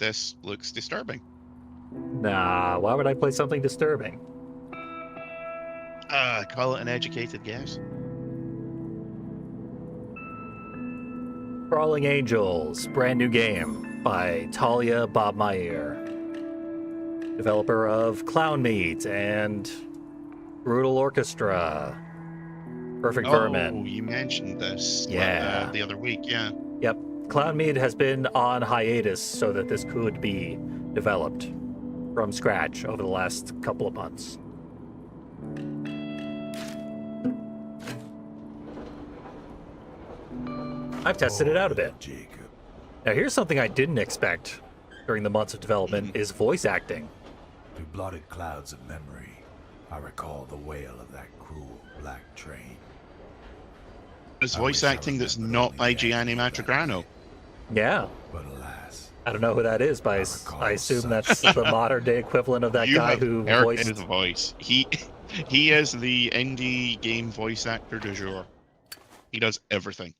this looks disturbing. Nah, why would I play something disturbing? Call it an educated guess. Crawling Angels, brand new game by Talia Bob Meyer, developer of Clown Meat and Brutal Orchestra, Perfect Vermin. Oh, you mentioned this the other week, yeah. Yep. Clown Meat has been on hiatus so that this could be developed from scratch over the last couple of months. I've tested it out a bit. Jacob. Now here's something I didn't expect during the months of development is voice acting. Through blotted clouds of memory, I recall the wail of that cruel black train. There's voice acting that's not by Gianni Matragrano. Yeah. But alas, I don't know who that is, but I assume that's the modern day equivalent of that guy who voiced his voice. He is the indie game voice actor du jour. He does everything.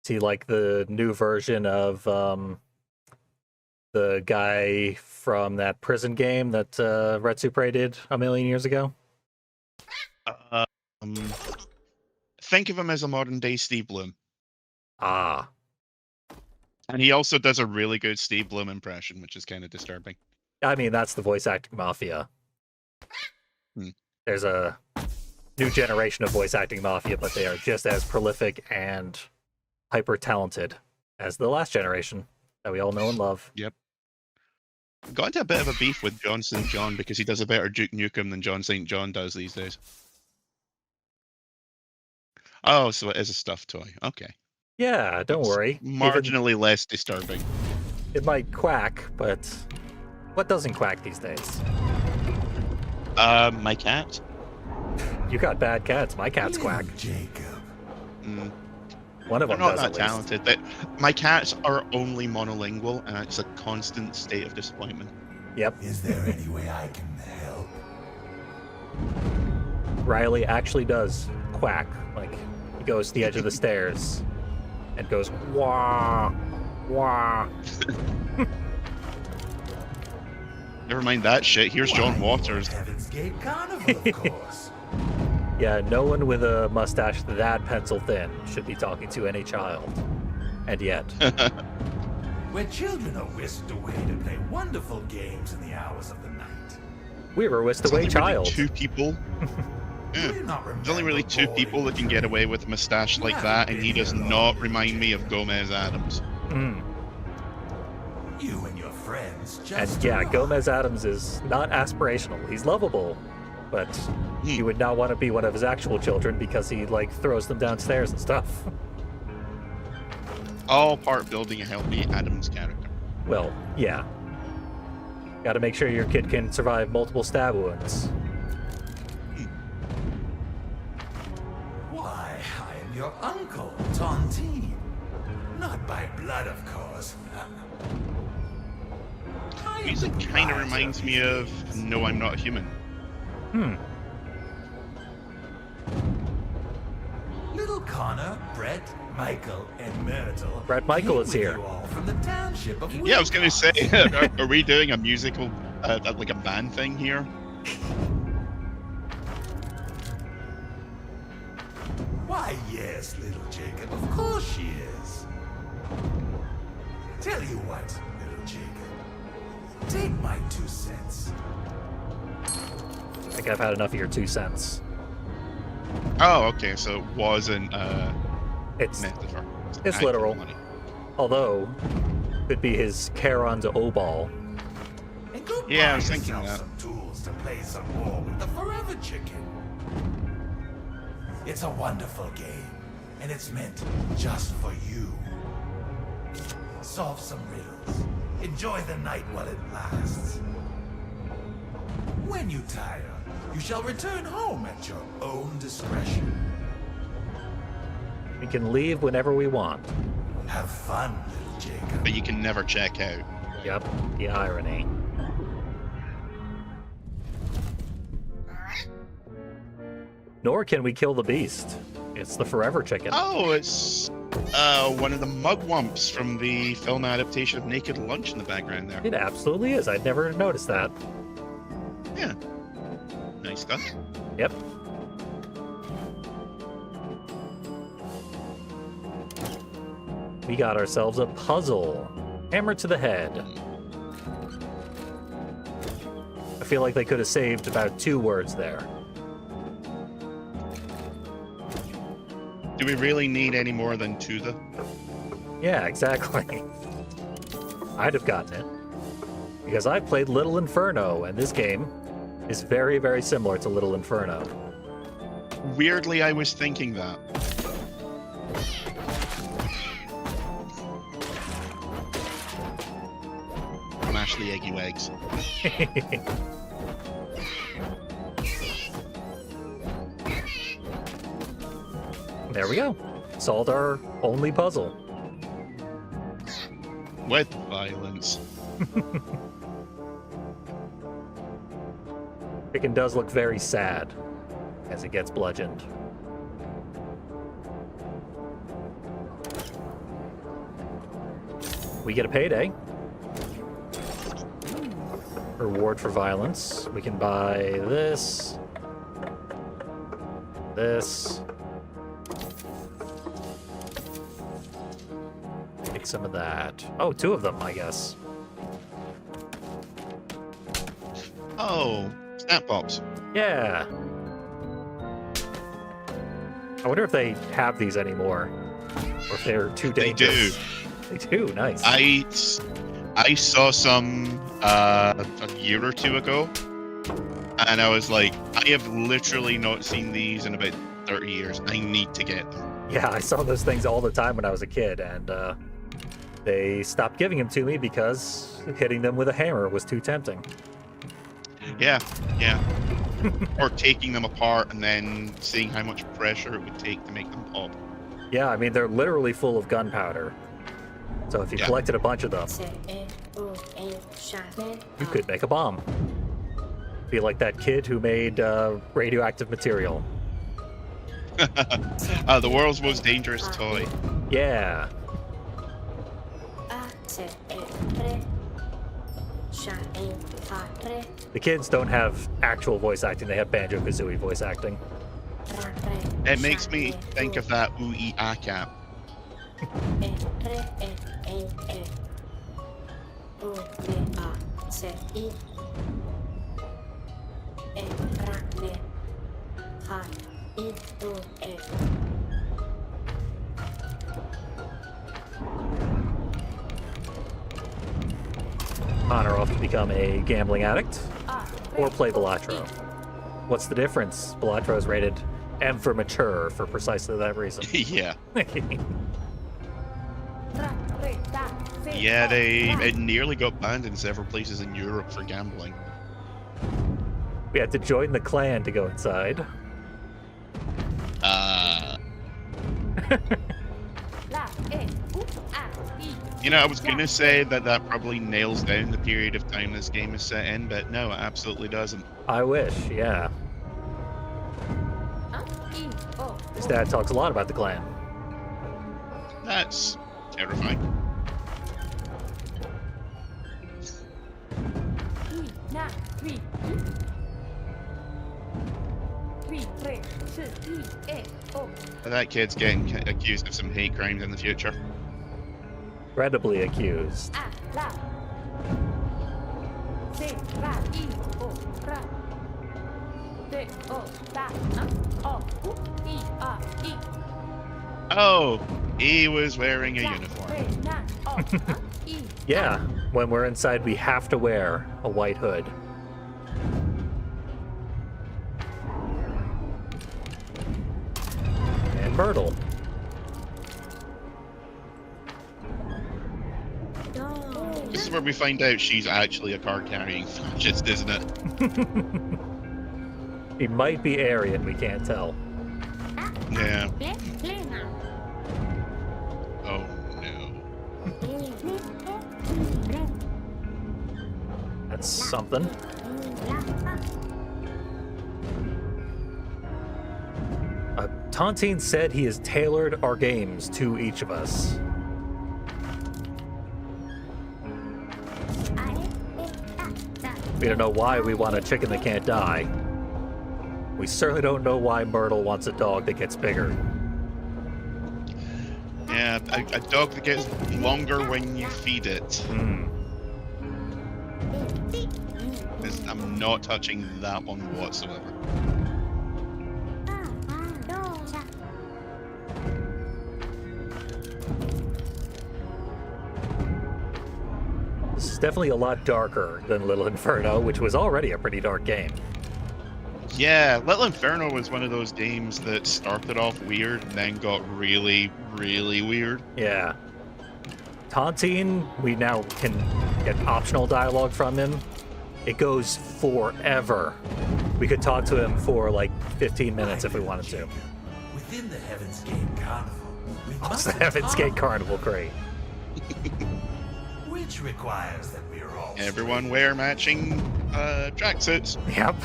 See, like the new version of the guy from that prison game that Red Supre did a million years ago? Think of him as a modern day Steve Bloom. Ah. And he also does a really good Steve Bloom impression, which is kind of disturbing. I mean, that's the voice acting mafia. There's a new generation of voice acting mafia, but they are just as prolific and hyper talented as the last generation that we all know and love. Yep. Got into a bit of a beef with John St. John because he does a better Duke Nukem than John St. John does these days. Oh, so it is a stuffed toy. Okay. Yeah, don't worry. Marginally less disturbing. It might quack, but what doesn't quack these days? My cat. You got bad cats. My cats quack. Jacob. One of them They're not does, that talented. My cats are only monolingual, and it's a constant state of disappointment. Yep. Is there any way I can help? Riley actually does quack. Like, he goes to the edge of the stairs and goes, wah, wah. Never mind that shit. Here's John Waters. Heaven's Gate Carnival, of course. Yeah, no one with a mustache that pencil thin should be talking to any child. And yet. Where children are whisked away to play wonderful games in the hours of the night. We were a whisked away child. Two people. Yeah. There's only really two people that can get away with a mustache like that, and he does not remind me of Gomez Adams. You and your friends just And yeah, Gomez Adams is not aspirational. He's lovable, but you would not want to be one of his actual children because he, like, throws them downstairs and stuff. All part building a healthy Adams character. Well, yeah. Gotta make sure your kid can survive multiple stab wounds. Why, I am your uncle, Tontine. Not by blood, of course. Music kind of reminds me of No, I'm Not Human. Little Connor, Brett, Michael, and Myrtle. Brett Michael is came with here. you all from the township of Yeah, I was going to say, Wilcox. are we doing a musical, like a band thing here? Why, yes, little Jacob. Of course she is. Tell you what, little Jacob. Take my 2 cents. I think I've had enough of your 2 cents. Oh, okay, so it wasn't It's metaphor. it's Actual literal. money. Although, could be his Charon's O-ball. And go Yeah, I buy was thinking yourself that. some tools to play some more with the Forever Chicken. It's a wonderful game, and it's meant just for you. Solve some riddles. Enjoy the night while it lasts. When you tire, you shall return home at your own discretion. We can leave whenever we want. Have fun, little Jacob. But you can never check out. Yep, the irony. Nor can we kill the beast. It's the Forever Chicken. Oh, it's One of the mugwumps from the film adaptation of Naked Lunch in the background there. It absolutely is. I'd never noticed that. Yeah. Nice stuff. Yep. We got ourselves a puzzle. Hammer to the head. I feel like they could have saved about 2 words there. Do we really need any more than two, though? Yeah, exactly. I'd have gotten it. Because I played Little Inferno, and this game is very, very similar to Little Inferno. Weirdly, I was thinking that. Mash the eggy wags. There we go. Solved our only puzzle. With violence. Chicken does look very sad as it gets bludgeoned. We get a payday. Reward for violence. We can buy this. This. Take some of that. Oh, 2 of them, I guess. Oh, snap pops. Yeah. I wonder if they have these anymore, or if they're too They do. dangerous. They do. Nice. I saw some a year or 2 ago, and I was like, I have literally not seen these in about 30 years. I need to get them. Yeah, I saw those things all the time when I was a kid, and they stopped giving them to me because hitting them with a hammer was too tempting. Yeah, yeah. Or taking them apart and then seeing how much pressure it would take to make them pop. Yeah, I mean, they're literally full of gunpowder. So if you Yeah. collected a bunch of them, you could make a bomb. Be like that kid who made radioactive material. The world's most dangerous toy. Yeah. The kids don't have actual voice acting, they have Banjo-Kazooie voice acting. It makes me think of that Ooey-Ah-Cap. On or off to become a gambling addict, or play Balatro. What's the difference? Balatro is rated M for mature for precisely that reason. Yeah. Yeah, it nearly got banned in several places in Europe for gambling. We had to join the clan to go inside. You know, I was gonna say that probably nails down the period of time this game is set in, but no, it absolutely doesn't. I wish, yeah. His dad talks a lot about the clan. That's terrifying. That kid's getting accused of some hate crimes in the future. Incredibly accused. Oh, he was wearing a uniform. Yeah, when we're inside, we have to wear a white hood. And Myrtle. This is where we find out she's actually a card-carrying fascist, isn't it? He might be Aryan, we can't tell. Yeah. Oh no. That's something. A Tontine said he has tailored our games to each of us. We don't know why we want a chicken that can't die. We certainly don't know why Myrtle wants a dog that gets bigger. Yeah, a dog that gets longer when you feed it. I'm not touching that one whatsoever. This is definitely a lot darker than Little Inferno, which was already a pretty dark game. Yeah, Little Inferno was one of those games that started off weird and then got really, really weird. Yeah. Tontine, we now can get optional dialogue from him. It goes forever. We could talk to him for like 15 minutes if we wanted to. Within the Heaven's Gate Carnival, we Oh, it's must the Heaven's Gate Carnival, great. which requires that we are all Everyone wear matching tracksuits. Yep.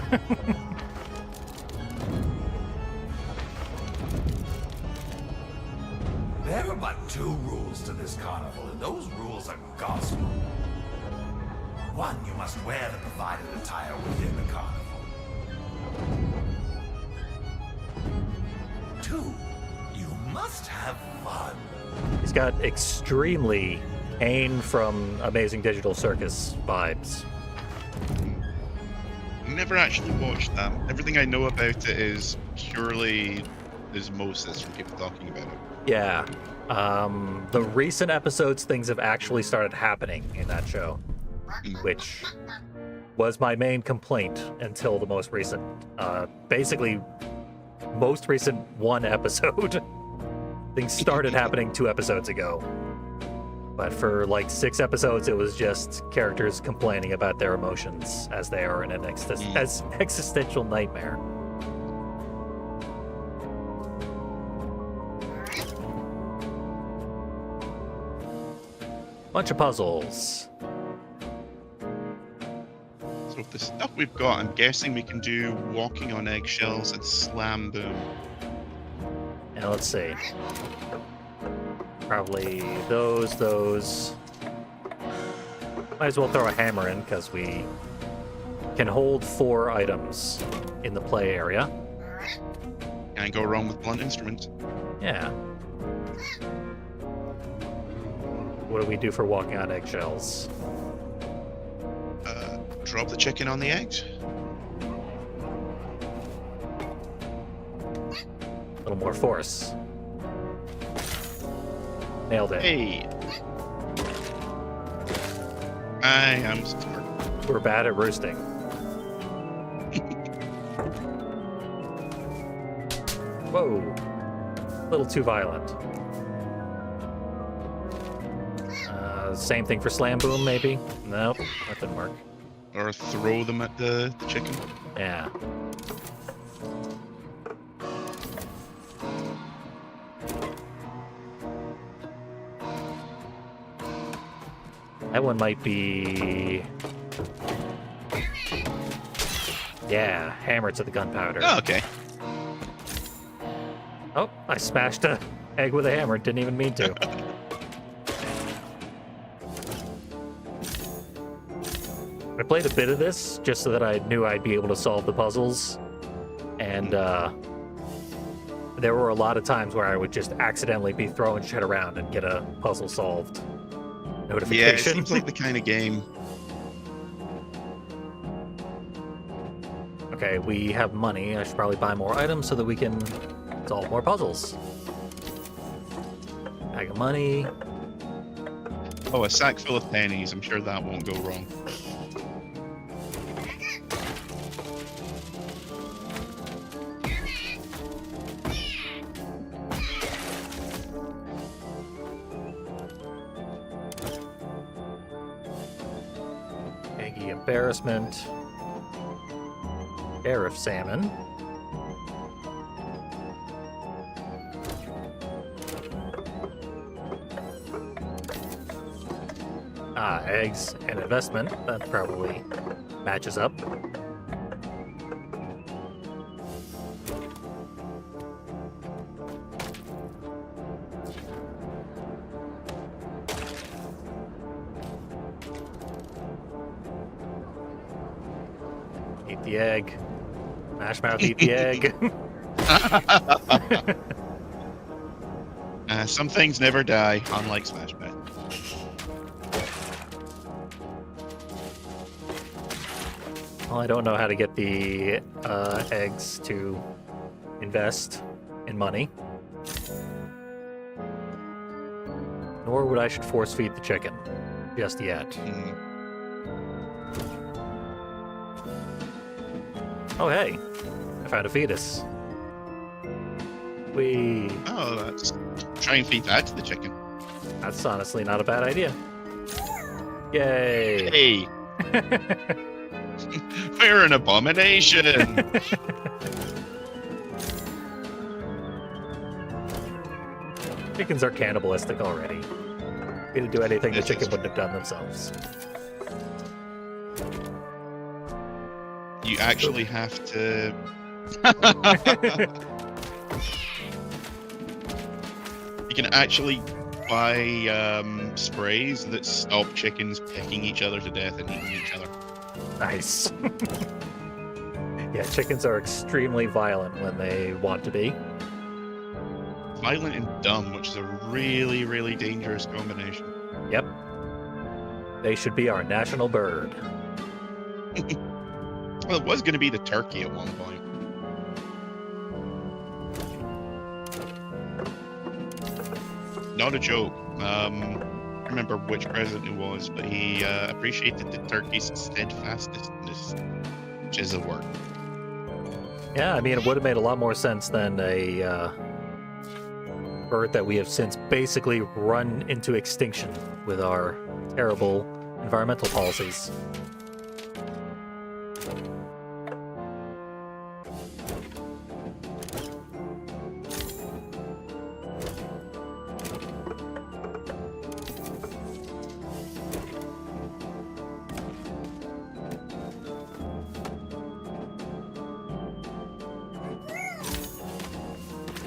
There are but two rules to this carnival, and those rules are gospel. One, you must wear the provided attire within the carnival. Two, you must have fun. He's got extremely Ain from Amazing Digital Circus vibes. Never actually watched that. Everything I know about it is purely osmosis from people talking about it. Yeah. The recent episodes, things have actually started happening in that show, which was my main complaint until the most recent, basically, most recent one episode. Things started happening 2 episodes ago. But for like 6 episodes, it was just characters complaining about their emotions as they are in an existential nightmare. Bunch of puzzles. So with the stuff we've got, I'm guessing we can do walking on eggshells and slam boom. And let's see. Probably those. Might as well throw a hammer in because we can hold 4 items in the play area. Can't go wrong with blunt instruments. Yeah. What do we do for walking on eggshells? Drop the chicken on the eggs. A little more force. Nailed it. Hey. I am smart. We're bad at roosting. Whoa. A little too violent. Same thing for Slam Boom, maybe? Nope, that didn't work. Or throw them at the chicken. Yeah. That one might be... Yeah, hammer to the gunpowder. Oh, okay. Oh, I smashed a egg with a hammer. Didn't even mean to. I played a bit of this just so that I knew I'd be able to solve the puzzles. And there were a lot of times where I would just accidentally be throwing shit around and get a puzzle solved Yeah, it notification. seems like the kind of game. Okay, we have money. I should probably buy more items so that we can solve more puzzles. Bag of money. Oh, a sack full of pennies. I'm sure that won't go wrong. Eggy embarrassment. Sheriff salmon. Eggs and investment. That probably matches up. Eat the egg. Smash Mouth, eat the egg. Some things never die, unlike Smash Mouth. Well, I don't know how to get the eggs to invest in money. Nor would I should force feed the chicken just yet. Mm. Oh, hey. I found a fetus. Oh, that's... Try and feed that to the chicken. That's honestly not a bad idea. Yay! Hey! We're an abomination! Chickens are cannibalistic already. We didn't do anything the This is chicken wouldn't have done themselves. You actually have to... You can actually buy sprays that stop chickens picking each other to death and eating each other. Nice. Yeah, chickens are extremely violent when they want to be. Violent and dumb, which is a really, really dangerous combination. Yep. They should be our national bird. Well, it was going to be the turkey at one point. Not a joke. I don't remember which president it was, but he appreciated the turkey's steadfastness, which is a word. Yeah, I mean, it would have made a lot more sense than a bird that we have since basically run into extinction with our terrible environmental policies.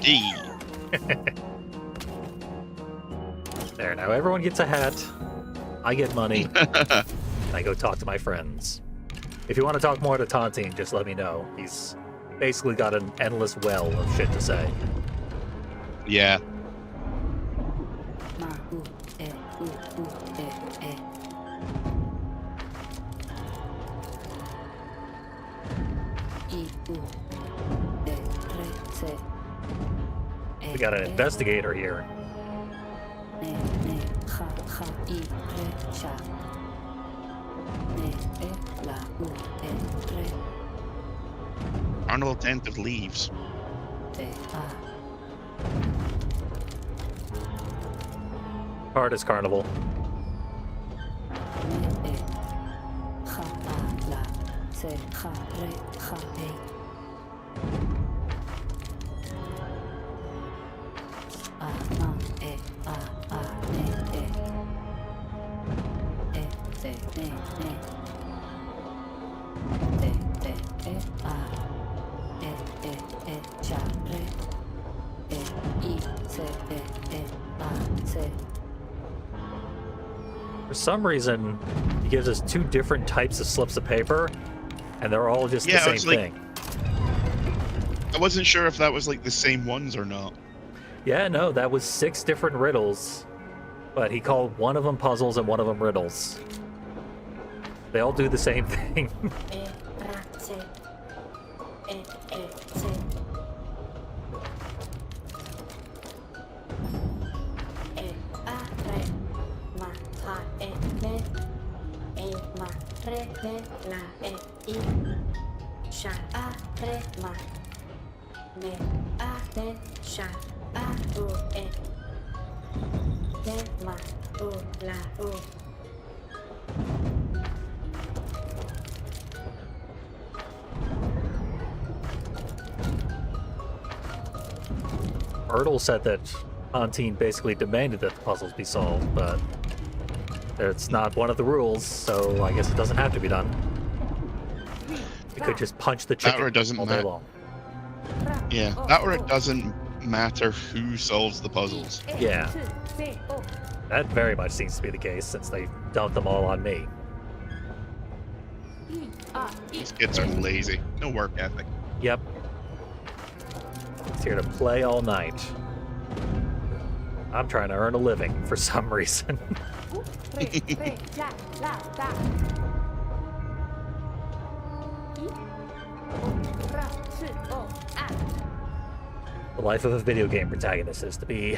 Gee. There, now everyone gets a hat. I get money. And I go talk to my friends. If you want to talk more to Tontine, just let me know. He's basically got an endless well of shit to say. Yeah. We got an investigator here. Carnival tent of leaves. Hardest carnival. For some reason, he gives us two different types of slips of paper, and they're all just Yeah, the it's same like- thing. I wasn't sure if that was like the same ones or not. Yeah, no, that was 6 different riddles, but he called one of them puzzles and one of them riddles. They all do the same thing. Ertl said that Tontine basically demanded that the puzzles be solved, but it's not one of the rules, so I guess it doesn't have to be done. You could just punch the chicken or it doesn't all day matter. long. Yeah, that or it doesn't matter who solves the puzzles. Yeah. That very much seems to be the case, since they dumped them all on me. These kids are lazy. No work ethic. Yep. He's here to play all night. I'm trying to earn a living for some reason. The life of a video game protagonist is to be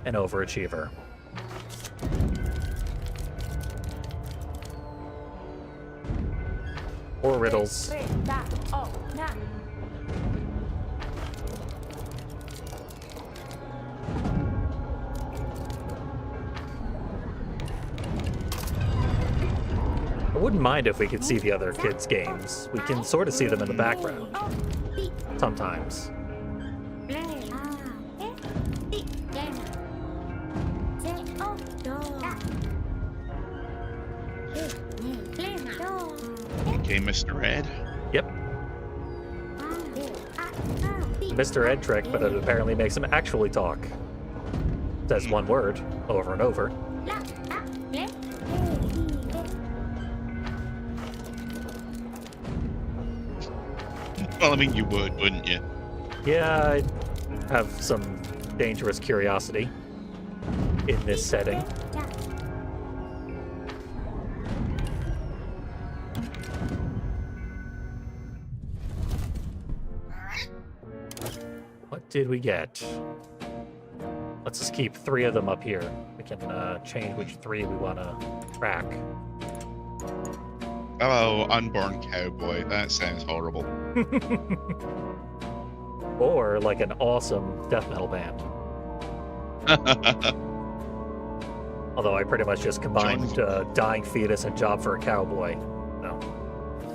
an overachiever. Or riddles. I wouldn't mind if we could see the other kids' games. We can sort of see them in the background. Sometimes. Okay, Mr. Ed. Yep. Mr. Ed trick, but it apparently makes him actually talk. Says one word over and over. Well, I mean, you would, wouldn't you? Yeah, I have some dangerous curiosity in this setting. What did we get? Let's just keep 3 of them up here. We can change which 3 we want to track. Oh, unborn cowboy. That sounds horrible. Or like an awesome death metal band. Although I pretty much just combined Dying Fetus and Job for a Cowboy. No.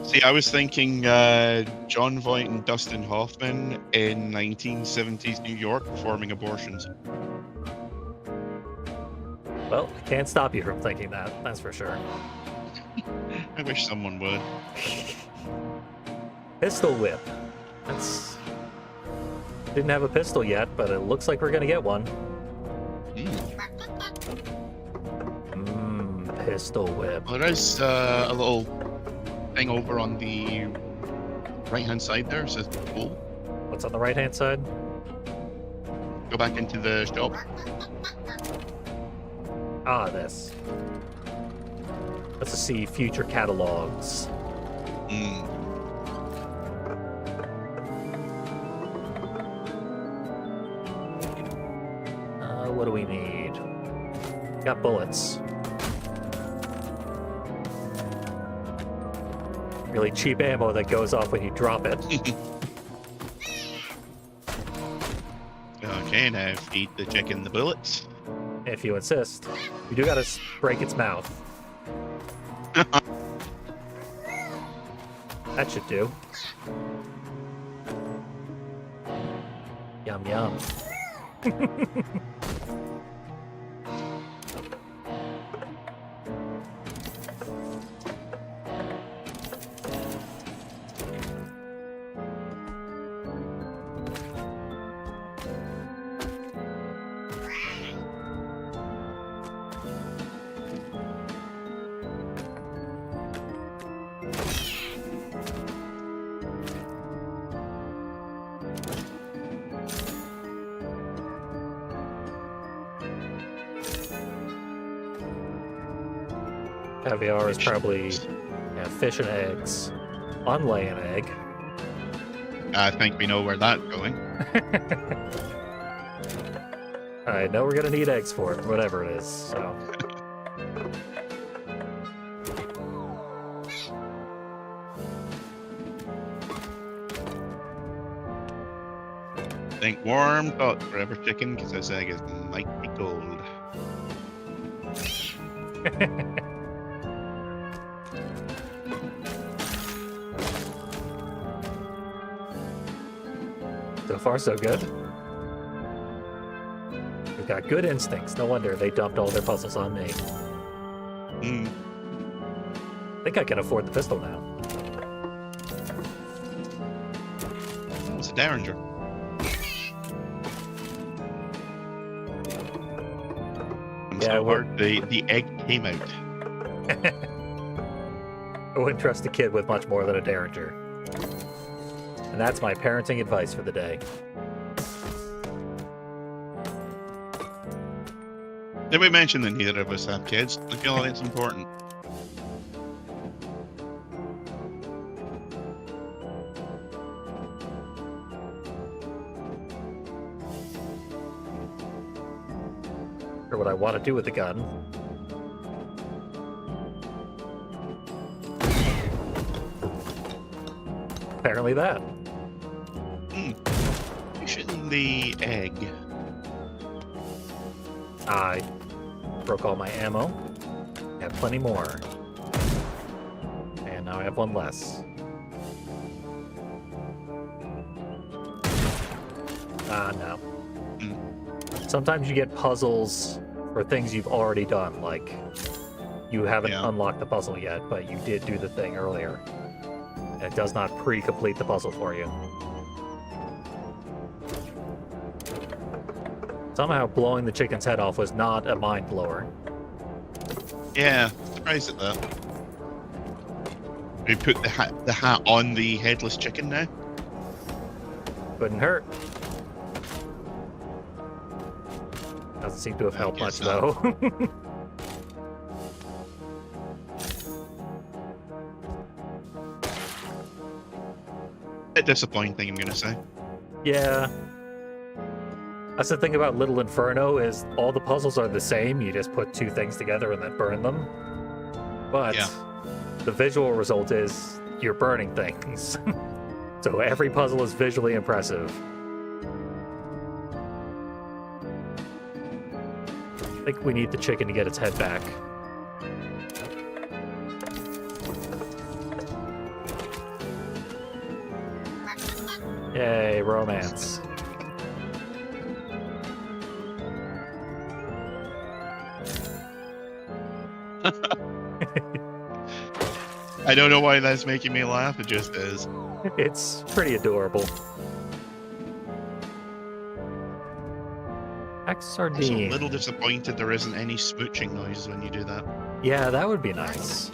See, I was thinking John Voight and Dustin Hoffman in 1970s New York performing abortions. Well, I can't stop you from thinking that, that's for sure. I wish someone would. Pistol Whip. That's... Didn't have a pistol yet, but it looks like we're gonna get one. Pistol Whip. Well, there is a little thing over on the right-hand side there. It says pull. What's on the right-hand side? Go back into the shop. Ah, this. Let's just see future catalogs. What do we need? Got bullets. Really cheap ammo that goes off when you drop it. Okay, now feed the chicken the bullets. If you insist. We do gotta break its mouth. That should do. Yum yum. Caviar is probably fish and eggs. Unlay an egg. I think we know where that's going. I know we're gonna need eggs for it, whatever it is, so. Think warm thought forever chicken, because this egg is might be cold. So far, so good. We've got good instincts. No wonder they dumped all their puzzles on me. I think I can afford the pistol now. It's a Derringer. I'm Yeah, so hard the egg came out. I wouldn't trust a kid with much more than a Derringer. And that's my parenting advice for the day. Did we mention that neither of us have kids? I feel like it's important. Or what I want to do with the gun. Apparently that. Shooting the egg. I broke all my ammo. Have plenty more. And now I have one less. No. Sometimes you get puzzles for things you've already done, like you haven't unlocked the puzzle yet, but you did do the thing earlier. And it does not pre-complete the puzzle for you. Somehow blowing the chicken's head off was not a mind blower. Yeah, surprised at that. We put the hat on the headless chicken now. Couldn't hurt. Doesn't seem to have helped much, guess not. though. Bit disappointing, I'm gonna say. Yeah. That's the thing about Little Inferno is all the puzzles are the same. You just put two things together and then burn them. But the visual result is you're burning things. So every puzzle is visually impressive. I think we need the chicken to get its head back. Yay, romance. I don't know why that's making me laugh, it just is. It's pretty adorable. X I'm a sardine. little disappointed there isn't any smooching noises when you do that. Yeah, that would be nice.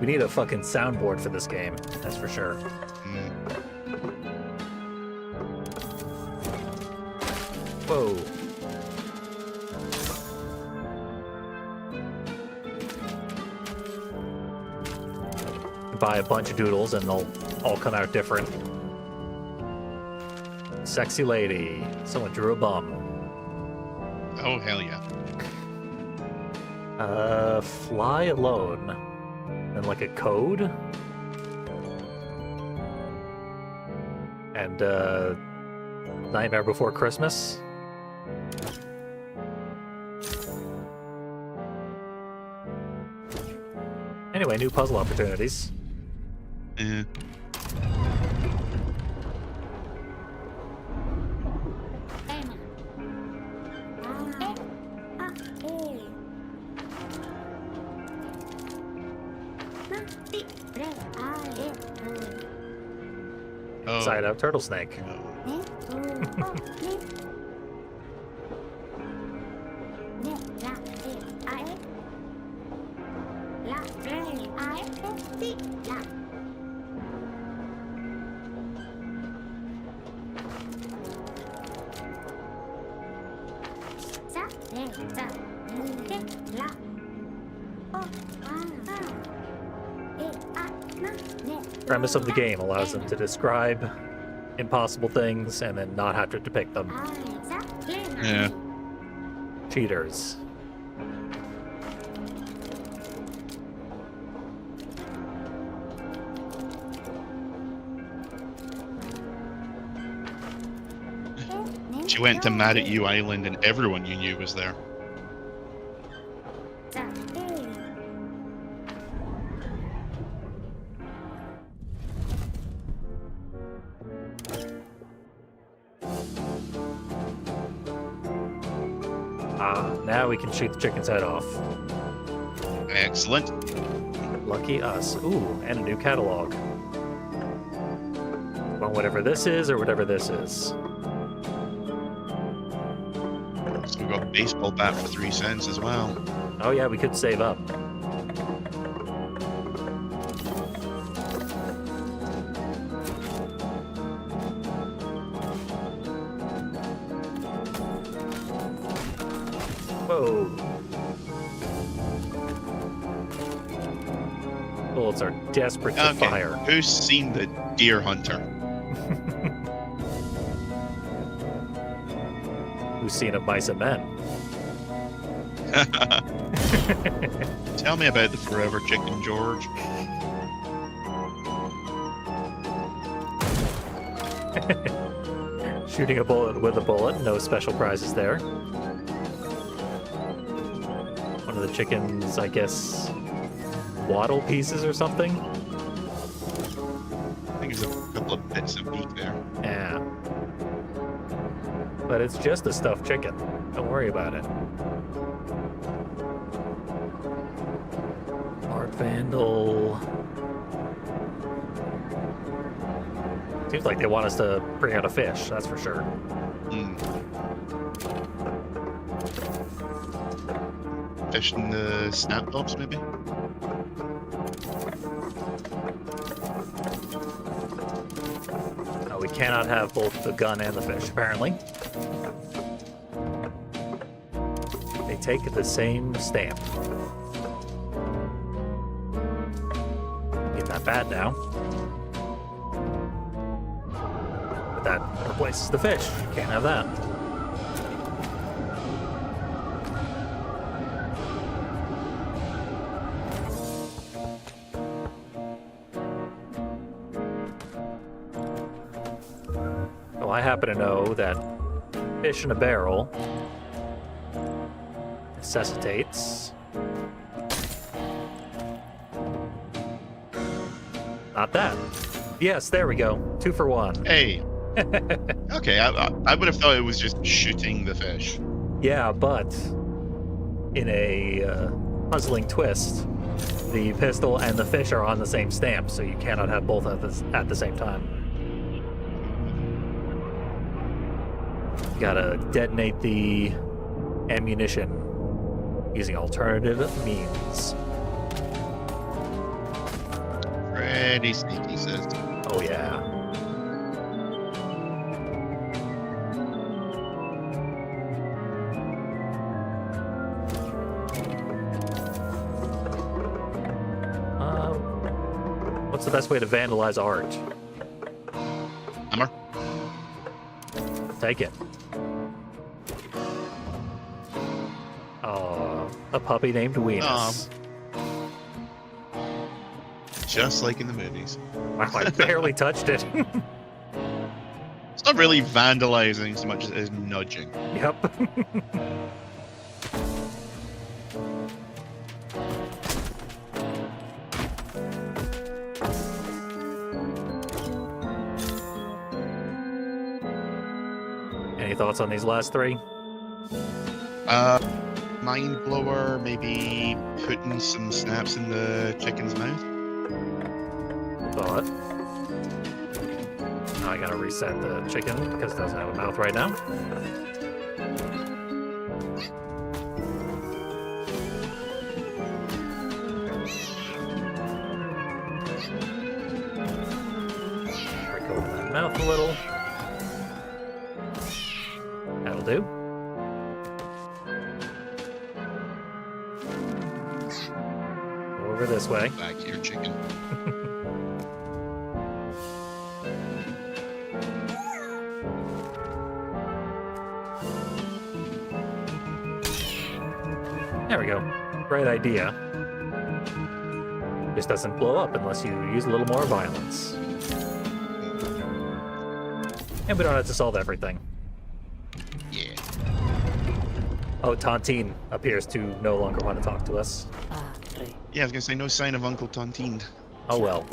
We need a fucking soundboard for this game, that's for sure. Mm. Whoa. Buy a bunch of doodles and they'll all come out different. Sexy lady. Someone drew a bum. Oh, hell yeah. Fly alone. And like a code. And, Nightmare Before Christmas. Anyway, new puzzle opportunities. Yeah. Oh. Side out turtle snake. Premise of the game allows them to describe impossible things and then not have to depict them. Yeah. Cheaters. She went to Mad at You Island and everyone you knew was there. Now we can shoot the chicken's head off. Excellent. Lucky us. Ooh, and a new catalog. Want whatever this is or whatever this is. So we've got a baseball bat for 3 cents as well. Oh yeah, we could save up. Bullets are desperate to Okay. fire. Who's seen the Deer Hunter? Who's seen of Mice and Men? Tell me about the Forever Chicken, George. Shooting a bullet with a bullet, no special prizes there. One of the chickens, I guess, waddle pieces or something? I think there's a couple of bits of meat there. Yeah. But it's just a stuffed chicken. Don't worry about it. Art Vandal. Seems like they want us to bring out a fish, that's for sure. Fish in the snap tops, maybe? No, we cannot have both the gun and the fish, apparently. They take the same stamp. Ain't that bad now. But that replaces the fish. Can't have that. Well, I happen to know that fish in a barrel necessitates not that. Yes, there we go. 2 for 1. Hey. Okay, I would have thought it was just shooting the fish. Yeah, but in a puzzling twist, the pistol and the fish are on the same stamp, so you cannot have both at the same time. You gotta detonate the ammunition using alternative means. Pretty sneaky, says. Oh yeah. What's the best way to vandalize art? Hammer? Take it. Oh, a puppy named Weenus. Just like in the movies. Wow, I barely touched it. It's not really vandalizing so much as it is nudging. Yep. Any thoughts on these last 3? Mind blower, maybe putting some snaps in the chicken's mouth. Thought. Now I gotta reset the chicken because it doesn't have a mouth right now. Break open that mouth a little. That'll do. Over this way. Back here, chicken. There we go. Great idea. Just doesn't blow up unless you use a little more violence. And we don't have to solve everything. Yeah. Oh, Tontine appears to no longer want to talk to us. Yeah, I was gonna say no sign of Uncle Tontine. Oh well.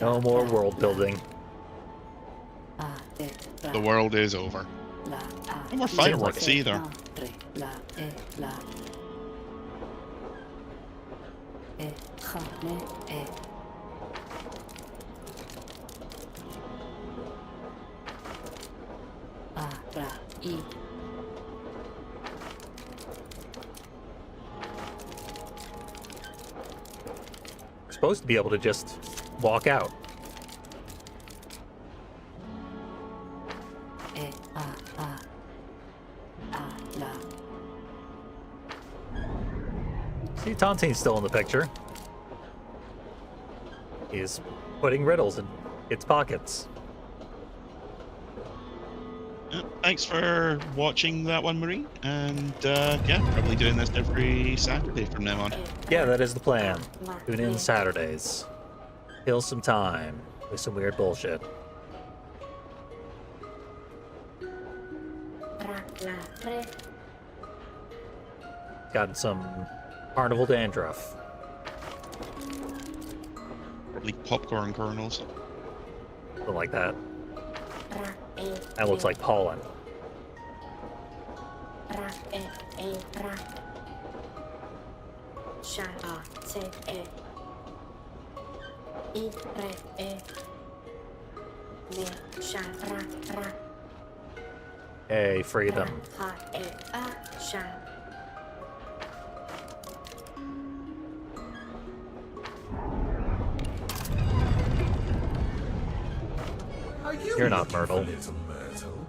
No more world building. The world is over. No more fireworks either. We're supposed to be able to just walk out. See, Tontine's still in the picture. He's putting riddles in its pockets. Thanks for watching that one, Marie. And yeah, probably doing this every Saturday from now on. Yeah, that is the plan. Tune in Saturdays. Kill some time with some weird bullshit. Gotten some carnival dandruff. Probably popcorn kernels. Something like that. That looks like pollen. Hey, free them. Are you You're not looking for Myrtle. little Myrtle?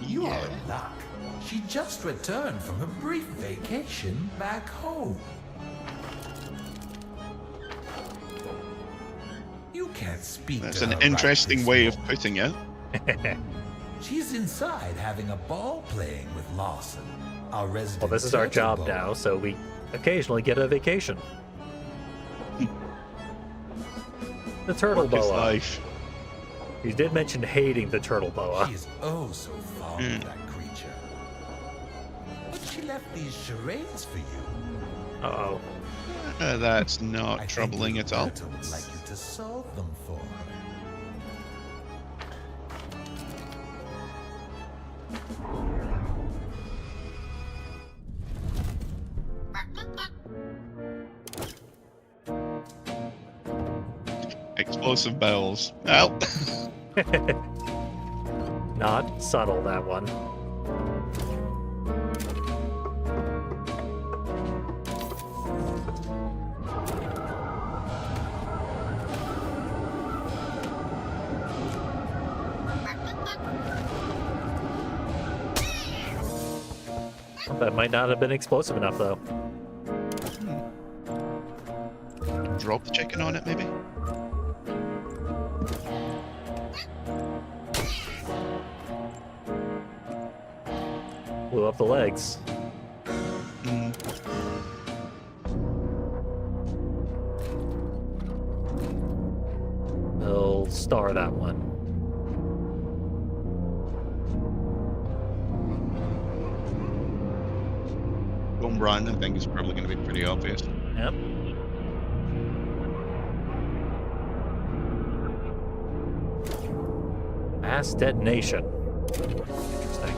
You are in luck. She just returned from a brief vacation back home. You can't speak That's to an her right interesting this way of moment. putting it. She's inside having a ball playing with Lawson, our resident. Well, this is our turtle job boy. now, so we occasionally get a vacation. The turtle Work is boa. life. You did mention hating the turtle boa. She is oh so fond of that creature. But she left these charades for you. Uh-oh. That's I not think troubling little at all. Myrtle would like you to solve them for her. Explosive bells. Well, Not subtle, that one. That might not have been explosive enough, though. drop the chicken on it, maybe? Blew up the legs. Hmm. He'll star that one. Home run, I think, is probably going to be pretty obvious. Yep. Mass detonation. Interesting.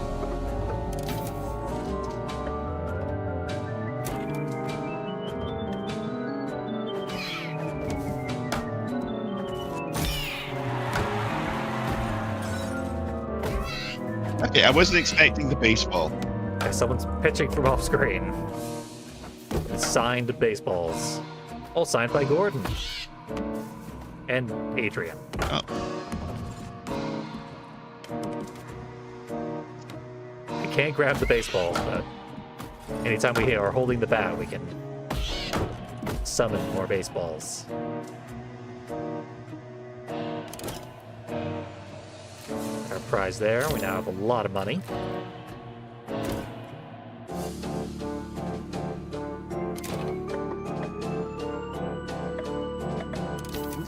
Okay, I wasn't expecting the baseball. Yeah, someone's pitching from off screen. Signed baseballs. All signed by Gordon. And Adrian. Oh, We can't grab the baseball, but anytime we are holding the bat, we can summon more baseballs. Our prize there. We now have a lot of money.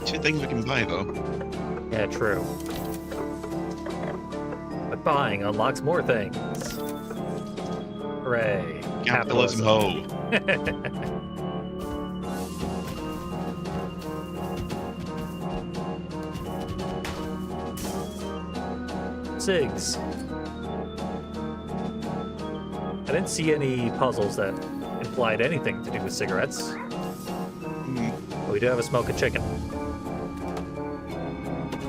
two things we can buy, though. Yeah, true. But buying unlocks more things. Hooray. Capitalism ho. Cigs. I didn't see any puzzles that implied anything to do with cigarettes. Hmm, But we do have a smoke a chicken.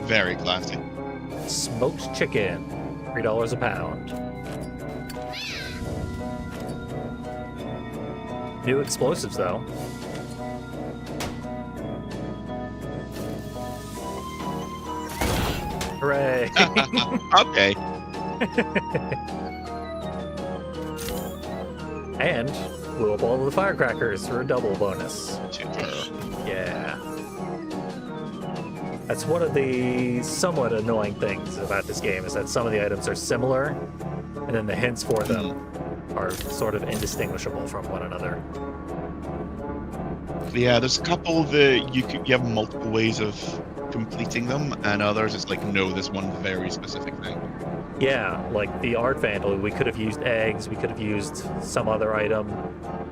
very classy. Smoked chicken. $3 a pound. New explosives, though. Hooray! Okay. And blew up all of the firecrackers for a double bonus. Super. Yeah. That's one of the somewhat annoying things about this game, is that some of the items are similar, and then the hints for them are sort of indistinguishable from one another. Yeah, there's a couple that you have multiple ways of completing them, and others it's like, no, this one very specific thing. Yeah, like the Art Vandal, we could have used eggs, we could have used some other item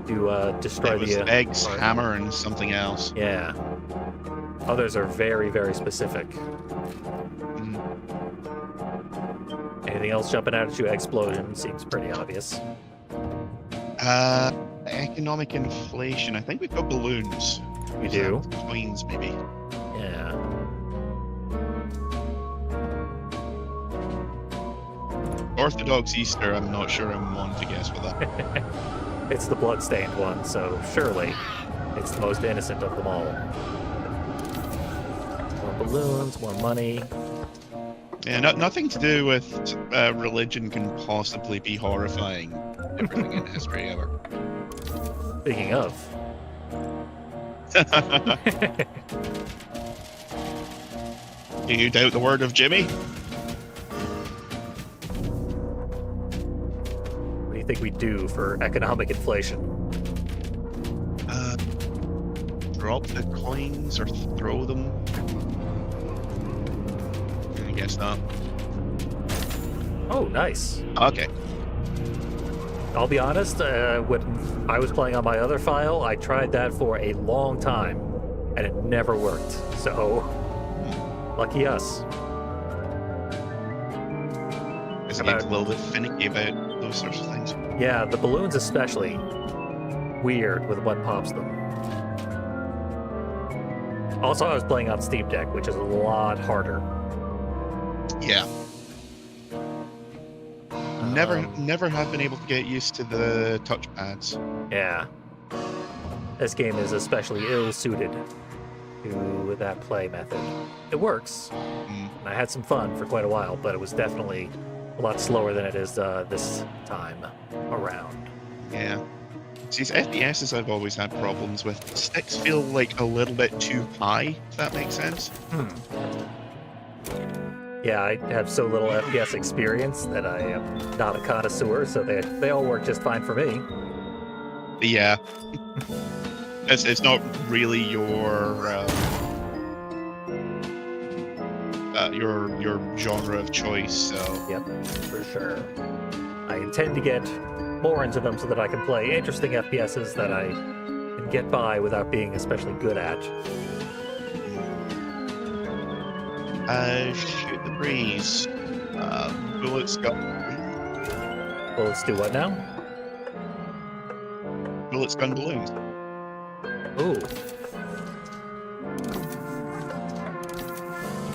to destroy It was the... eggs, hammer, and something else. Yeah. Others are very, very specific. Mm. Anything else jumping out at you? Explosion seems pretty obvious. Economic inflation. I think we've got balloons. We do? Coins, maybe. Yeah. Orthodox Easter, I'm not sure I'm one to guess for that. It's the bloodstained one, so surely it's the most innocent of them all. More balloons, more money. Yeah, nothing to do with religion can possibly be horrifying. Everything in history ever. Speaking of, Do you doubt the word of Jimmy? what do you think we do for economic inflation? Drop the coins or throw them? I guess not. Oh, nice. Okay. I'll be honest, when I was playing on my other file, I tried that for a long time, and it never worked. So, lucky us. This About- game's a little bit finicky about those sorts of things. Yeah, the balloons especially weird with what pops them. Also, I was playing on Steam Deck, which is a lot harder. Yeah. Never have been able to get used to the touchpads. Yeah. This game is especially ill-suited to that play method. It works, Mm. and I had some fun for quite a while, but it was definitely a lot slower than it is this time around. Yeah. See, it's FPSs I've always had problems with. Sticks feel like a little bit too high, if that makes sense. Yeah, I have so little FPS experience that I am not a connoisseur, so they all work just fine for me. But yeah. It's not really your genre of choice, so Yep, for sure. I intend to get more into them so that I can play interesting FPSs that I can get by without being especially good at. shoot the breeze. Bullets gun. Well, let's do what now? Bullets gun balloons. Ooh.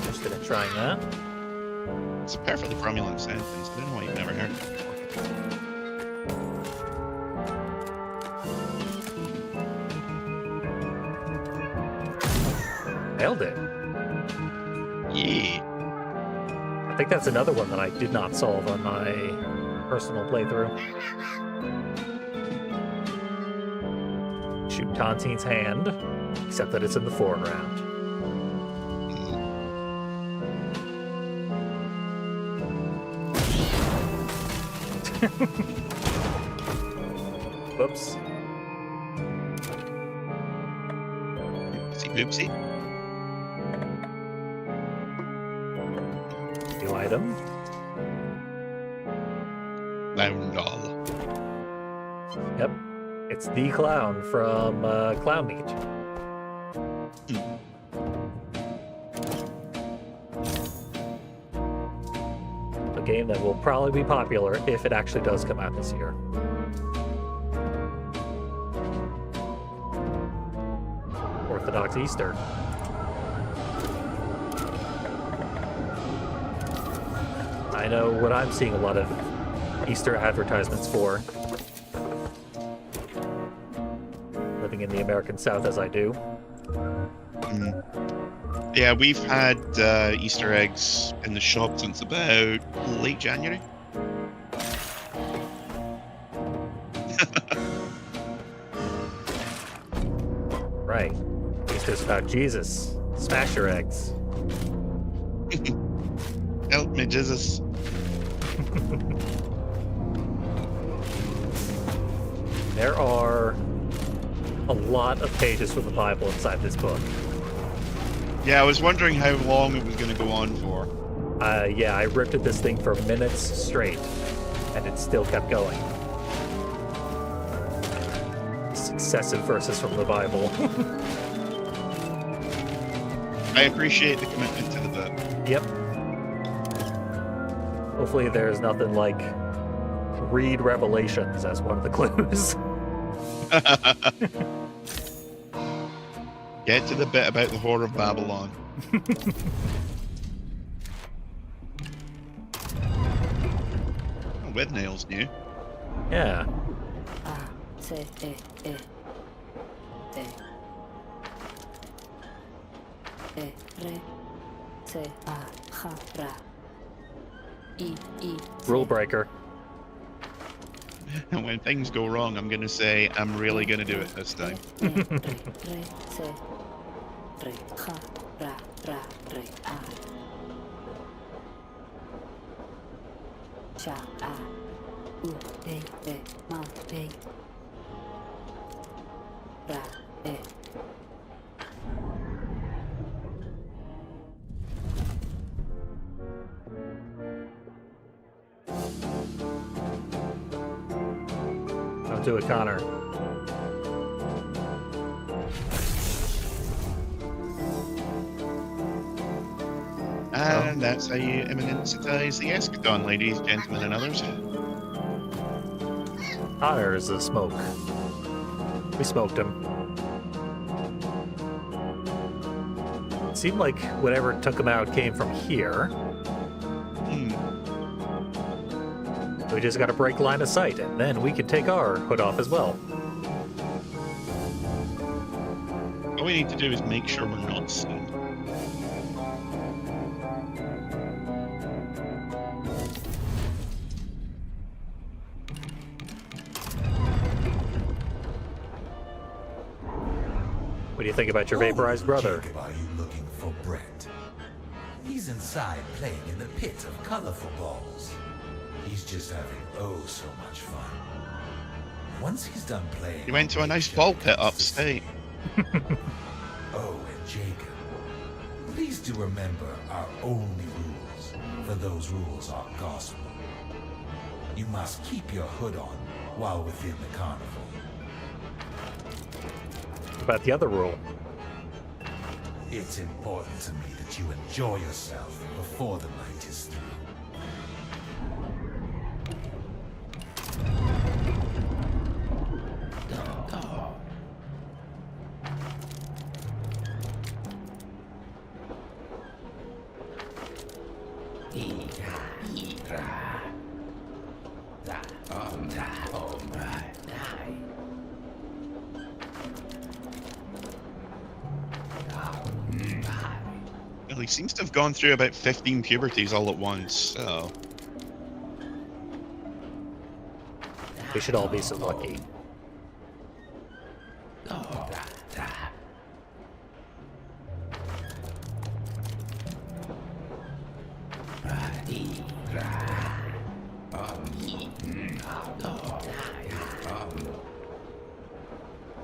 Interested in trying that. It's a perfectly cromulent sentence. I don't know why you've never heard it before. Nailed it. Yeah. I think that's another one that I did not solve on my personal playthrough. Shoot Tantine's hand, except that it's in the foreground. Whoops. See, oopsie. New item. Loundal. Yep. It's the clown from Clown Meat. A game that will probably be popular if it actually does come out this year. Orthodox Easter. I know what I'm seeing a lot of Easter advertisements for. Living in the American South as I do. Yeah, we've had Easter eggs in the shop since about late January. right. Easter's about Jesus. Smash your eggs. Help me, Jesus. There are a lot of pages from the Bible inside this book. Yeah, I was wondering how long it was going to go on for. Yeah, I ripped at this thing for minutes straight, and it still kept going. Successive verses from the Bible. I appreciate the commitment to the book. Yep. Hopefully there's nothing like read Revelations as one of the clues. Get to the bit about the Whore of Babylon. With nails new. Yeah. Rule breaker. And when things go wrong, I'm going to say, I'm really going to do it this time. Don't do it, Connor. And that's how you imminentize the eschaton, ladies, gentlemen, and others. Connor is a smoke. We smoked him. It seemed like whatever took him out came from here. We just gotta break line of sight, and then we can take our hood off as well. All we need to do is make sure we're not seen. What do you think about your vaporized brother? Jacob, are you looking for Brent? He's inside playing in the pit of colorful balls. He's just having oh so much fun. Once he's done playing, He went to a nice ball pit upstate. Oh, and Jacob, please do remember our only rules, for those rules are gospel. You must keep your hood on while within the carnival. What about the other rule? It's important to me that you enjoy yourself before the night is through. Well, he seems to have gone through about 15 puberties all at once, so... We should all be so lucky.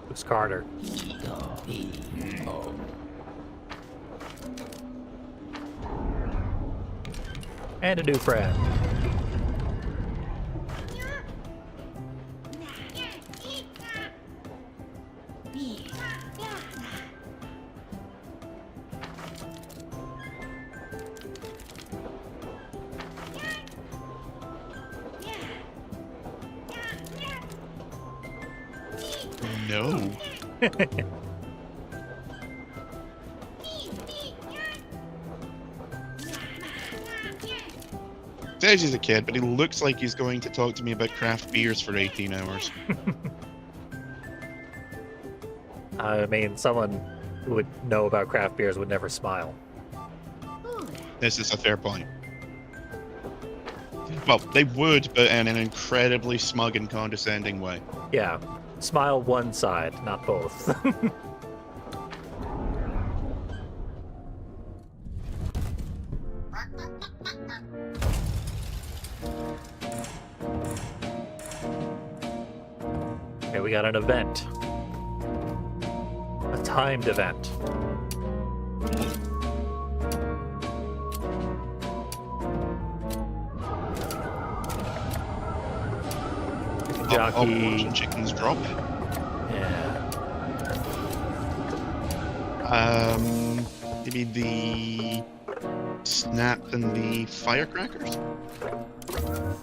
Who's Carter? And a new friend. No. Says he's a kid, but he looks like he's going to talk to me about craft beers for 18 hours. I mean, someone who would know about craft beers would never smile. This is a fair point. Well, they would, but in an incredibly smug and condescending way. Yeah, smile one side, not both. Okay, we got an event. A timed event. Jockey. Watching chickens drop it. Yeah. Maybe the snap and the firecrackers?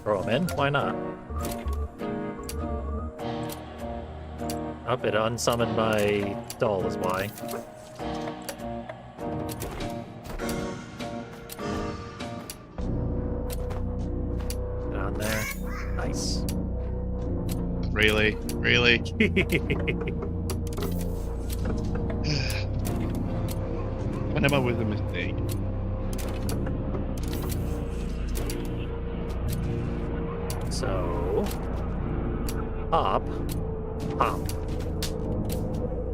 Throw them in? Why not? Up, it unsummoned my doll is why. Get on there. Nice. Really? Really? When am I with a mistake? So, hop.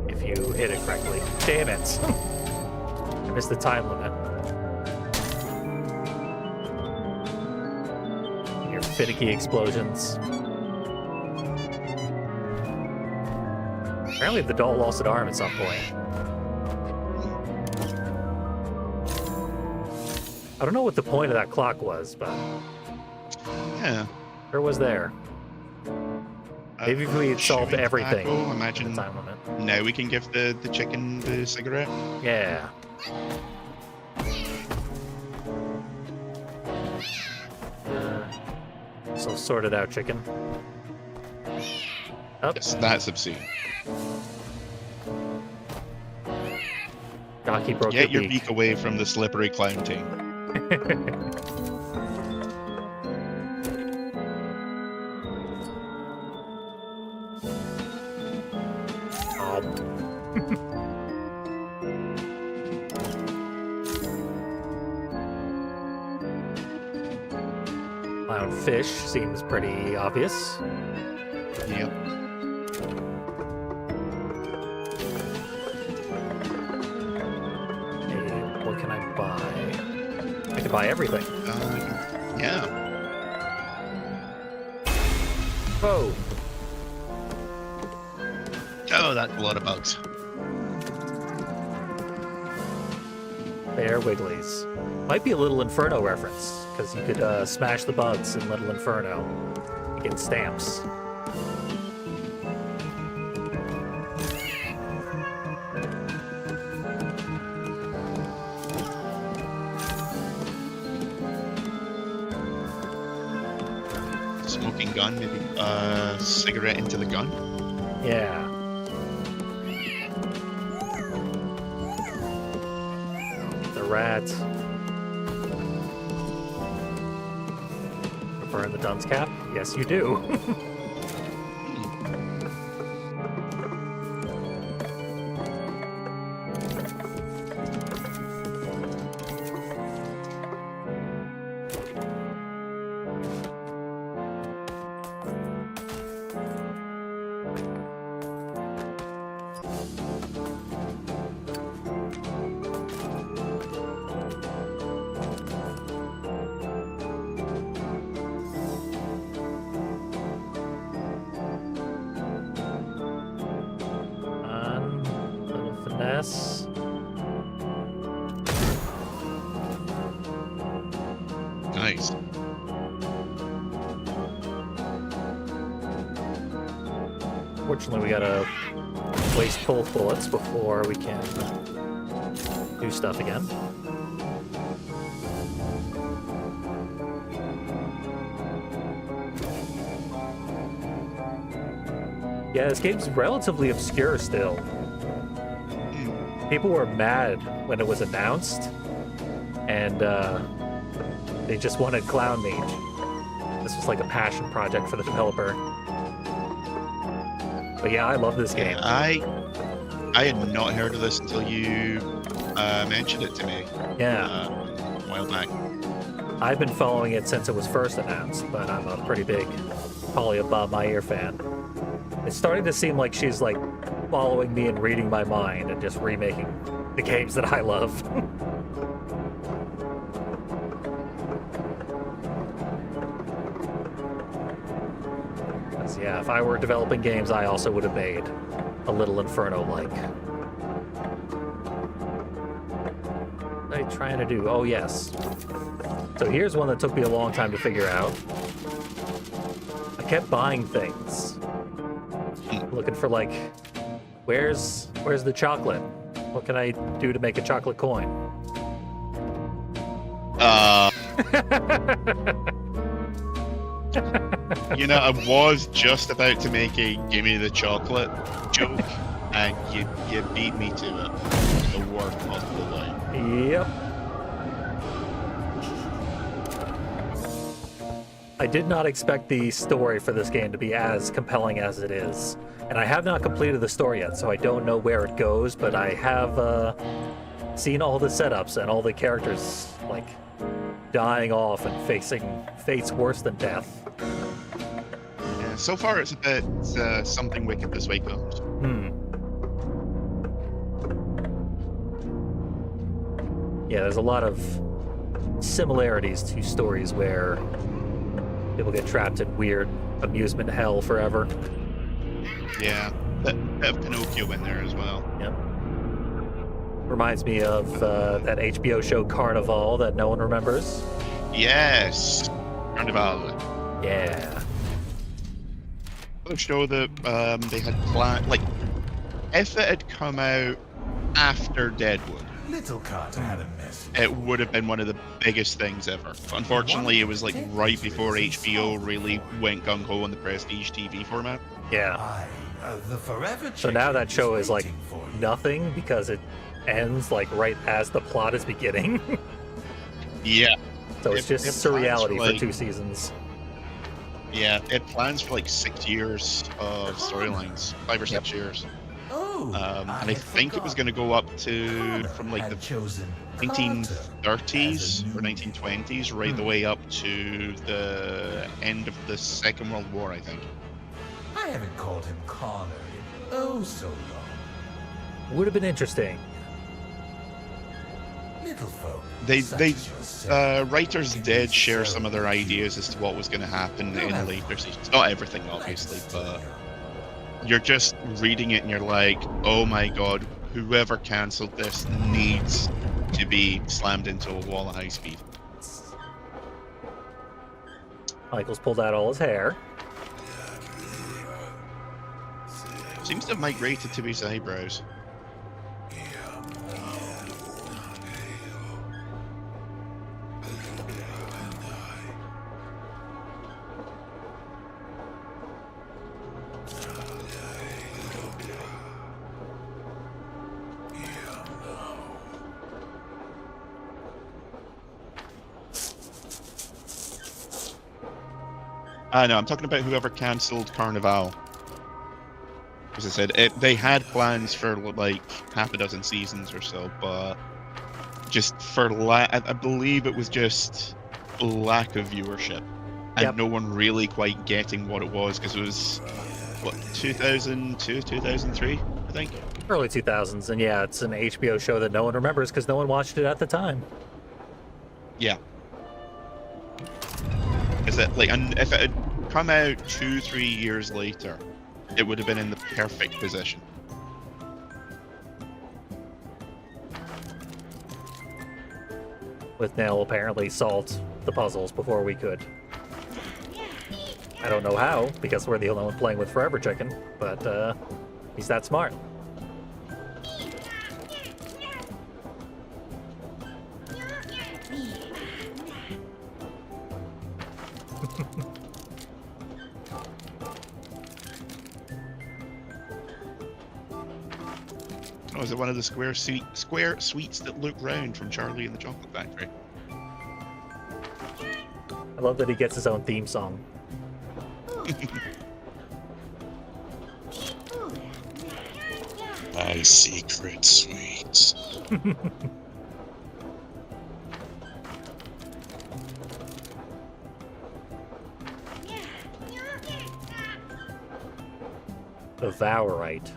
If you hit it correctly. Damn it! I missed the time limit. Your finicky explosions. Apparently the doll lost an arm at some point. I don't know what the point of that clock was, but Yeah. sure was there. Maybe if we had solved Chewing everything tobacco, in imagine the time limit. now we can give the chicken the cigarette. Yeah. So sorted out chicken. Up. Yes, that's obscene. Jockey broke Get your beak. beak away from the slippery clown team. Clownfish seems pretty obvious. Yep. Hey, what can I buy? I can buy everything. Yeah. Whoa! Oh, that's a lot of bugs. Bear Wigglies. Might be a Little Inferno reference, because you could smash the bugs in Little Inferno. You get stamps. Smoking gun, maybe cigarette into the gun. Yeah. The rat. Burn the dunce cap? Yes, you do. Little finesse. Nice. Fortunately, we gotta waste both bullets before we can do stuff again. Yeah, this game's relatively obscure still. People were mad when it was announced, and they just wanted Clown Mage. This was like a passion project for the developer. But yeah, I love this game. I had not heard of this until you mentioned it to me Yeah, a while back. I've been following it since it was first announced, but I'm a pretty big Talia Bob My Ear fan. It's starting to seem like she's like following me and reading my mind and just remaking the games that I love. Because, yeah, if I were developing games, I also would have made a Little Inferno-like. What am I trying to do? Oh, yes. So here's one that took me a long time to figure out. I kept buying things. Looking for, like, where's the chocolate? What can I do to make a chocolate coin? You know, I was just about to make a gimme the chocolate joke, and you beat me to it the worst possible way. Yep. I did not expect the story for this game to be as compelling as it is. And I have not completed the story yet, so I don't know where it goes, but I have seen all the setups and all the characters, like, dying off and facing fates worse than death. Yeah, so far it's a bit something wicked this way comes. Yeah, there's a lot of similarities to stories where people get trapped in weird amusement hell forever. Yeah, bit of Pinocchio in there as well. Yep. Reminds me of that HBO show Carnival that no one remembers. Yes, Carnival. Yeah. The show that they had planned, like, if it had come out after Deadwood, Little Carter had a message. it would have been one of the biggest things ever. But unfortunately, it was like right before HBO really went gung ho on the prestige TV format. Yeah. The forever So now chicken that show is like waiting for you. nothing because it ends like right as the plot is beginning. Yeah, So it's It- just it plans surreality for, for like- 2 seasons. yeah. It plans for like 6 years of storylines, 5 or 6 years. Oh, And I think it was going to go up to from like the 1930s or 1920s, right the way up to the end of the Second World War, I think. I haven't called him Connor in oh so long. Would have been interesting. Little folk. They such as yourself, writers can did be share so some of their ideas as to what was going to happen in later seasons. Not everything, obviously, but you're just reading it and you're like, oh my god, whoever cancelled this needs to be slammed into a wall at high speed. Michael's pulled out all his hair. Seems to have migrated to his eyebrows. No, I'm talking about whoever cancelled Carnival. As I said, they had plans for like half a dozen seasons or so, but just for I believe it was just lack of viewership and Yep. no one really quite getting what it was, because it was what, 2002, 2003, I think. Early 2000s, and yeah, it's an HBO show that no one remembers because no one watched it at the time. Yeah. Is that like, and if it had come out 2-3 years later, it would have been in the perfect position. With Nell apparently solved the puzzles before we could. I don't know how, because we're the only one playing with Forever Chicken, but he's that smart. Oh, is it one of the square sweets that look round from Charlie and the Chocolate Factory? I love that he gets his own theme song. My secret sweets. Devourite.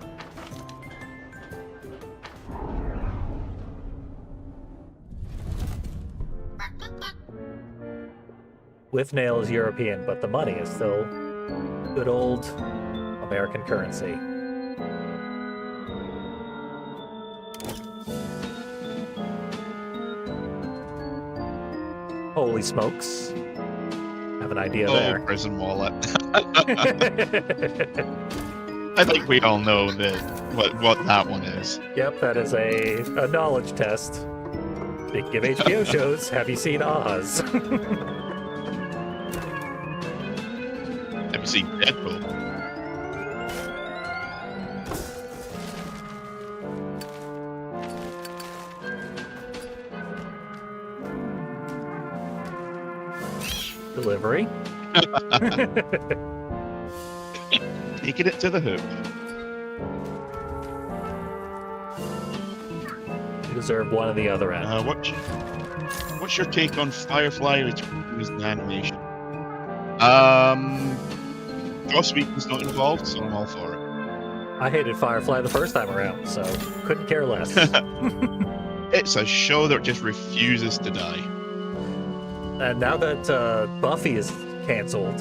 With Nail is European, but the money is still Good old American currency. Holy smokes. Have an idea Oh, there. prison wallet. I think we all know that what that one is. Yep, that is a knowledge test. Speaking of HBO shows, have you seen Oz? Have you seen Deadpool? Delivery. Taking it to the hook. You deserve one or the other end. What's your take on Firefly returning an animation? Joss Whedon's not involved, so I'm all for it. I hated Firefly the first time around, so couldn't care less. It's a show that just refuses to die. And now that Buffy is canceled,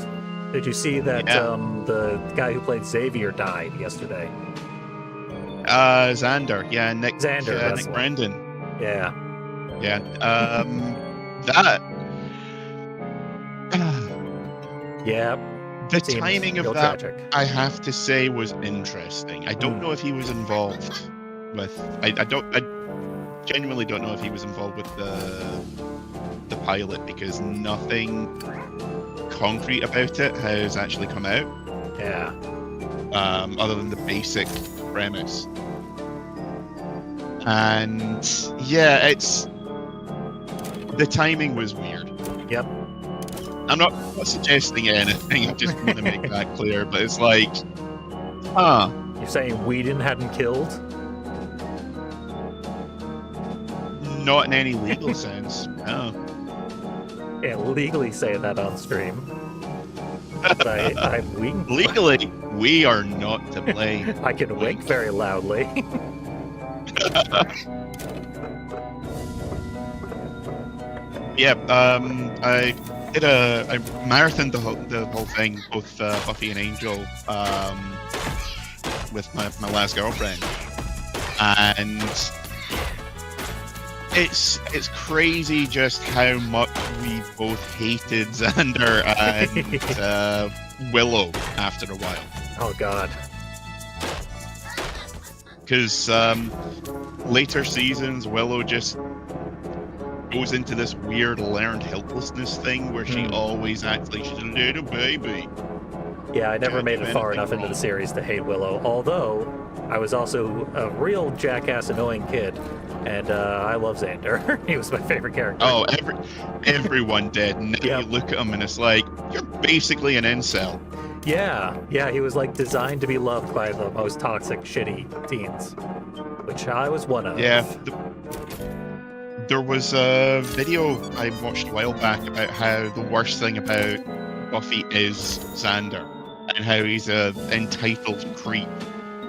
did you see that Yeah. the guy who played Xavier died yesterday? Xander, yeah, Nick Xander, that's Nick the one. Brendan, Yeah. yeah. That Yeah. the seems timing of real that, tragic. I have to say, was interesting. I don't know if he was involved with. I genuinely don't know if he was involved with the pilot because nothing concrete about it has actually come out. Yeah. Other than the basic premise. And yeah, the timing was weird. Yep. I'm not suggesting anything, I just want to make that clear, but it's like, huh, You're saying Whedon hadn't killed? not in any legal sense. No. Can't legally say that on stream. But I'm Whedon. Legally, we are not to blame. I can wink very loudly. Yeah, I marathoned the whole thing, both Buffy and Angel, with my last girlfriend, and it's crazy just how much we both hated Xander and Willow after a while, Oh god. because later seasons Willow just goes into this weird learned helplessness thing where she always acts like she's a little baby. Yeah, I never Can't made do it far anything enough into the wrong. series to hate Willow, although I was also a real jackass annoying kid, and I love Xander. He was my favorite character. Oh, everyone did. Now Yep. you look at him and it's like, you're basically an incel. Yeah, he was like designed to be loved by the most toxic, shitty teens, which I was one of. Yeah. There was a video I watched a while back about how the worst thing about Buffy is Xander, and how he's a entitled creep.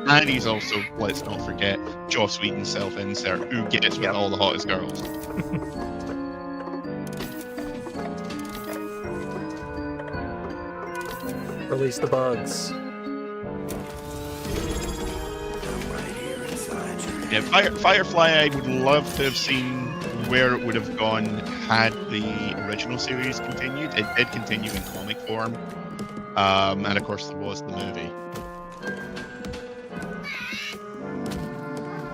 And he's also, let's not forget, Joss Whedon self-insert, who gets with Yep. all the hottest girls. Release the bugs. Yeah, Firefly, I would love to have seen where it would have gone had the original series continued. It did continue in comic form, and of course there was the movie.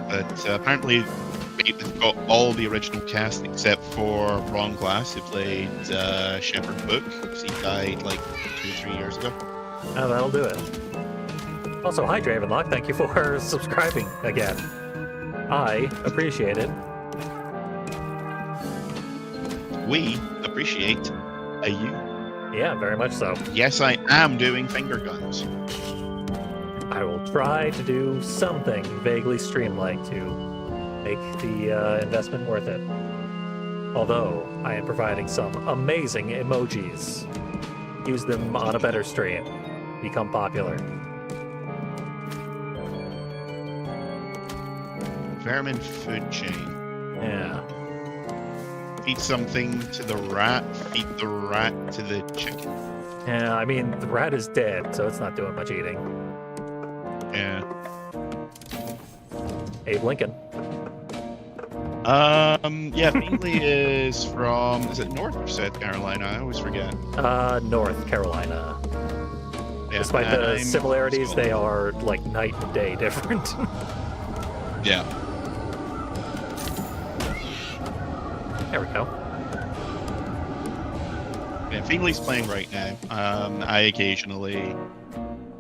But apparently they've got all the original cast except for Ron Glass, who played Shepherd Book, because he died like 2 or 3 years ago. Oh, that'll do it. Also, hi Dravenlock, thank you for subscribing again. I appreciate it. We appreciate you. Yeah, very much so. Yes, I am doing finger guns. I will try to do something vaguely streamlined to make the investment worth it. Although, I am providing some amazing emojis. Use them on a better stream. Become popular. Vermin food chain. Yeah. feed something to the rat, feed the rat to the chicken. Yeah, I mean, the rat is dead, so it's not doing much eating. Yeah. Abe Lincoln. Yeah, Finley is from, is it North or South Carolina? I always forget. North Carolina. Yeah, Despite the I'm similarities, Scotland. they are like night and day different. Yeah. There we go. Yeah, Finley's playing right now. I occasionally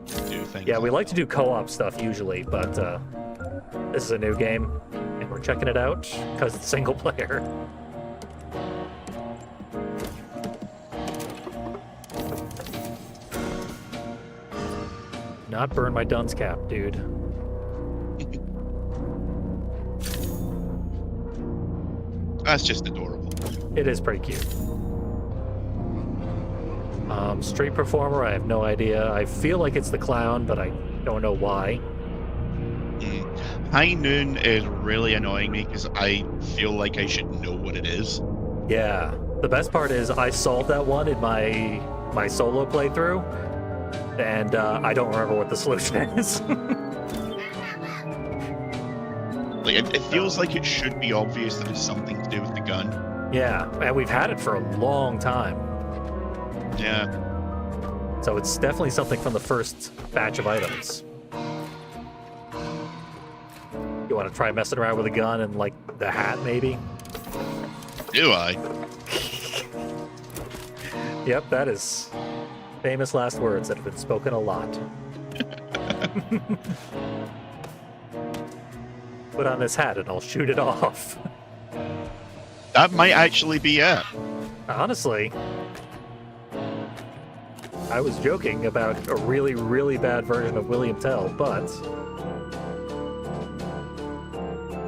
do things. Yeah, we like to do co-op stuff usually, but this is a new game, and we're checking it out because it's single player. Not burn my dunce cap, dude. That's just adorable. It is pretty cute. Street performer, I have no idea. I feel like it's the clown, but I don't know why. High Noon is really annoying me because I feel like I should know what it is. Yeah, the best part is I solved that one in my solo playthrough, and I don't remember what the solution is. Like it feels like it should be obvious that it's something to do with the gun. Yeah, and we've had it for a long time, Yeah. so it's definitely something from the first batch of items. You want to try messing around with a gun and like the hat, maybe? Do I? Yep, that is famous last words that have been spoken a lot. Put on this hat and I'll shoot it off. That might actually be it. Honestly, I was joking about a really, really bad version of William Tell, but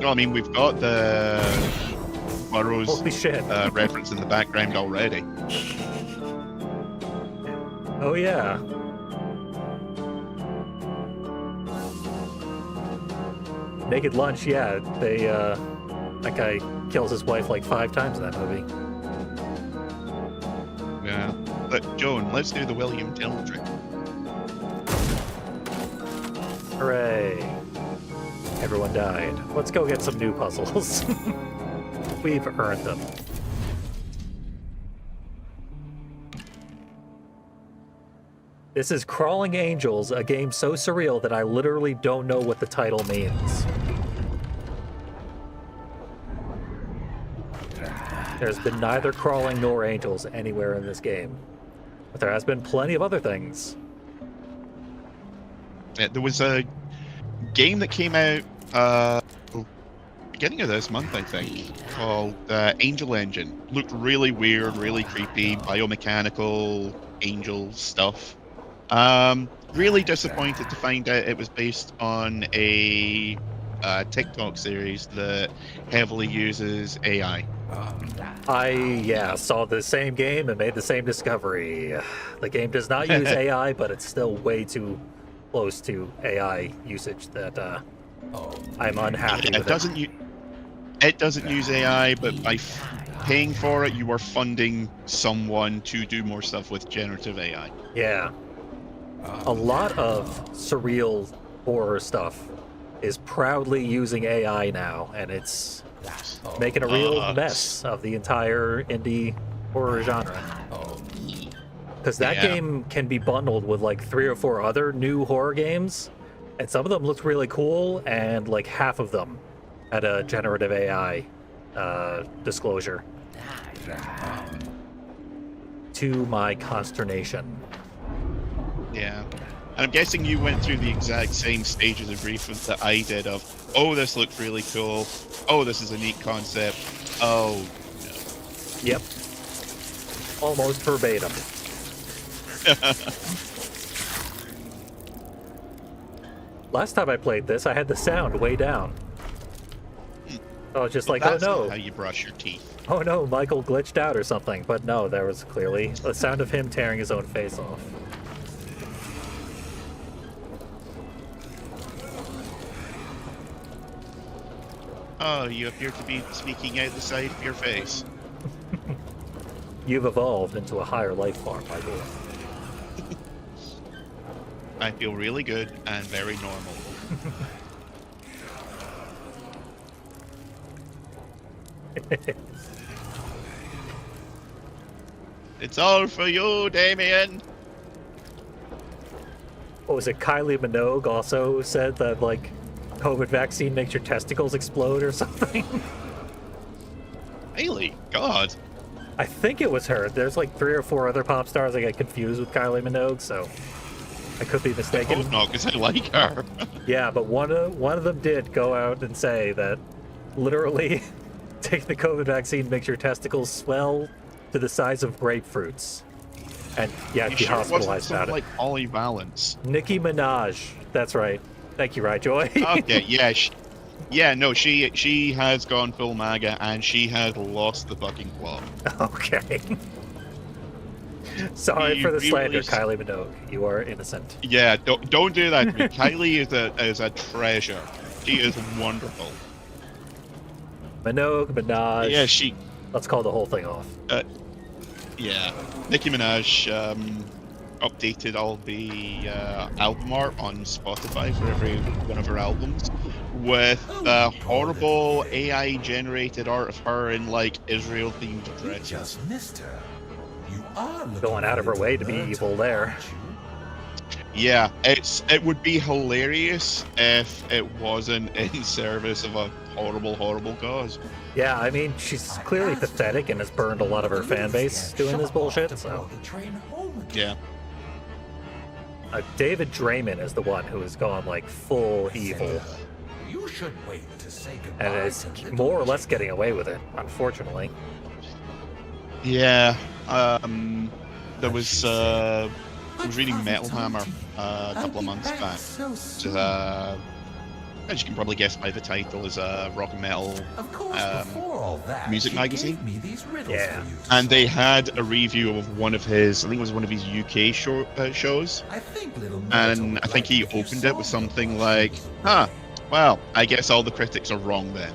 No, I mean we've got the Burroughs holy shit. reference in the background already. Oh yeah. Naked Lunch, yeah, they that guy kills his wife like 5 times in that movie. Yeah. But Joan, let's do the William Tell trick. Hooray. Everyone died. Let's go get some new puzzles. We've earned them. This is Crawling Angels, a game so surreal that I literally don't know what the title means. There's been neither crawling nor angels anywhere in this game. But there has been plenty of other things. There was a game that came out beginning of this month, I think, called Angel Engine. Looked really weird, really creepy, biomechanical angel stuff. Really disappointed to find out it was based on a TikTok series that heavily uses AI. I saw the same game and made the same discovery. The game does not use AI, but it's still way too close to AI usage that I'm unhappy with. It doesn't use AI, but by paying for it, you are funding someone to do more stuff with generative AI. Yeah. A lot of surreal horror stuff is proudly using AI now, and it's making a real mess of the entire indie horror genre. Because that game can be bundled with like 3 or 4 other new horror games, and some of them looked really cool, and like half of them had a generative AI disclosure. To my consternation. Yeah. And I'm guessing you went through the exact same stages of grief that I did of, oh, this looks really cool. Oh, this is a neat concept. Oh, no. Yep. Almost verbatim. Last time I played this, I had the sound way down. I was just like, oh That's not no. how you brush your teeth. Oh no, Michael glitched out or something. But no, there was clearly the sound of him tearing his own face off. Oh, you appear to be speaking out the side of your face. You've evolved into a higher life form, my boy. I feel really good and very normal. It's all for you, Damien. What was it? Kylie Minogue also said that, like, COVID vaccine makes your testicles explode or something. Really? God. I think it was her. There's like 3 or 4 other pop stars I get confused with Kylie Minogue, so I could be I mistaken. hope not, because I like her. Yeah, but one of them did go out and say that literally take the COVID vaccine makes your testicles swell to the size of grapefruits. And yeah, You she sure it wasn't hospitalized about something it. like Ollie Valance? Nicki Minaj. That's right. Thank you, Joy. Okay, yeah, she has gone full MAGA and she has lost the fucking plot. Okay. Sorry You for the slander, really- Kylie Minogue. You are innocent. Yeah, don't do that to me. Kylie is a treasure. She is wonderful. Minogue, Minaj. Yeah, she. Let's call the whole thing off. Yeah, Nicki Minaj updated all the album art on Spotify for every one of her albums with horrible AI-generated art of her in like Israel-themed You dresses. just missed her. You are looking Going out of her a way little to be burnt, evil there. aren't you? Yeah, it would be hilarious if it wasn't in service of a horrible cause. Yeah, I mean, she's clearly pathetic and has burned a lot of her fan base doing this bullshit, so. Yeah. David Draymond is the one who has gone, like, full evil, You should wait to say goodbye. and is to little more or less Jake. getting away with it, unfortunately. Yeah. There was I was reading Metal Hammer a couple of months back. So Which is, as you can probably guess by the title, is a rock and metal Of course, before all that, music she magazine. gave me these riddles Yeah. for you to And they solve. had a review of one of his, I think it was one of his UK shows, I think little and Myrtle I think would he like if you opened it with solved something the like, puzzles. huh, well, I guess all the critics are wrong then.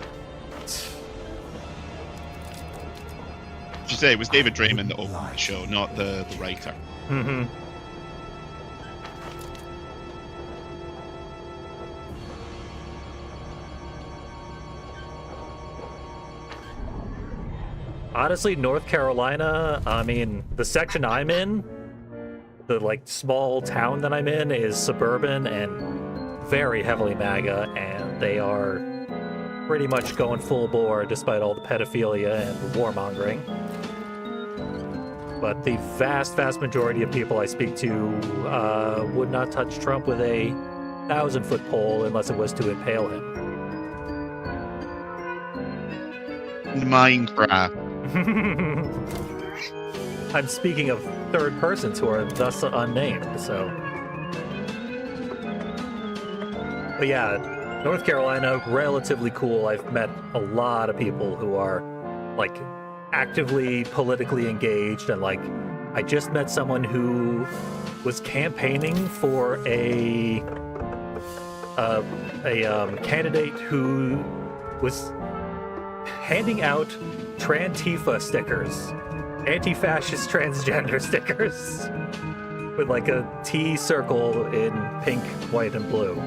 You say it was David Draymond that opened the show, not the writer. Mm-hmm. Honestly, North Carolina, I mean, the section I'm in, the like small town that I'm in is suburban and very heavily MAGA, and they are pretty much going full bore despite all the pedophilia and warmongering. But the vast majority of people I speak to would not touch Trump with a 1,000-foot pole unless it was to impale him. Minecraft. I'm speaking of third persons who are thus unnamed, so. But yeah, North Carolina, relatively cool. I've met a lot of people who are, like, actively politically engaged, and, like, I just met someone who was campaigning for a candidate who was handing out Trantifa stickers, anti-fascist transgender stickers, with like a T circle in pink, white, and blue.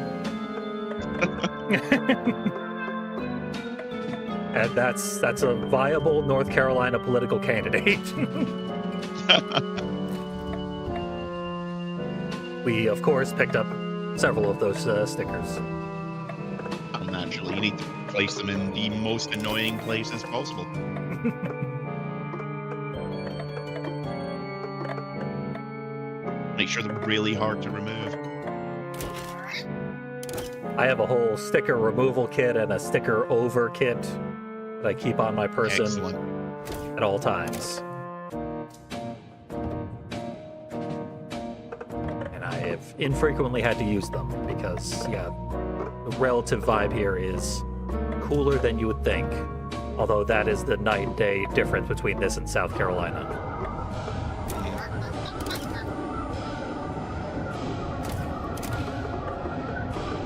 And that's a viable North Carolina political candidate. We, of course, picked up several of those stickers. Naturally, you need to place them in the most annoying places possible. Make sure they're really hard to remove. I have a whole sticker removal kit and a sticker over kit that I keep on my person Excellent. at all times. And I have infrequently had to use them because, yeah, the relative vibe here is cooler than you would think. Although that is the night and day difference between this and South Carolina.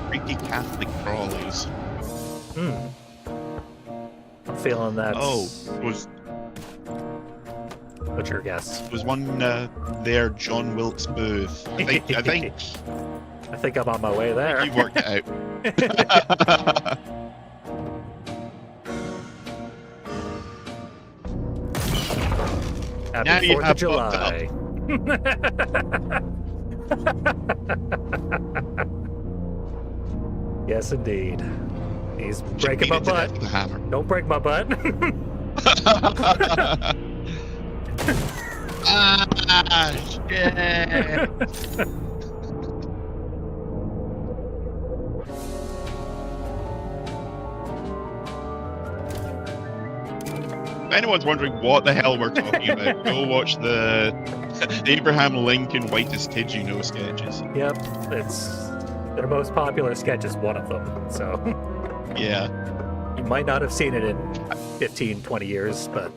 Creepy Catholic crawlies. I'm feeling that. Oh, was What's your guess? There was one there, John Wilkes Booth. I think I think I'm on my way there. you worked it out. Happy Now you 4th of have July. Yes, indeed. He's breaking my Beat it to death butt. with a hammer. Don't break my butt. Ah, shit. If anyone's wondering what the hell we're talking about, go watch the Abraham Lincoln Whitest Kid You Know sketches. Yep, it's their most popular sketch is one of them. So Yeah, you might not have seen it in 15, 20 years, but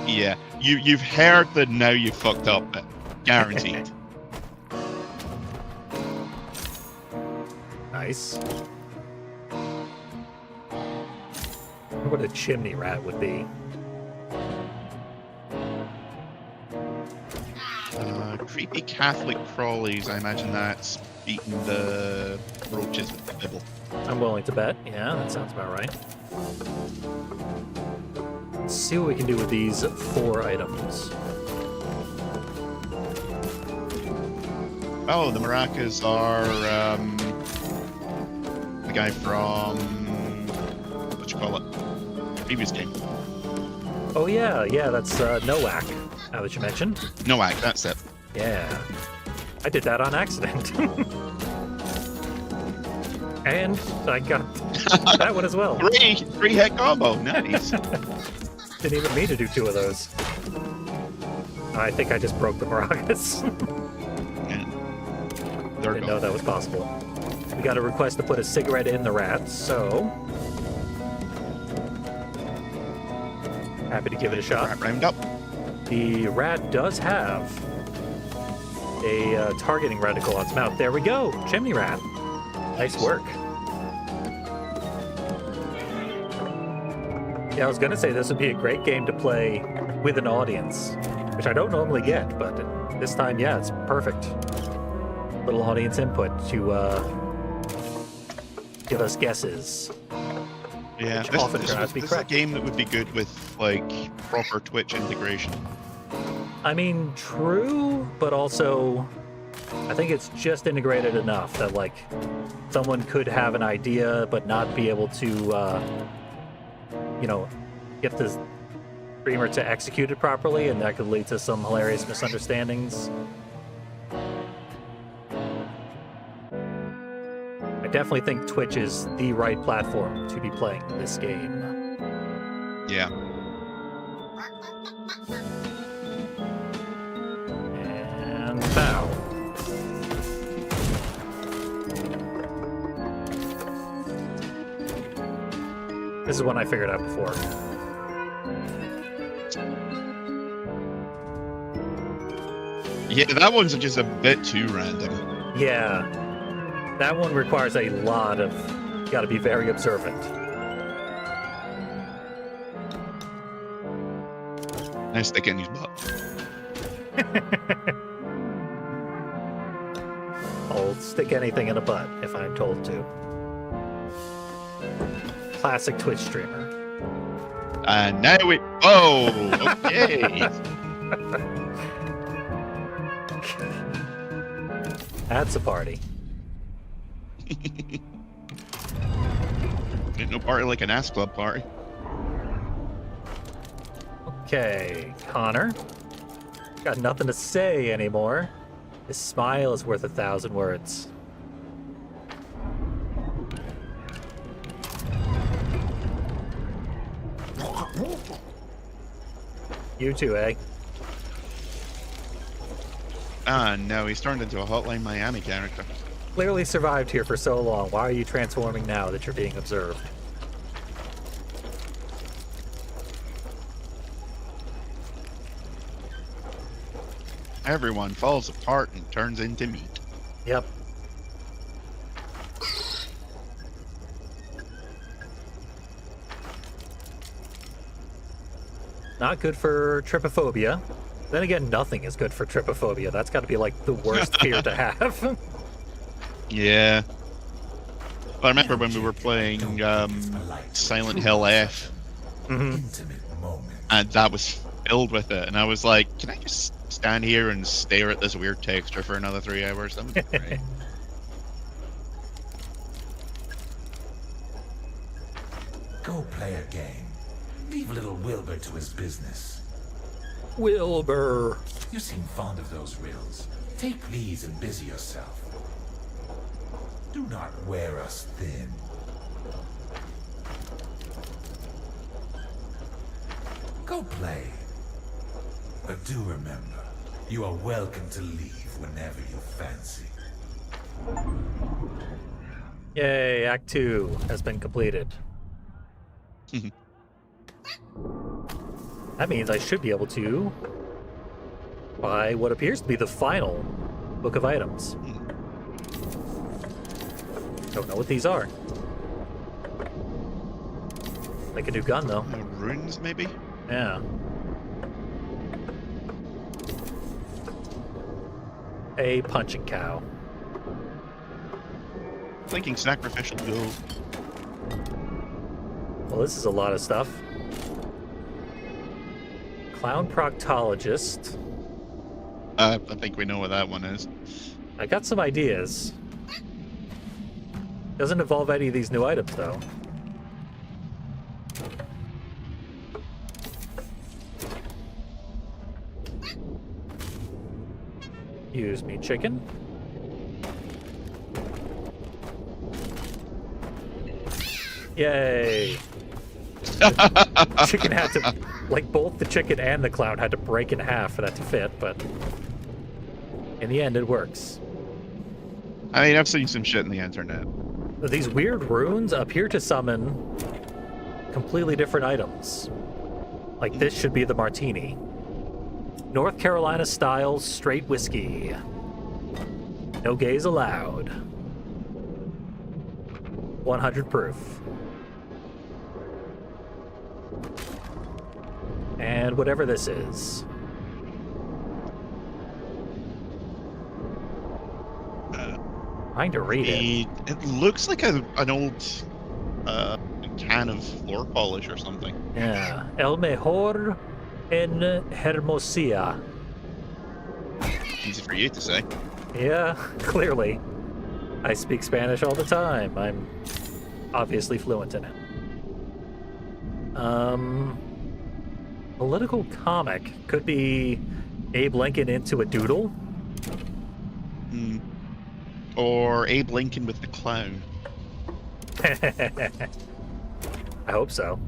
yeah. You've heard the now you fucked up bit. Guaranteed. nice. I wonder what a chimney rat would be. Creepy Catholic crawlies, I imagine that's beating the roaches with the bibble. I'm willing to bet. Yeah, that sounds about right. Let's see what we can do with these 4 items. Oh, the maracas are the guy from what you call it? Previous game. Oh yeah, that's Nowak, now that you mentioned. Noak, that's it. Yeah. I did that on accident. And I got that one as well. Three hit combo, nice. Didn't even mean to do 2 of those. I think I just broke the maracas. Yeah. They're Didn't know gone. that was possible. We got a request to put a cigarette in the rat, so happy to give it a shot. Wrap round up. The rat does have a targeting reticle on its mouth. There we go, chimney rat. Nice work. Yeah, I was gonna say this would be a great game to play with an audience, which I don't normally get, but this time, yeah, it's perfect. Little audience input to give us guesses. Yeah, Which often turn out to be this is a correct. game that would be good with like proper Twitch integration. I mean, true, but also I think it's just integrated enough that like someone could have an idea but not be able to get the streamer to execute it properly, and that could lead to some hilarious misunderstandings. I definitely think Twitch is the right platform to be playing this game. Yeah. And bow. This is one I figured out before. Yeah, that one's just a bit too random. Yeah. That one requires a lot of... Gotta be very observant. Nice stick in his butt. I'll stick anything in a butt if I'm told to. Classic Twitch streamer. And now we. Oh, okay. That's a party. Ain't no party like an ass club party. Okay, Connor. Got nothing to say anymore. His smile is worth 1,000 words. You too, eh? Ah, no, he's turned into a Hotline Miami character. Clearly survived here for so long. Why are you transforming now that you're being observed? Everyone falls apart and turns into meat. Yep. Not good for trypophobia. Then again, nothing is good for trypophobia. That's got to be like the worst fear to have. Yeah. I remember when we were playing Silent Hill F, Intimate moment. and that was filled with it, and I was like, can I just stand here and stare at this weird texture for another 3 hours? That would be great. Go play a game. Leave little Wilbur to his business. Wilbur. You seem fond of those riddles. Take these and busy yourself. Do not wear us thin. Go play. But do remember, you are welcome to leave whenever you fancy. Yay, Act 2 has been completed. That means I should be able to buy what appears to be the final book of items. Don't know what these are. Like a new gun, though. Runes, maybe? Yeah. A punching cow. Thinking sacrificial gold. Well, this is a lot of stuff. Clown proctologist. I think we know what that one is. I got some ideas. Doesn't involve any of these new items, though. Use me chicken. Yay! Chicken had to, like, both the chicken and the clown had to break in half for that to fit, but in the end, it works. I mean, I've seen some shit in the internet. These weird runes appear to summon completely different items. Like this should be the martini. North Carolina style straight whiskey. No gays allowed. 100 proof. And whatever this is. Trying to read it. It looks like an old can of floor polish or something. Yeah. El mejor en Hermosia. Easy for you to say. Yeah, clearly. I speak Spanish all the time. I'm obviously fluent in it. Political comic. Could be Abe Lincoln into a doodle. Hmm. Or Abe Lincoln with the clown. I hope so.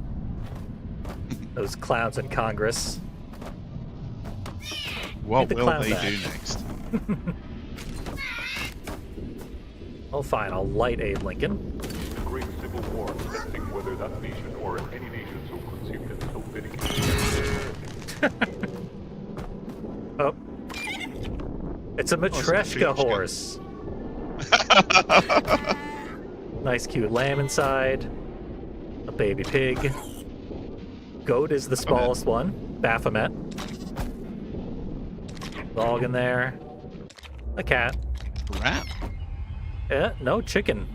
Those clowns in Congress. What the will clown they back. do next? Oh, fine. I'll light Abe Lincoln. The Great Civil War, testing whether that nation or any nation so conceived and so fitting. Oh. It's a Matryoshka horse. Nice cute lamb inside. A baby pig. Goat is the smallest one. Baphomet. Dog in there. A cat. Rat. No, chicken.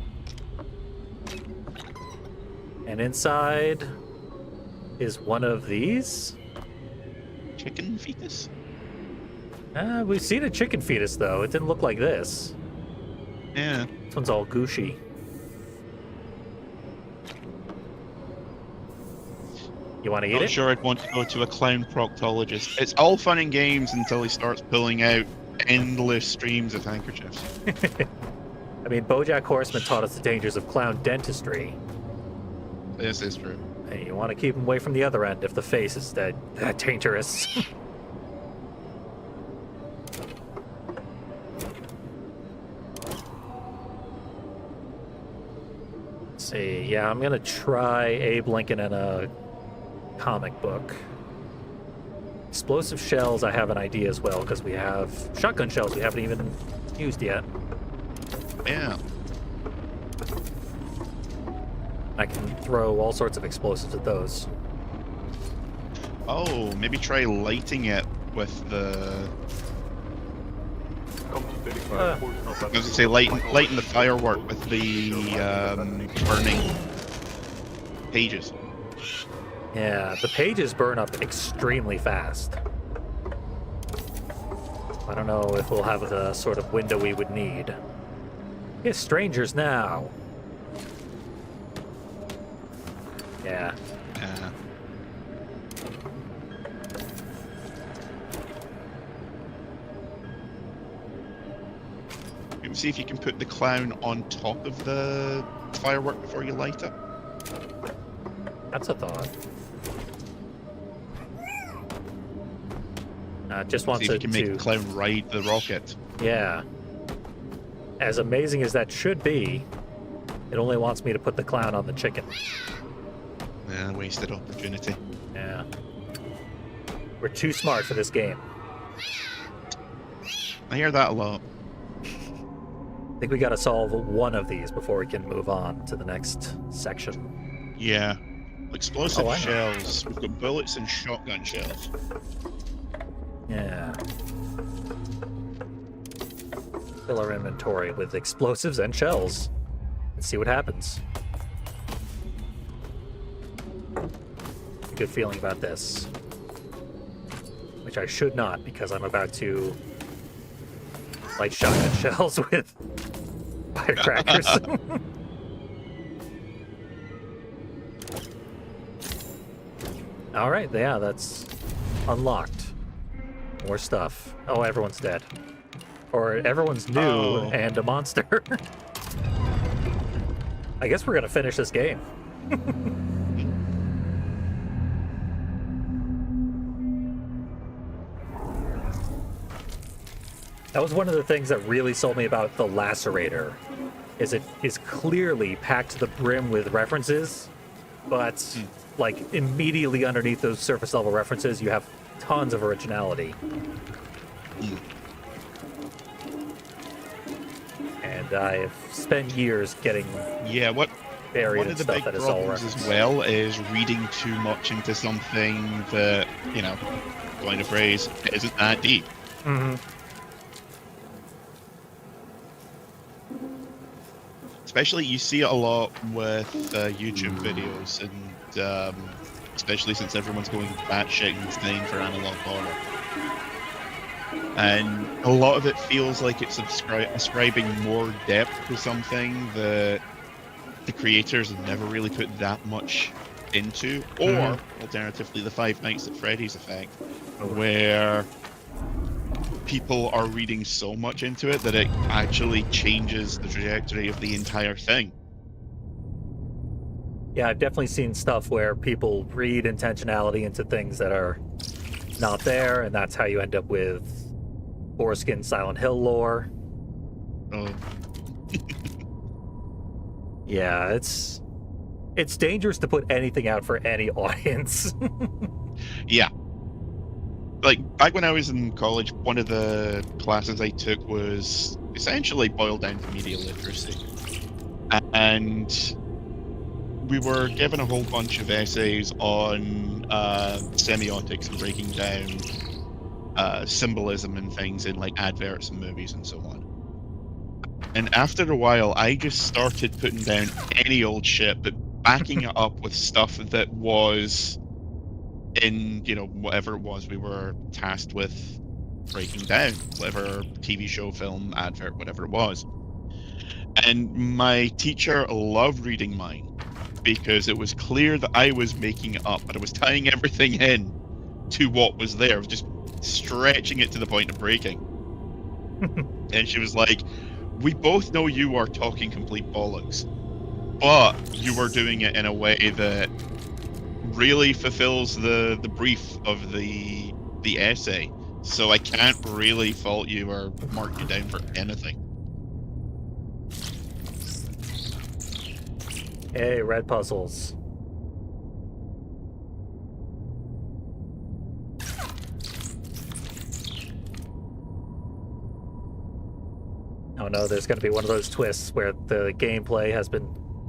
And inside is one of these. Chicken fetus? We've seen a chicken fetus, though. It didn't look like this. Yeah. This one's all gushy. You want to eat Not it? sure I'd want to go to a clown proctologist. It's all fun and games until he starts pulling out endless streams of handkerchiefs. I mean, BoJack Horseman taught us the dangers of clown dentistry. This is true. Hey, you want to keep him away from the other end if the face is that dangerous. Let's see, yeah, I'm gonna try Abe Lincoln in a comic book. Explosive shells, I have an idea as well, because we have shotgun shells we haven't even used yet. Yeah. I can throw all sorts of explosives at those. Oh, maybe try lighting it with the. Come steady for Uh, a portion of I that was gonna nation say or lighten the firework with the nation. burning pages. Yeah, the pages burn up extremely fast. I don't know if we'll have the sort of window we would need. It's strangers now. Yeah. Uh, you can see if you can put the clown on top of the firework before you light it. That's a thought. Just wants See if you it can make to. the clown ride the rocket. Yeah. As amazing as that should be, it only wants me to put the clown on the chicken. Yeah, wasted opportunity. Yeah. We're too smart for this game. I hear that a lot. I think we gotta solve one of these before we can move on to the next section. Yeah. Explosive Oh, I know. shells. We've got bullets and shotgun shells. Yeah. Fill our inventory with explosives and shells. And see what happens. A good feeling about this. Which I should not, because I'm about to light shotgun shells with firecrackers. Alright, yeah, that's unlocked. More stuff. Oh, everyone's dead. Or everyone's new Oh. and a monster. I guess we're gonna finish this game. That was one of the things that really sold me about the Lacerator, is it is clearly packed to the brim with references, but like immediately underneath those surface level references, you have tons of originality. And I've spent years getting Yeah, what buried one in of the stuff big that is all problems references. as well is reading too much into something that, you know, going to phrase, isn't that deep. Hmm. Especially, you see it a lot with YouTube videos, and especially since everyone's going batshit insane for analog horror. And a lot of it feels like it's ascribing more depth to something that the creators never really put that much into, or alternatively, the Five Nights at Freddy's effect, where people are reading so much into it that it actually changes the trajectory of the entire thing. Yeah, I've definitely seen stuff where people read intentionality into things that are not there, and that's how you end up with foreskin Silent Hill lore. Oh, Yeah, it's dangerous to put anything out for any audience. yeah. Like, back when I was in college, one of the classes I took was essentially boiled down to media literacy. And we were given a whole bunch of essays on semiotics and breaking down symbolism and things in, like, adverts and movies and so on. And after a while, I just started putting down any old shit, but backing it up with stuff that was in, you know, whatever it was we were tasked with breaking down, whatever TV show, film, advert, whatever it was. And my teacher loved reading mine because it was clear that I was making it up, but I was tying everything in to what was there. I was just stretching it to the point of breaking. And she was like, we both know you are talking complete bollocks, but you are doing it in a way that really fulfills the brief of the essay, so I can't really fault you or mark you down for anything. Hey, red puzzles. Oh no, there's going to be one of those twists where the gameplay has been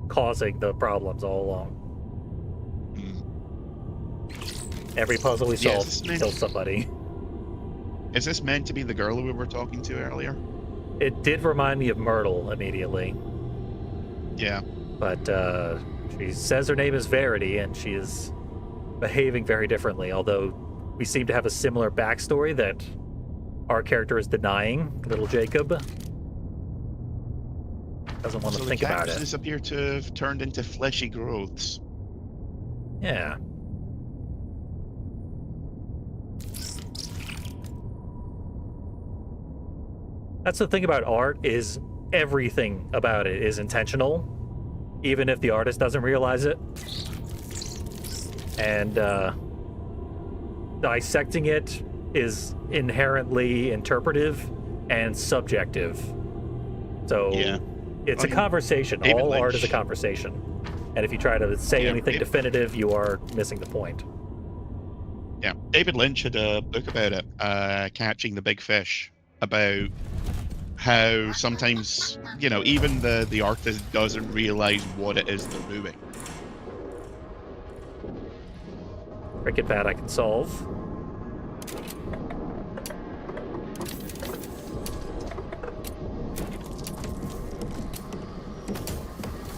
causing the problems all along. Every puzzle we Yes, solve this man- kills somebody. Is this meant to be the girl we were talking to earlier? It did remind me of Myrtle immediately, Yeah. but she says her name is Verity, and she is behaving very differently, although we seem to have a similar backstory that our character is denying, little Jacob. Doesn't want to So think the about it. cactuses appear to have turned into fleshy growths. Yeah. That's the thing about art, is everything about it is intentional, even if the artist doesn't realize it. And dissecting it is inherently interpretive and subjective. So Yeah. it's a Well, conversation. David All art is a Lynch. conversation. And if you try to say Yeah, anything David- definitive, you are missing the point. Yeah. David Lynch had a book about it, Catching the Big Fish, about how sometimes, even the artist doesn't realize what it is they're doing. Cricket pad I can solve.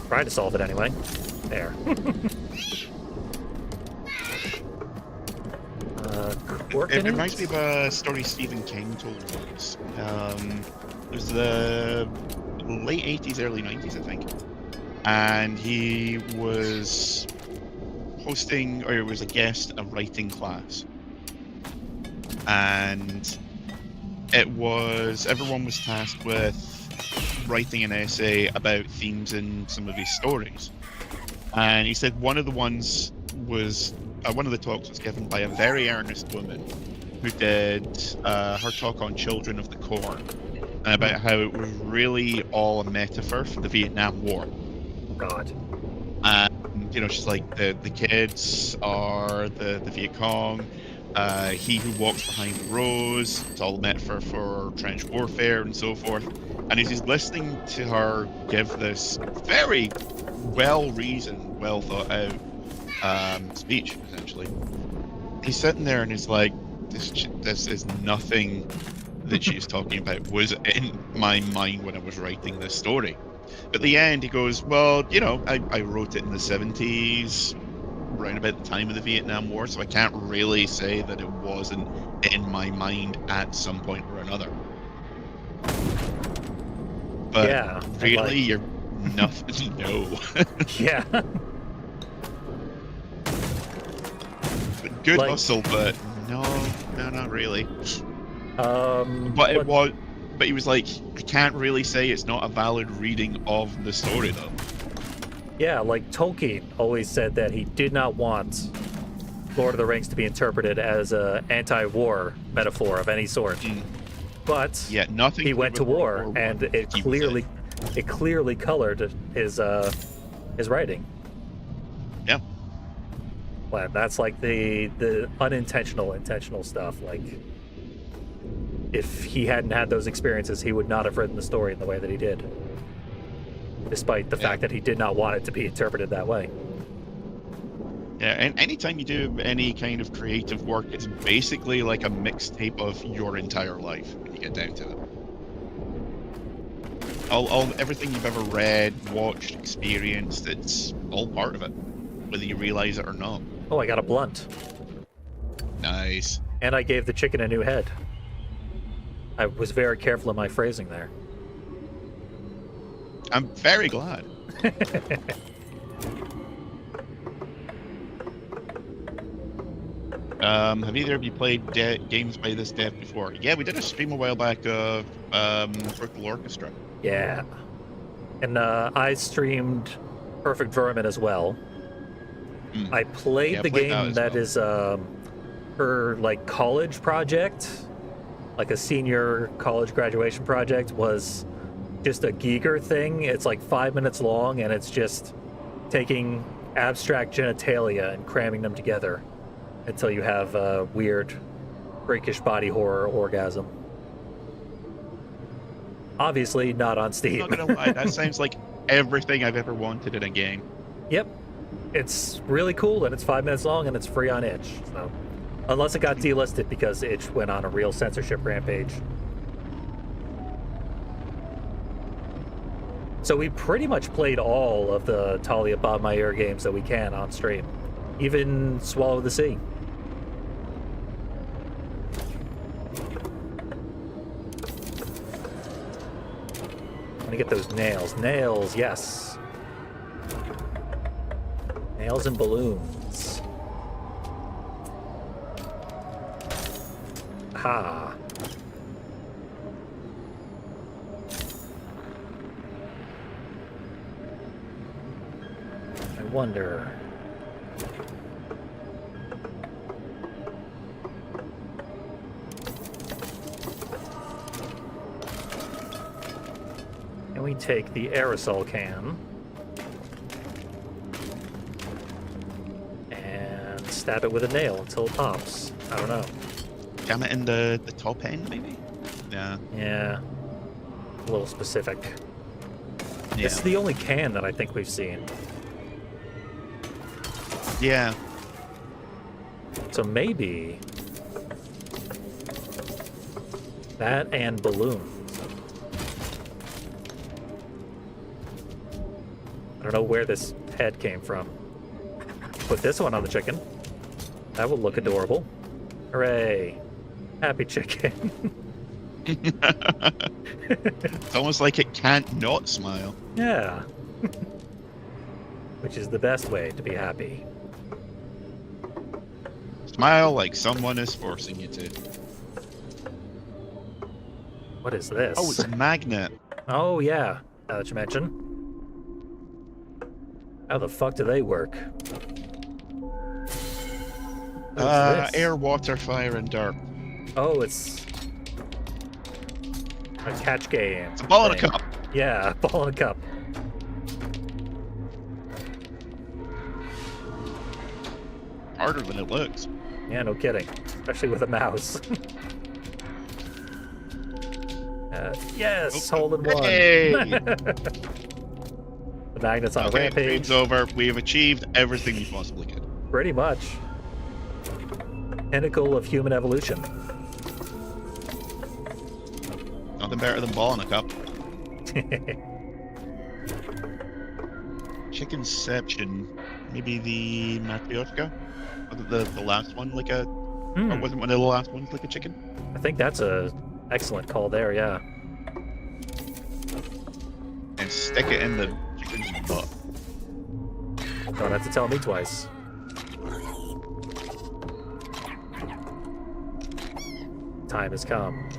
Try to solve it anyway. There. It reminds me of a story Stephen King told once. It was the late 80s, early 90s, I think. And he was hosting, or he was a guest at a writing class. And everyone was tasked with writing an essay about themes in some of his stories. And he said one of the talks was given by a very earnest woman who did her talk on Children of the Corn, and about how it was really all a metaphor for the Vietnam War. God. And she's like, the kids are the Viet Cong. He who walks behind the rose. It's all a metaphor for trench warfare and so forth. And as he's listening to her give this very well-reasoned, well-thought-out speech, essentially, he's sitting there and he's like, this is nothing that she's talking about was in my mind when I was writing this story. At the end, he goes, well, I wrote it in the 70s, around about the time of the Vietnam War, so I can't really say that it wasn't in my mind at some point or another. But Yeah, and really, you're nothing. No. Yeah. Good Like- hustle, but no, not really. But But he was like, I can't really say it's not a valid reading of the story, though. yeah, like Tolkien always said that he did not want Lord of the Rings to be interpreted as a anti-war metaphor of any sort. But Yeah, nothing. he to do went to with World war, War I, and it he was clearly colored his writing. Yeah. Well, that's like the unintentional, intentional stuff. Like, if he hadn't had those experiences, he would not have written the story in the way that he did, despite the fact that he did not want it to be interpreted that way. Yeah, and anytime you do any kind of creative work, it's basically like a mixtape of your entire life when you get down to it. Everything you've ever read, watched, experienced, it's all part of it, whether you realize it or not. Oh, I got a blunt. Nice. And I gave the chicken a new head. I was very careful in my phrasing there. I'm very glad. Have either of you played games by this dev before? Yeah, we did a stream a while back of Brutal Orchestra. Yeah. And I streamed Perfect Vermin as well. I played Yeah, I the played that game as that well. is her like college project, like a senior college graduation project, was just a Giger thing. It's like 5 minutes long, and it's just taking abstract genitalia and cramming them together until you have a weird, freakish body horror orgasm. Obviously not on I'm Steam. not gonna lie, that sounds like everything I've ever wanted in a game. Yep. It's really cool, and it's 5 minutes long, and it's free on itch. So Unless it got delisted because it went on a real censorship rampage. So we pretty much played all of the Talia Bob Meyer games that we can on stream. Even Swallow the Sea. I'm gonna get those nails. Nails, yes. Nails and balloons. Ha. I wonder. Can we take the aerosol can and stab it with a nail until it pops? I don't know. Jam it in the top end, maybe? Yeah. Yeah. A little specific. Yeah. This is the only can that I think we've seen. Yeah. So maybe that and balloons. I don't know where this head came from. Put this one on the chicken. That will look adorable. Hooray. Happy chicken. It's almost like it can't not smile. Yeah. Which is the best way to be happy. Smile like someone is forcing you to. What is this? Oh, it's a magnet. Oh, yeah. Now that you mention. How the fuck do they work? What is this? Air, water, fire, and dirt. Oh, it's a catch game. It's a ball in a thing. cup. Yeah, ball in a cup. Harder than it looks. Yeah, no kidding. Especially with a mouse. Yes, hole in one. Hey! The magnet's on a Okay, rampage. game's over. We have achieved everything we possibly could. Pretty much. Pinnacle of human evolution. Nothing better than ball in a cup. Chickenception. Maybe the Matryoshka? Was it the last one like a... Or wasn't one of the last ones like a chicken? I think that's a excellent call there, yeah. And stick it in the chicken's butt. Don't have to tell me twice. Time has come.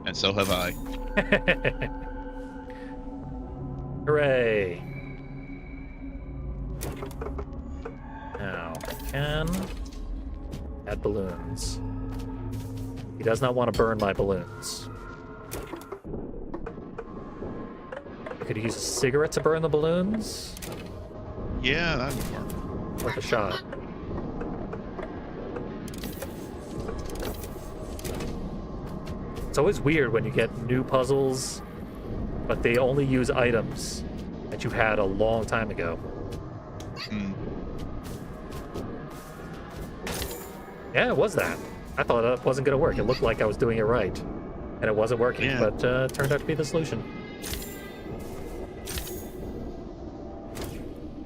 And so have I. Hooray! Now, can add balloons. He does not want to burn my balloons. I could use a cigarette to burn the balloons. Yeah, that would work. Worth a shot. It's always weird when you get new puzzles, but they only use items that you had a long time ago. Hmm. Yeah, it was that. I thought it wasn't going to work. It looked like I was doing it right. And it wasn't working, Yeah. but it turned out to be the solution.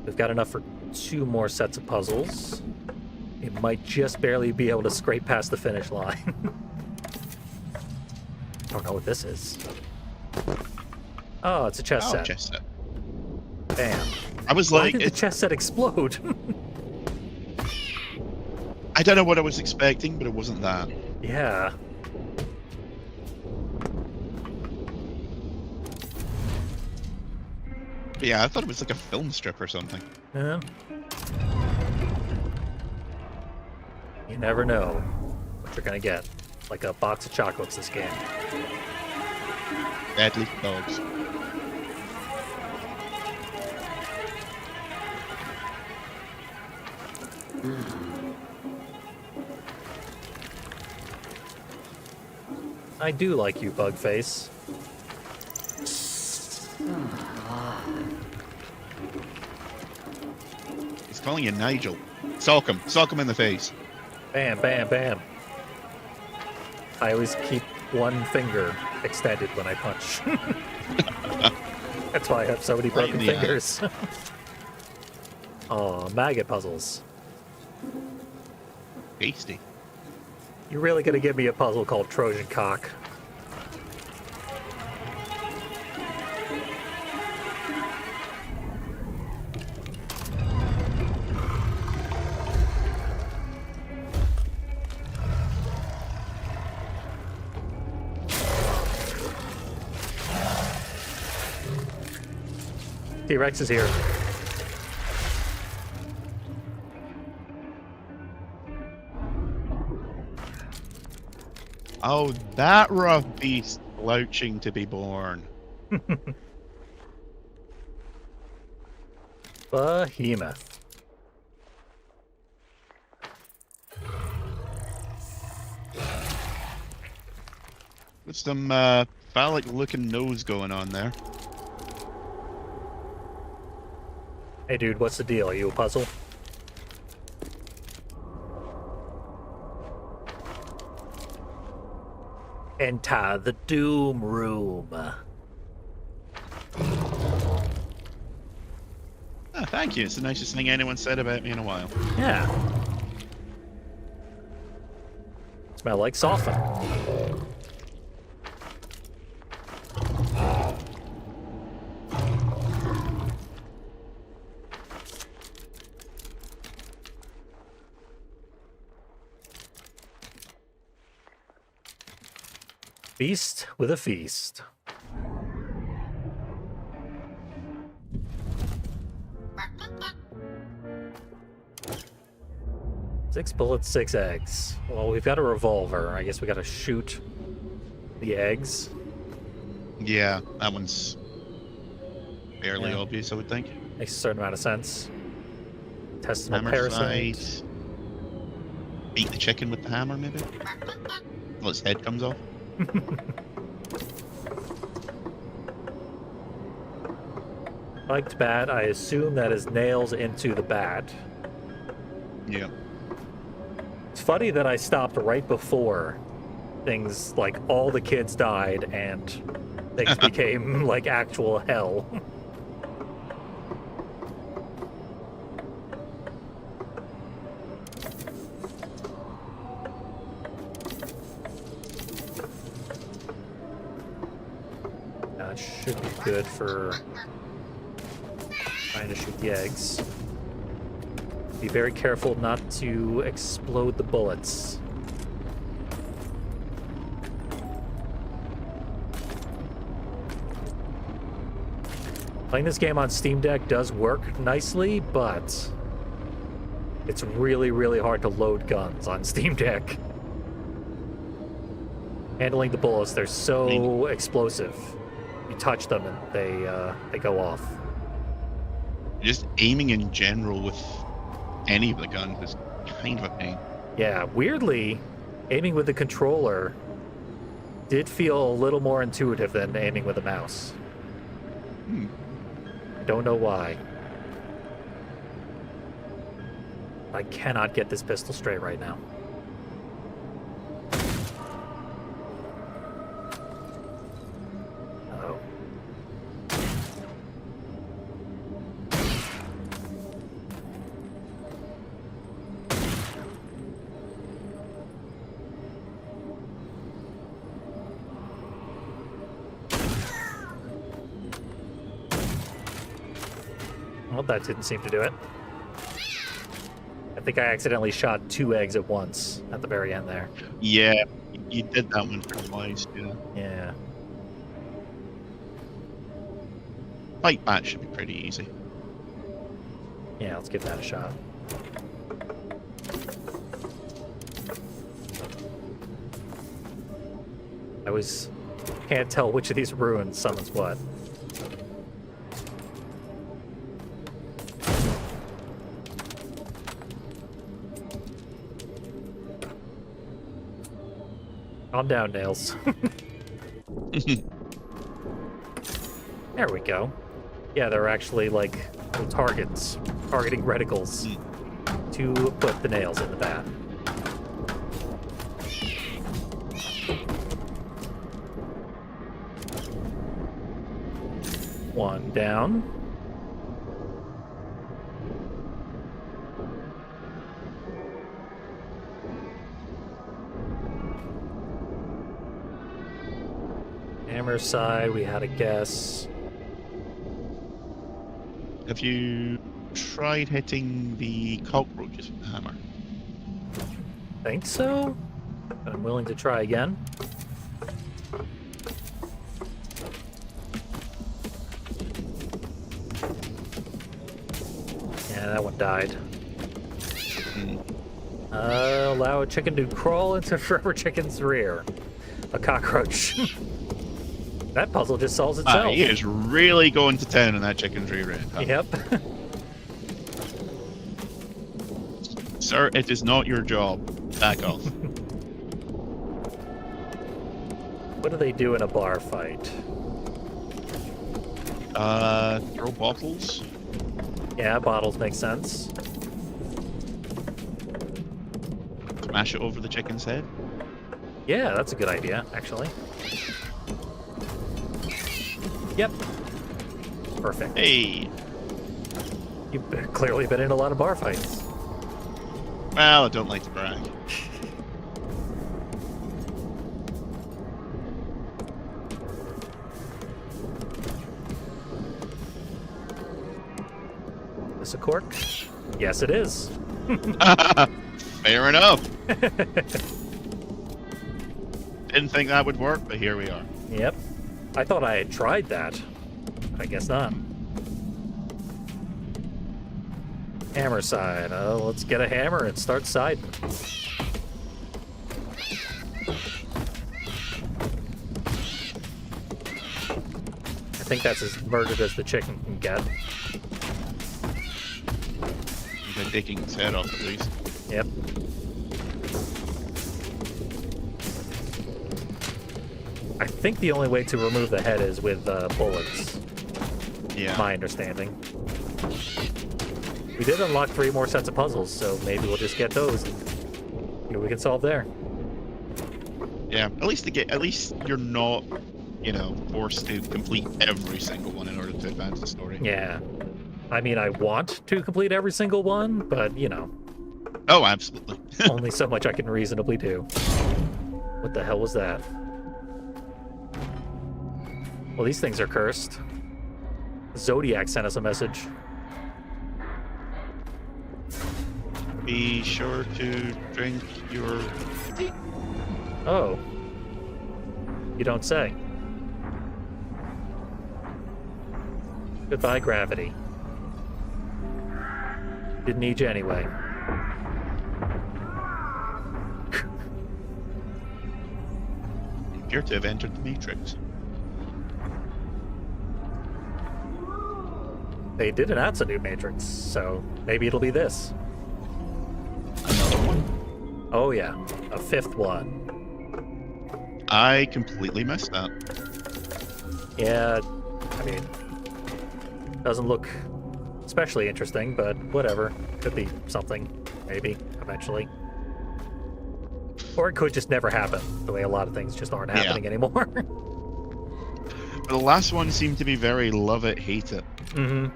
We've got enough for 2 more sets of puzzles. We might just barely be able to scrape past the finish line. I don't know what this is. Oh, it's a chess set. Chess set. Bam. I was Why like, did the chess set explode? I don't know what I was expecting, but it wasn't that. Yeah. But yeah, I thought it was like a film strip or something. Yeah. You never know what you're gonna get. Like a box of chocolates this game. Deadly dogs. I do like you, Bugface. He's calling you Nigel. Sock him. Sock him in the face. Bam, bam, bam. I always keep one finger extended when I punch. That's why I have so many Right in broken the eye. fingers. Oh, maggot puzzles. Tasty. You're really gonna give me a puzzle called Trojan Cock? T-Rex is here. Oh, that rough beast slouching to be born. Behemoth. With some phallic-looking nose going on there. Hey dude, what's the deal? Are you a puzzle? Enter the Doom Room. Ah, thank you. It's the nicest thing anyone said about me in a while. Yeah. Smell like soften. Feast with a feast. Six bullets, 6 eggs. Well, we've got a revolver. I guess we gotta shoot the eggs. Yeah, that one's fairly Yeah. obvious, I would think. Makes a certain amount of sense. Intestinal Hammer parasite. sight. Beat the chicken with the hammer, maybe? Well, its head comes off. Spiked bat. I assume that is nails into the bat. Yeah. It's funny that I stopped right before things like all the kids died and things became like actual hell. That should be good for trying to shoot the eggs. Be very careful not to explode the bullets. Playing this game on Steam Deck does work nicely, but it's really, really hard to load guns on Steam Deck. Handling the bullets, they're so explosive. You touch them and they go off. Just aiming in general with any of the guns is kind of a pain. Yeah, weirdly, aiming with the controller did feel a little more intuitive than aiming with a mouse. Hmm. I don't know why. I cannot get this pistol straight right now. Uh-oh. Well, that didn't seem to do it. I think I accidentally shot 2 eggs at once at the very end there. Yeah, you did that one for twice, yeah. Yeah. Fight bat should be pretty easy. Yeah, let's give that a shot. I always can't tell which of these ruins summons what. Calm down, Nails. There we go. Yeah, they're actually like little targets, targeting reticles to put the nails in the bat. One down. Hammer side, we had a guess. Have you tried hitting the cockroaches with the hammer? Think so? But I'm willing to try again. Yeah, that one died. Hmm. Allow a chicken to crawl into Forever Chicken's rear. A cockroach. That puzzle just solves itself. He is really going to town on that chicken's rear end. Huh? Yep. Sir, it is not your job. Back off. What do they do in a bar fight? Throw bottles. Yeah, bottles make sense. Smash it over the chicken's head. Yeah, that's a good idea, actually. Yep. Perfect. Hey. You've clearly been in a lot of bar fights. Well, I don't like to brag. This a cork? Yes, it is. Fair enough. Didn't think that would work, but here we are. Yep. I thought I had tried that. I guess not. Hammer side. Let's get a hammer and start siding. I think that's as murdered as the chicken can get. By taking his head off, at least. Yep. I think the only way to remove the head is with bullets. Yeah. My understanding. We did unlock 3 more sets of puzzles, so maybe we'll just get those. See what we can solve there. Yeah. At least you're not, forced to complete every single one in order to advance the story. Yeah. I mean, I want to complete every single one, but, Oh, absolutely. only so much I can reasonably do. What the hell was that? Well, these things are cursed. Zodiac sent us a message. Be sure to drink your tea. Oh. You don't say. Goodbye, gravity. Didn't need you anyway. Appear to have entered the Matrix. They did announce a new Matrix, so maybe it'll be this. Another one. Oh yeah, a 5th one. I completely missed that. Yeah, I mean, doesn't look especially interesting, but whatever. Could be something, maybe, eventually. Or it could just never happen, the way a lot of things just aren't happening anymore. But the last one seemed to be very love it, hate it. Mm-hmm.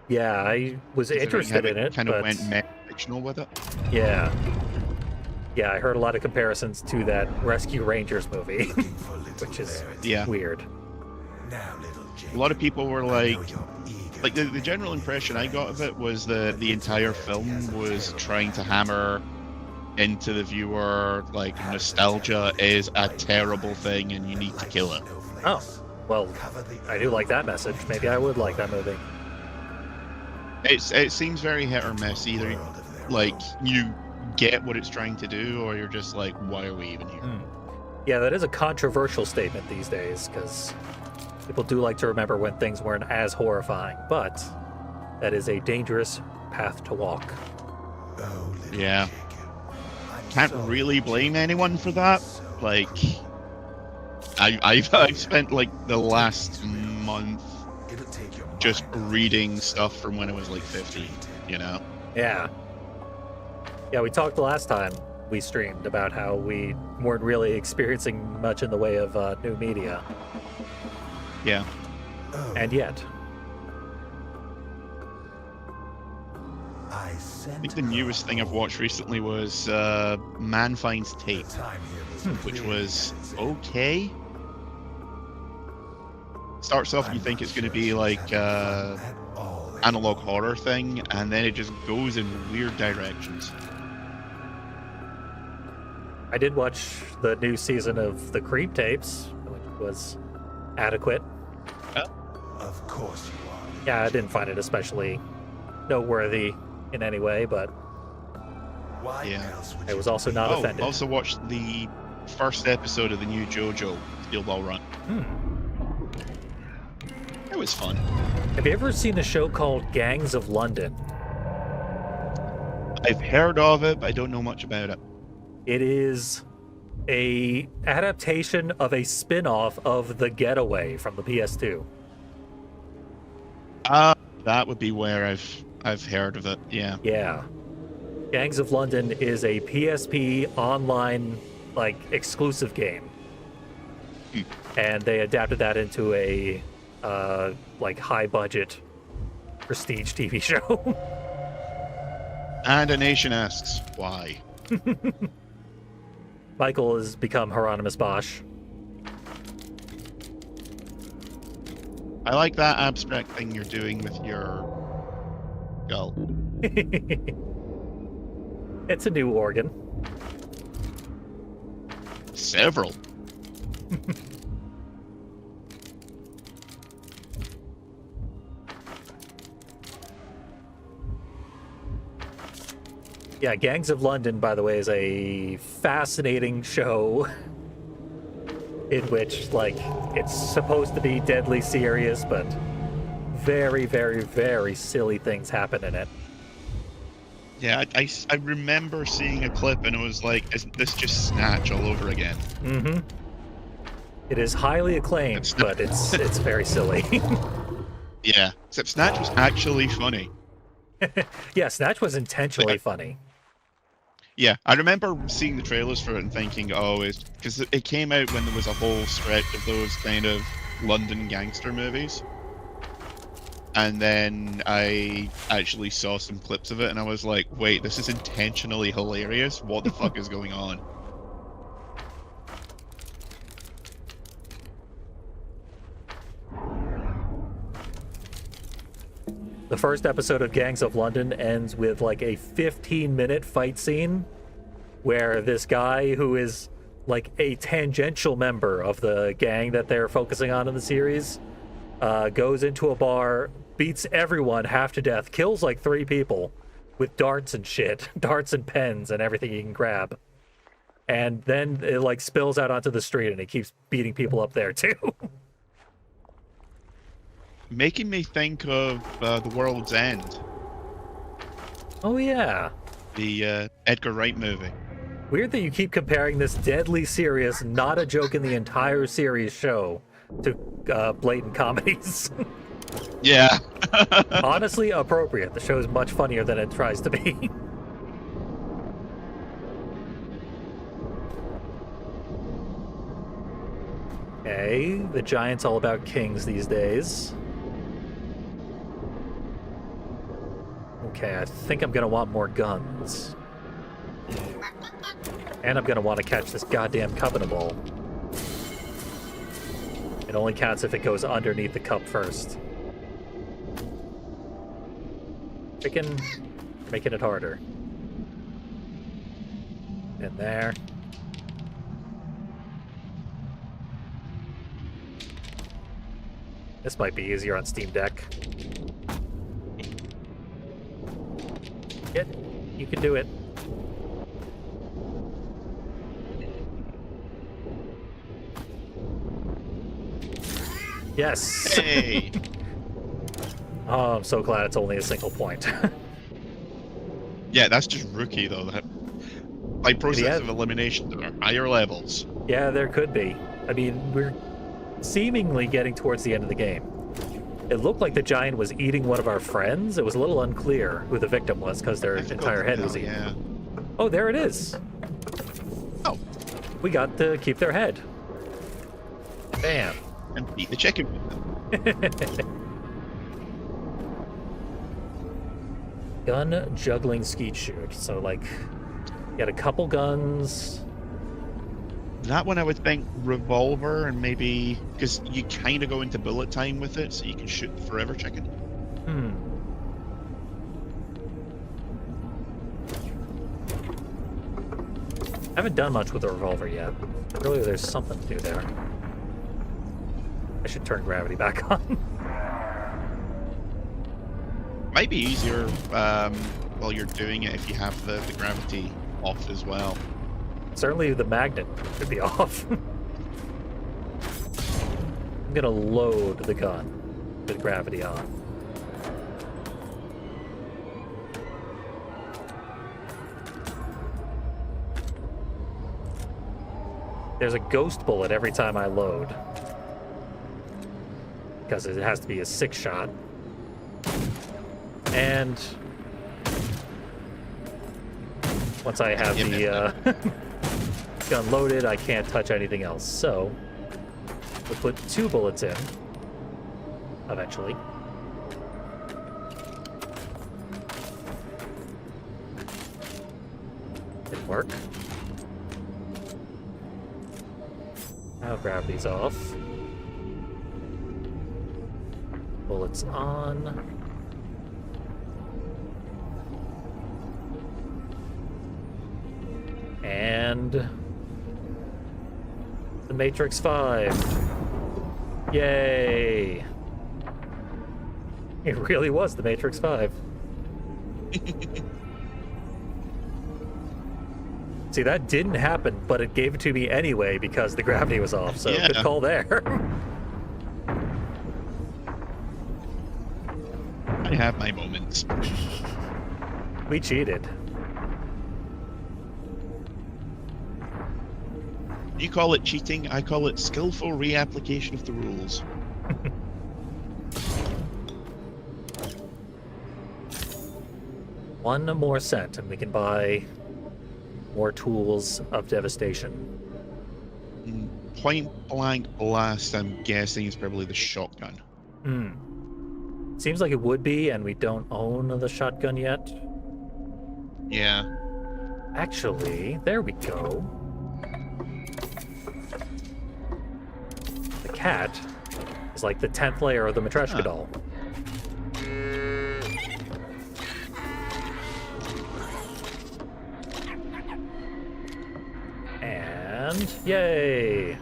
Yeah, I was interested in it, Kind but of went fictional with it. yeah. Yeah, I heard a lot of comparisons to that Rescue Rangers movie, Looking for little which is clarity. Yeah. weird. Now, little Jake, A lot of people were I know like, you're eager like to the general impression I got of it was that the entire film was trying to hammer into the viewer like nostalgia is a terrible thing and you need to kill it. Oh, well, I do like that message. Maybe I would like that movie. It seems very hit or miss. Either like you get what it's trying to do, or you're just like, why are we even here? Yeah, that is a controversial statement these days, because people do like to remember when things weren't as horrifying, but that is a dangerous path to walk. Oh, little Yeah. Jacob, I'm Can't sorry. really blame anyone for that. Like, I've spent like the last month It'll take your just mind reading stuff from when I was like 50. You know? Yeah. Yeah, we talked last time we streamed about how we weren't really experiencing much in the way of new media. Yeah. And yet, I I think the newest thing I've watched recently was Man Finds Tape, which was okay. Starts off, you think it's going to be like analog horror thing, and then it just goes in weird directions. I did watch the new season of the Creep Tapes, which was adequate. Of course you are. Yeah, I didn't find it especially noteworthy in any way, but Why Yeah. else would I you was also not Oh, offended. also watched the first episode of the new JoJo Steel Ball Run. It was fun. Have you ever seen a show called Gangs of London? I've heard of it, but I don't know much about it. It is a adaptation of a spin-off of The Getaway from the PS2. That would be where I've heard of it. Yeah. Yeah. Gangs of London is a PSP online like exclusive game. And they adapted that into a like high budget prestige TV show. And a nation asks why. Michael has become Hieronymus Bosch. I like that abstract thing you're doing with your skull. It's a new organ. Several. Yeah, Gangs of London, by the way, is a fascinating show in which, like, it's supposed to be deadly serious, but very, very, very silly things happen in it. Yeah, I remember seeing a clip and it was like, isn't this just Snatch all over again? Mm-hmm. It is highly acclaimed, It's not- but it's very silly. Yeah, except Snatch was actually funny. Yeah, Snatch was intentionally funny. Yeah, I remember seeing the trailers for it and thinking, oh, it's because it came out when there was a whole stretch of those kind of London gangster movies. And then I actually saw some clips of it and I was like, wait, this is intentionally hilarious. What the fuck is going on? The first episode of Gangs of London ends with like a 15-minute fight scene where this guy who is like a tangential member of the gang that they're focusing on in the series goes into a bar, beats everyone half to death, kills like 3 people with darts and shit, darts and pens and everything he can grab. And then it like spills out onto the street and he keeps beating people up there too. Making me think of The World's End, Oh yeah. the Edgar Wright movie. Weird that you keep comparing this deadly serious, not a joke in the entire series show to blatant comedies. Yeah. Honestly, appropriate. The show is much funnier than it tries to be. Okay, the Giant's all about kings these days. Okay, I think I'm gonna want more guns. And I'm gonna want to catch this goddamn Covenant Ball. It only counts if it goes underneath the cup first. Making it harder. In there. This might be easier on Steam Deck. You can do it. Yes! Hey. Oh, I'm so glad it's only a single point. Yeah, that's just rookie though. That like process Yeah. of elimination there are higher levels. Yeah, there could be. I mean, we're seemingly getting towards the end of the game. It looked like the giant was eating one of our friends. It was a little unclear who the victim was because their entire head was eaten. Yeah. Oh, there it is. Oh, We got to keep their head. Bam. and eat the chicken with them. Gun juggling skeet shoot. So, like, you had a couple guns. That one I would think revolver and maybe because you kind of go into bullet time with it, so you can shoot the forever chicken. Hmm. I haven't done much with the revolver yet. Really, there's something to do there. I should turn gravity back on. Might be easier while you're doing it if you have the gravity off as well. Certainly the magnet should be off. I'm gonna load the gun with gravity on. There's a ghost bullet every time I load. Because it has to be a 6-shot. And once I have the gun loaded, I can't touch anything else. So we'll put 2 bullets in eventually. Didn't work. Now gravity's off. Bullets on. And the Matrix 5. Yay! It really was the Matrix 5. See, that didn't happen, but it gave it to me anyway because the gravity was off, so Yeah. good call there. I have my moments. We cheated. You call it cheating, I call it skillful reapplication of the rules. One more cent, and we can buy more tools of devastation. Point blank blast, I'm guessing, is probably the shotgun. Seems like it would be, and we don't own the shotgun yet. Yeah. Actually, there we go. The cat is like the 10th layer of the Matryoshka doll. And yay!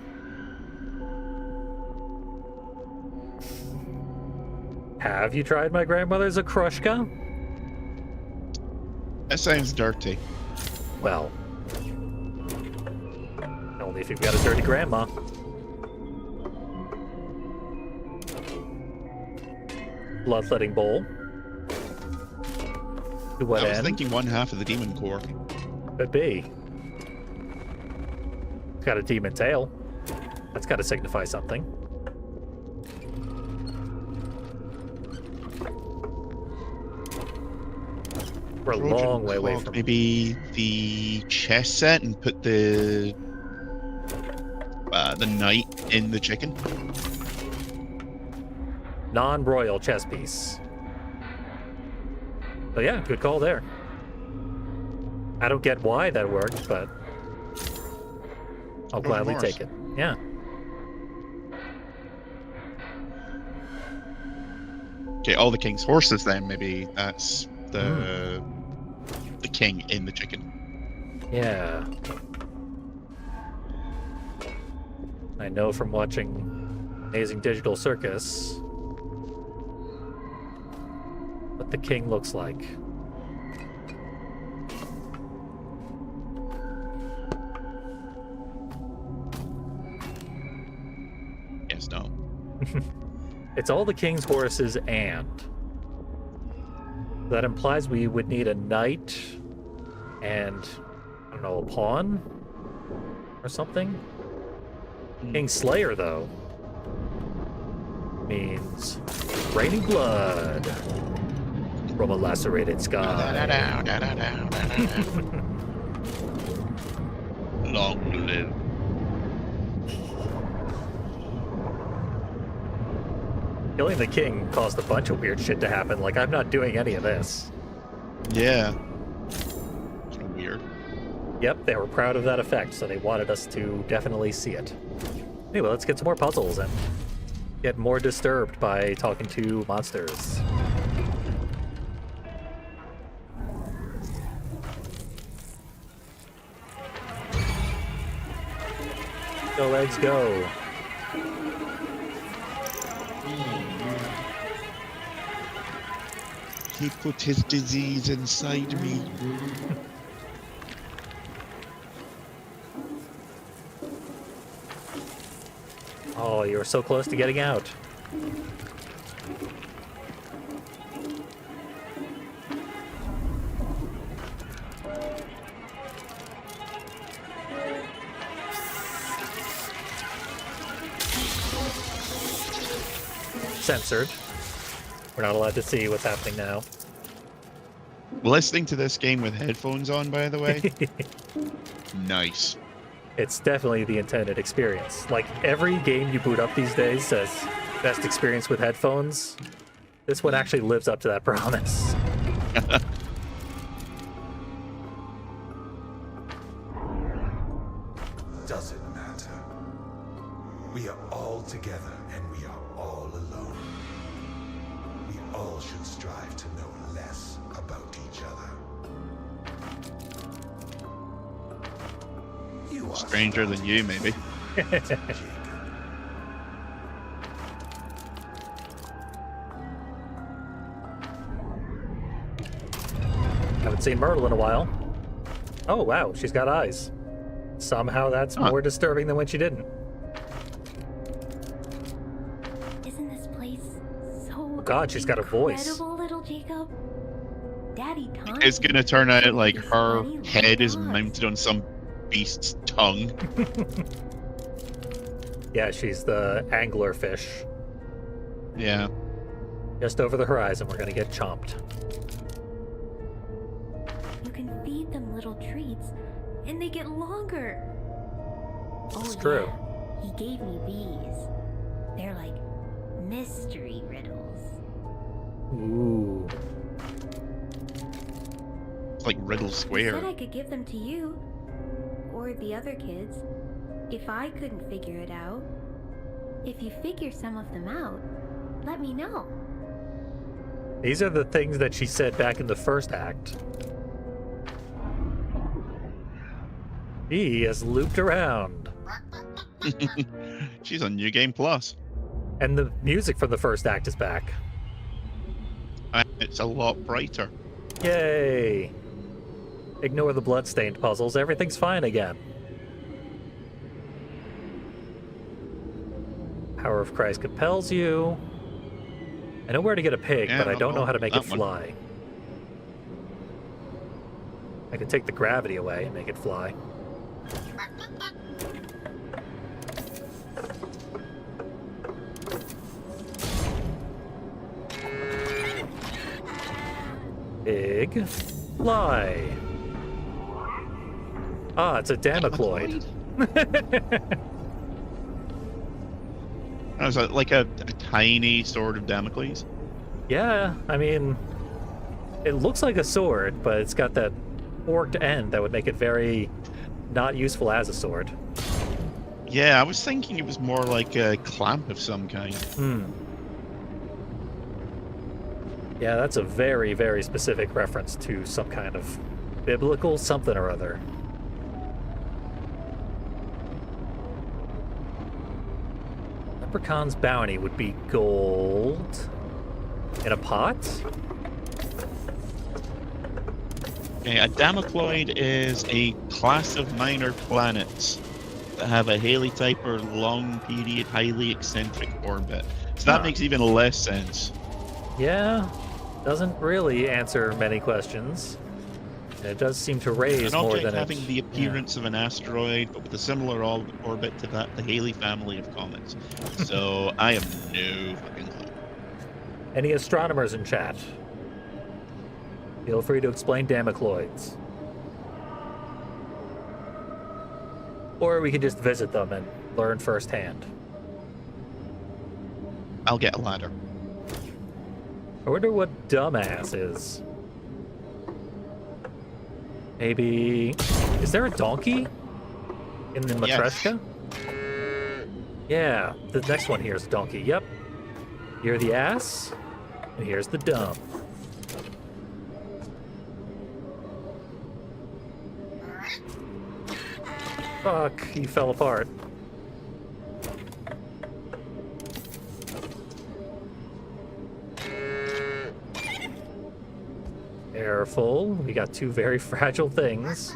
Have you tried my grandmother's Akrushka? That sounds dirty. Well, only if you've got a dirty grandma. Bloodletting bowl. To what I was end? thinking one half of the demon core. Could be. It's got a demon tail. That's got to signify something. We're a Trojan long way away clock, from. maybe the chess set and put the knight in the chicken. Non-royal chess piece. So yeah, good call there. I don't get why that worked, but I'll No gladly remorse. take it. Yeah. Okay, all the king's horses then, maybe that's the king in the chicken. Yeah. I know from watching Amazing Digital Circus what the king looks like. Yes, no. It's all the king's horses and. That implies we would need a knight and, I don't know, a pawn or something? King Slayer, though, means raining blood from a lacerated sky. Long live. Killing the king caused a bunch of weird shit to happen. Like, I'm not doing any of this. Yeah. It's weird. Yep, they were proud of that effect, so they wanted us to definitely see it. Anyway, let's get some more puzzles and get more disturbed by talking to monsters. Go, legs, go. He put his disease inside me. Oh, you were so close to getting out. Censored. We're not allowed to see what's happening now. Listening to this game with headphones on, by the way. Nice. It's definitely the intended experience. Like, every game you boot up these days says best experience with headphones. This one actually lives up to that promise. Doesn't matter. We are all together and we are all alone. We all should strive to know less about each other. You are Stranger than you, maybe. Jacob. Haven't seen Myrtle in a while. Oh, wow, she's got eyes. Somehow that's Huh. more disturbing than when she didn't. Isn't this place so God, she's got a voice. incredible, little Jacob? Daddy Tom. It's gonna turn out like He's her funny like head is us. mounted on some beast's tongue. Yeah, she's the angler fish. Yeah. Just over the horizon, we're gonna get chomped. You can feed them little treats, and they get longer. It's Oh, true. yeah. He gave me these. They're like mystery riddles. Ooh. It's like Riddle He said Square. I could give them to you, or the other kids, if I couldn't figure it out. If you figure some of them out, let me know. These are the things that she said back in the first act. He has looped around. She's on New Game Plus. And the music from the first act is back. And it's a lot brighter. Yay! Ignore the bloodstained puzzles, everything's fine again. Power of Christ compels you. I know where to get a pig, Yeah, but I don't know how to make it that one. fly. I can take the gravity away and make it fly. Pig, fly. Ah, it's a Damocloid. Is that like a tiny sword of Damocles? Yeah, I mean, it looks like a sword, but it's got that forked end that would make it very not useful as a sword. Yeah, I was thinking it was more like a clamp of some kind. Yeah, that's a very, very specific reference to some kind of biblical something or other. Leprechaun's bounty would be gold in a pot? Okay, a Damocloid is a class of minor planets that have a Halley type or long period, highly eccentric orbit. So that Huh. makes even less sense. Yeah, doesn't really answer many questions. It does seem to raise An more object than having it, the appearance of an asteroid, but with a similar orbit to that, the Halley family of comets. So I have no fucking clue. Any astronomers in chat? Feel free to explain Damocloids. Or we can just visit them and learn firsthand. I'll get a ladder. I wonder what dumbass is. Maybe... Is there a donkey? In the Yes. Matryoshka? Yeah, the next one here is a donkey. Yep. You're the ass, and here's the dumb. Fuck, he fell apart. Careful, we got two very fragile things.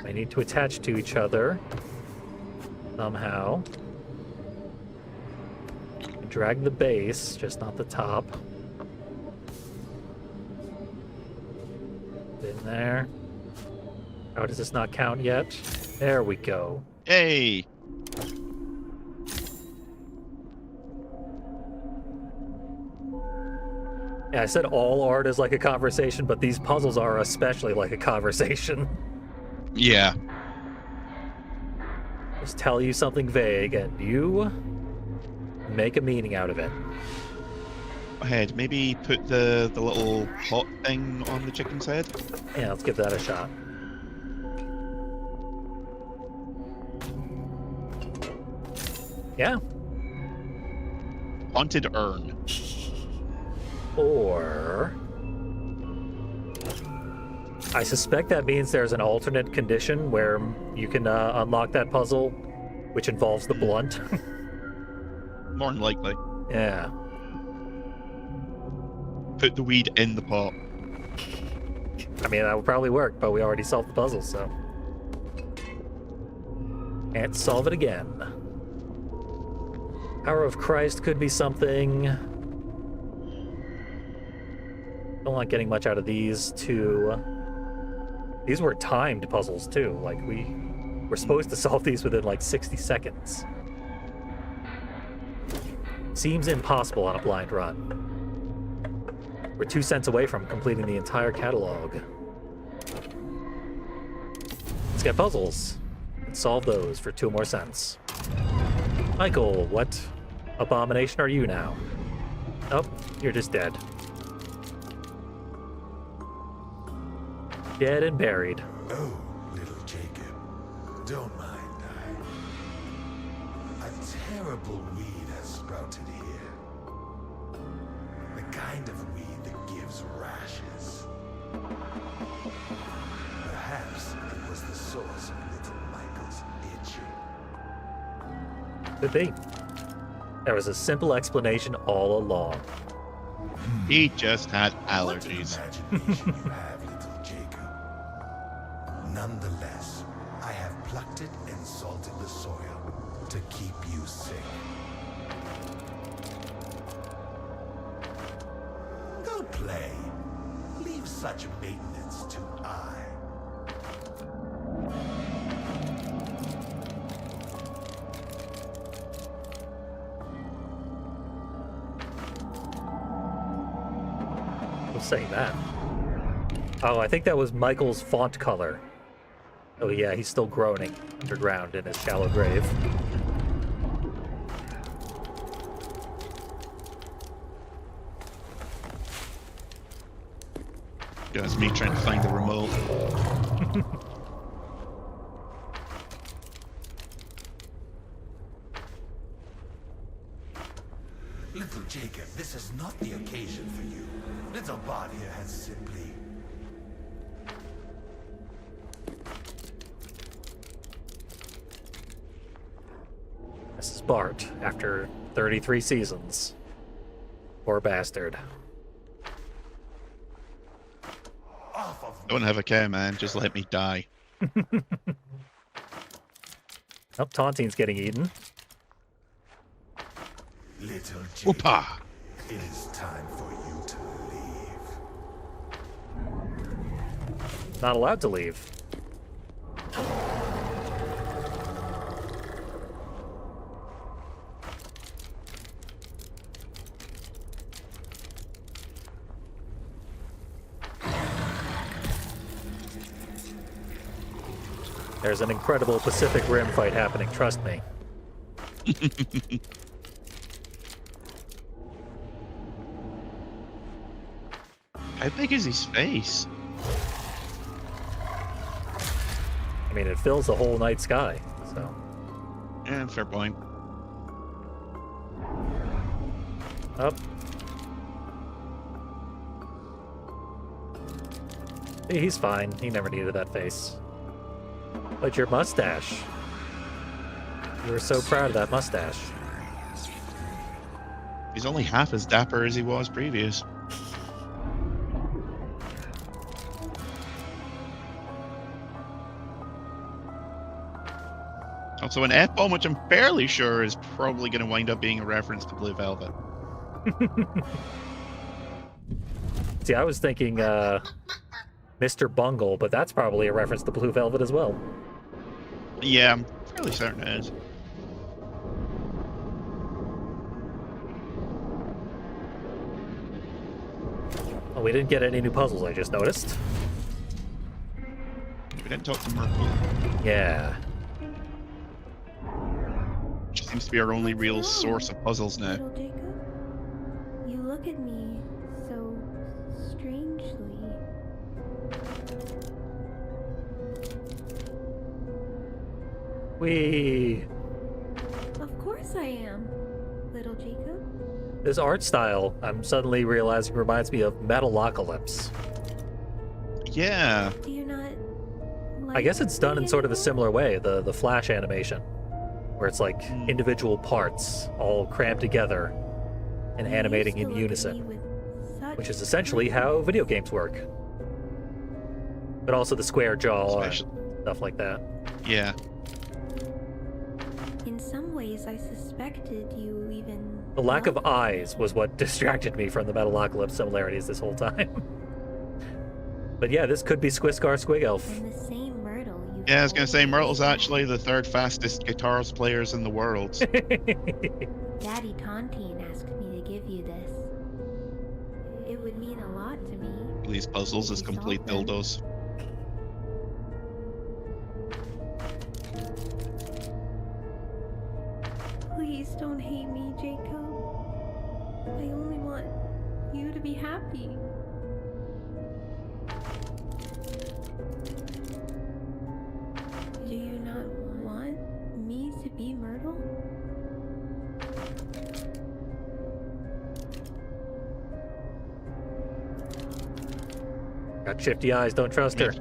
They need to attach to each other somehow. Drag the base, just not the top. In there. How does this not count yet? There we go. Hey! Yeah, I said all art is like a conversation, but these puzzles are especially like a conversation. Yeah. Just tell you something vague, and you make a meaning out of it. Ahead, maybe put the little pot thing on the chicken's head. Yeah, let's give that a shot. Yeah. Haunted urn. Or... I suspect that means there's an alternate condition where you can unlock that puzzle, which involves the blunt. More than likely. Yeah. Put the weed in the pot. I mean, that would probably work, but we already solved the puzzle, so... Can't solve it again. Power of Christ could be something... Don't like getting much out of these two. These were timed puzzles, too. Like, we were supposed to solve these within, like, 60 seconds. Seems impossible on a blind run. We're 2 cents away from completing the entire catalog. Let's get puzzles and solve those for 2 more cents. Michael, what abomination are you now? Oh, you're just dead. Dead and buried. Oh, little Jacob, don't mind I. A terrible weed has sprouted here. The kind of weed that gives rashes. Perhaps it was the source of little Michael's itching. Could be. There was a simple explanation all along. He just had What allergies. imagination you have, little Jacob. Nonetheless, I have plucked it and salted the soil to keep you safe. Go play. Leave such maintenance to I. Who's saying that? Oh, I think that was Michael's font color. Oh yeah, he's still groaning underground in his shallow grave. That's me trying to find the remote. Little Jacob, this is not the occasion for you. Little Bart here has simply... This is Bart, after 33 seasons. Poor bastard. off of Don't have a care, man. Just let me die. Oh, Taunteen's getting eaten. Little Jacob. Whoopa! It is time for you to leave. Not allowed to leave. There's an incredible Pacific Rim fight happening, trust me. How big is his face? I mean, it fills the whole night sky, so. Yeah, fair point. Up. He's fine. He never needed that face. But your mustache. You were so proud of that mustache. He's only half as dapper as he was previous. Also, an F-bomb, which I'm fairly sure is probably going to wind up being a reference to Blue Velvet. See, I was thinking Mr. Bungle, but that's probably a reference to Blue Velvet as well. Yeah, I'm fairly certain it is. Oh, we didn't get any new puzzles, I just noticed. We didn't talk to Merkel, Yeah. which seems to be our only real source of puzzles now. Little Jacob, you look at me so strangely. We. Of course I am, little Jacob. This art style, I'm suddenly realizing, reminds me of Metalocalypse. Yeah, Do you not like I guess it's done in me sort of a anymore? similar way, the flash animation, where it's like individual parts all crammed together and You animating used in to look at me unison, with such which is essentially how video games work. But also the square jaw and especially. stuff like that. Yeah. In some ways, I suspected you even. The lack of loved me. eyes was what distracted me from the Metalocalypse similarities this whole time. But yeah, this could be Squiscar Squigelf. And the same Myrtle you. Yeah, I was going to say, Myrtle's actually the third fastest guitars players in the world. Daddy Tontine asked me to give you this. It would mean a lot to me. These puzzles as complete dildos. Please don't hate me, Jacob. I only want you to be happy. Do you not want me to be Myrtle? Got shifty eyes, don't trust her.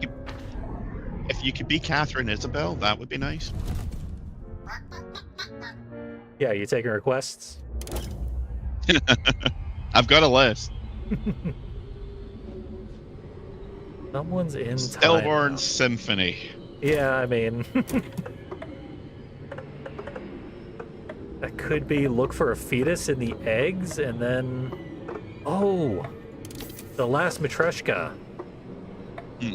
If you could be Catherine Isabel, that would be nice. Yeah, you taking requests? I've got a list. Someone's in Stillborn time. Symphony. Yeah, I mean... that could be look for a fetus in the eggs, and then... Oh! The last Matryoshka. Hmm.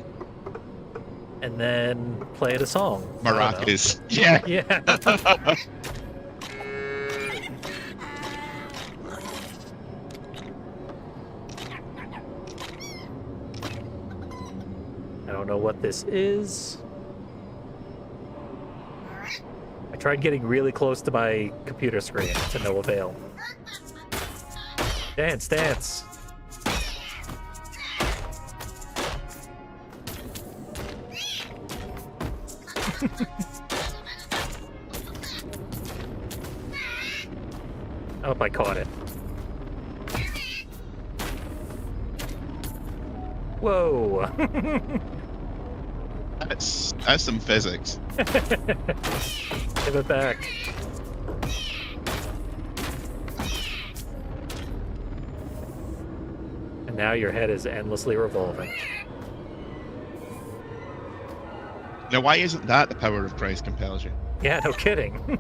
And then play it a song. I don't know. Maracas. Yeah. Yeah. I don't know what this is. I tried getting really close to my computer screen to no avail. Dance, dance. I hope I caught it. Whoa. That's some physics. Give it back. And now your head is endlessly revolving. Now, why isn't that the power of Christ compels you? Yeah, no kidding.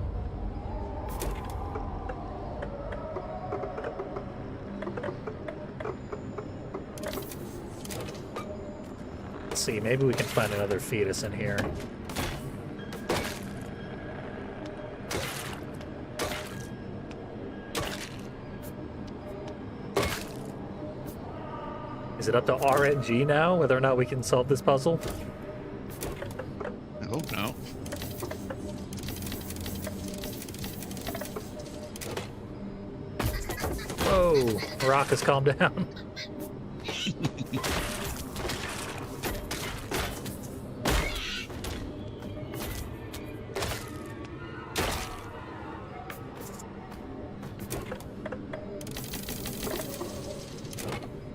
Let's see, maybe we can find another fetus in here. Is it up to RNG now, whether or not we can solve this puzzle? I hope not. Whoa, Maracas, calm down.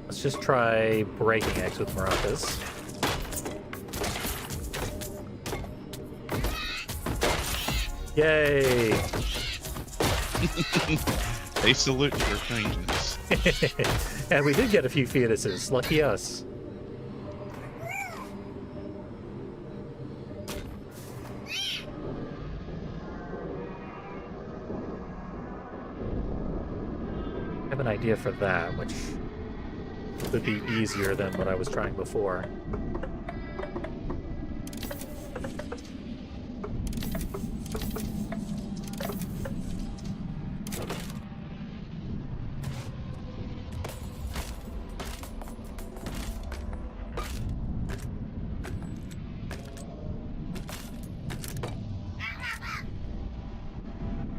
Let's just try breaking eggs with maracas. Yay! They salute your kindness. And we did get a few fetuses. Lucky us. I have an idea for that, which would be easier than what I was trying before.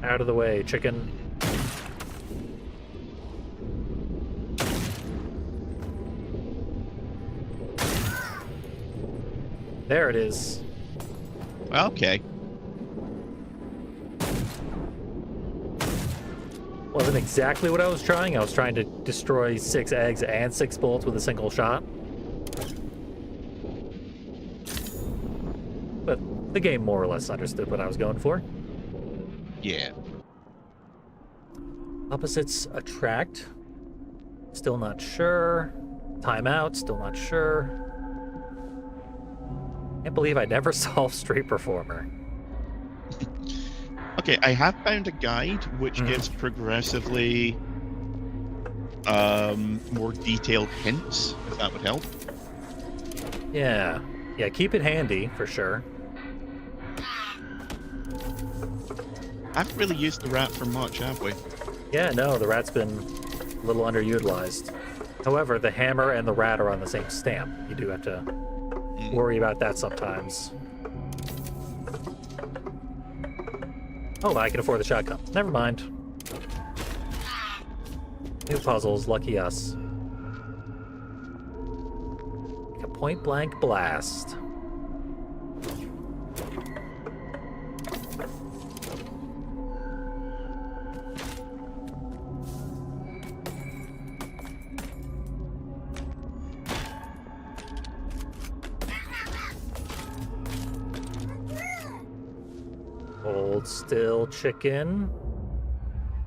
Out of the way, chicken. There it is. Okay. Wasn't exactly what I was trying. I was trying to destroy 6 eggs and 6 bullets with a single shot. But the game more or less understood what I was going for. Yeah. Opposites attract. Still not sure. Timeout. Still not sure. Can't believe I never solved Street Performer. Okay, I have found a guide which gives progressively more detailed hints, if that would help. Yeah. Yeah, keep it handy, for sure. I haven't really used the rat for much, have we? Yeah, no, the rat's been a little underutilized. However, the hammer and the rat are on the same stamp. You do have to worry about that sometimes. Oh, I can afford the shotgun. Never mind. New puzzles, lucky us. Like a point-blank blast. Hold still, chicken.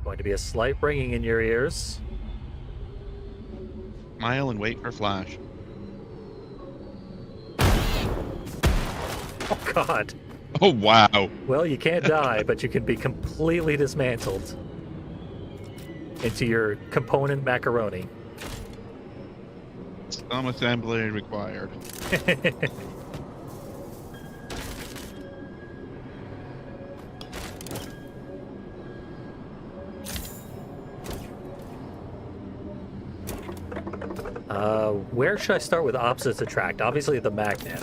Going to be a slight ringing in your ears. Smile and wait for flash. Oh, God. Oh, wow. Well, you can't die, but you can be completely dismantled into your component macaroni. Some assembly required. Where should I start with opposites attract? Obviously the magnet.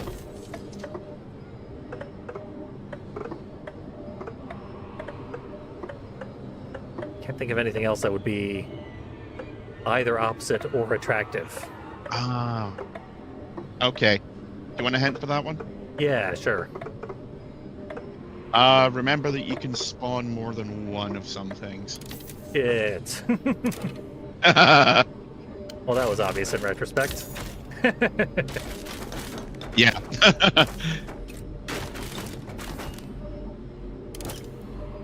Can't think of anything else that would be either opposite or attractive. Ah. Okay. Do you want a hint for that one? Yeah, sure. Remember that you can spawn more than one of some things. Shit. Well, that was obvious in retrospect. Yeah.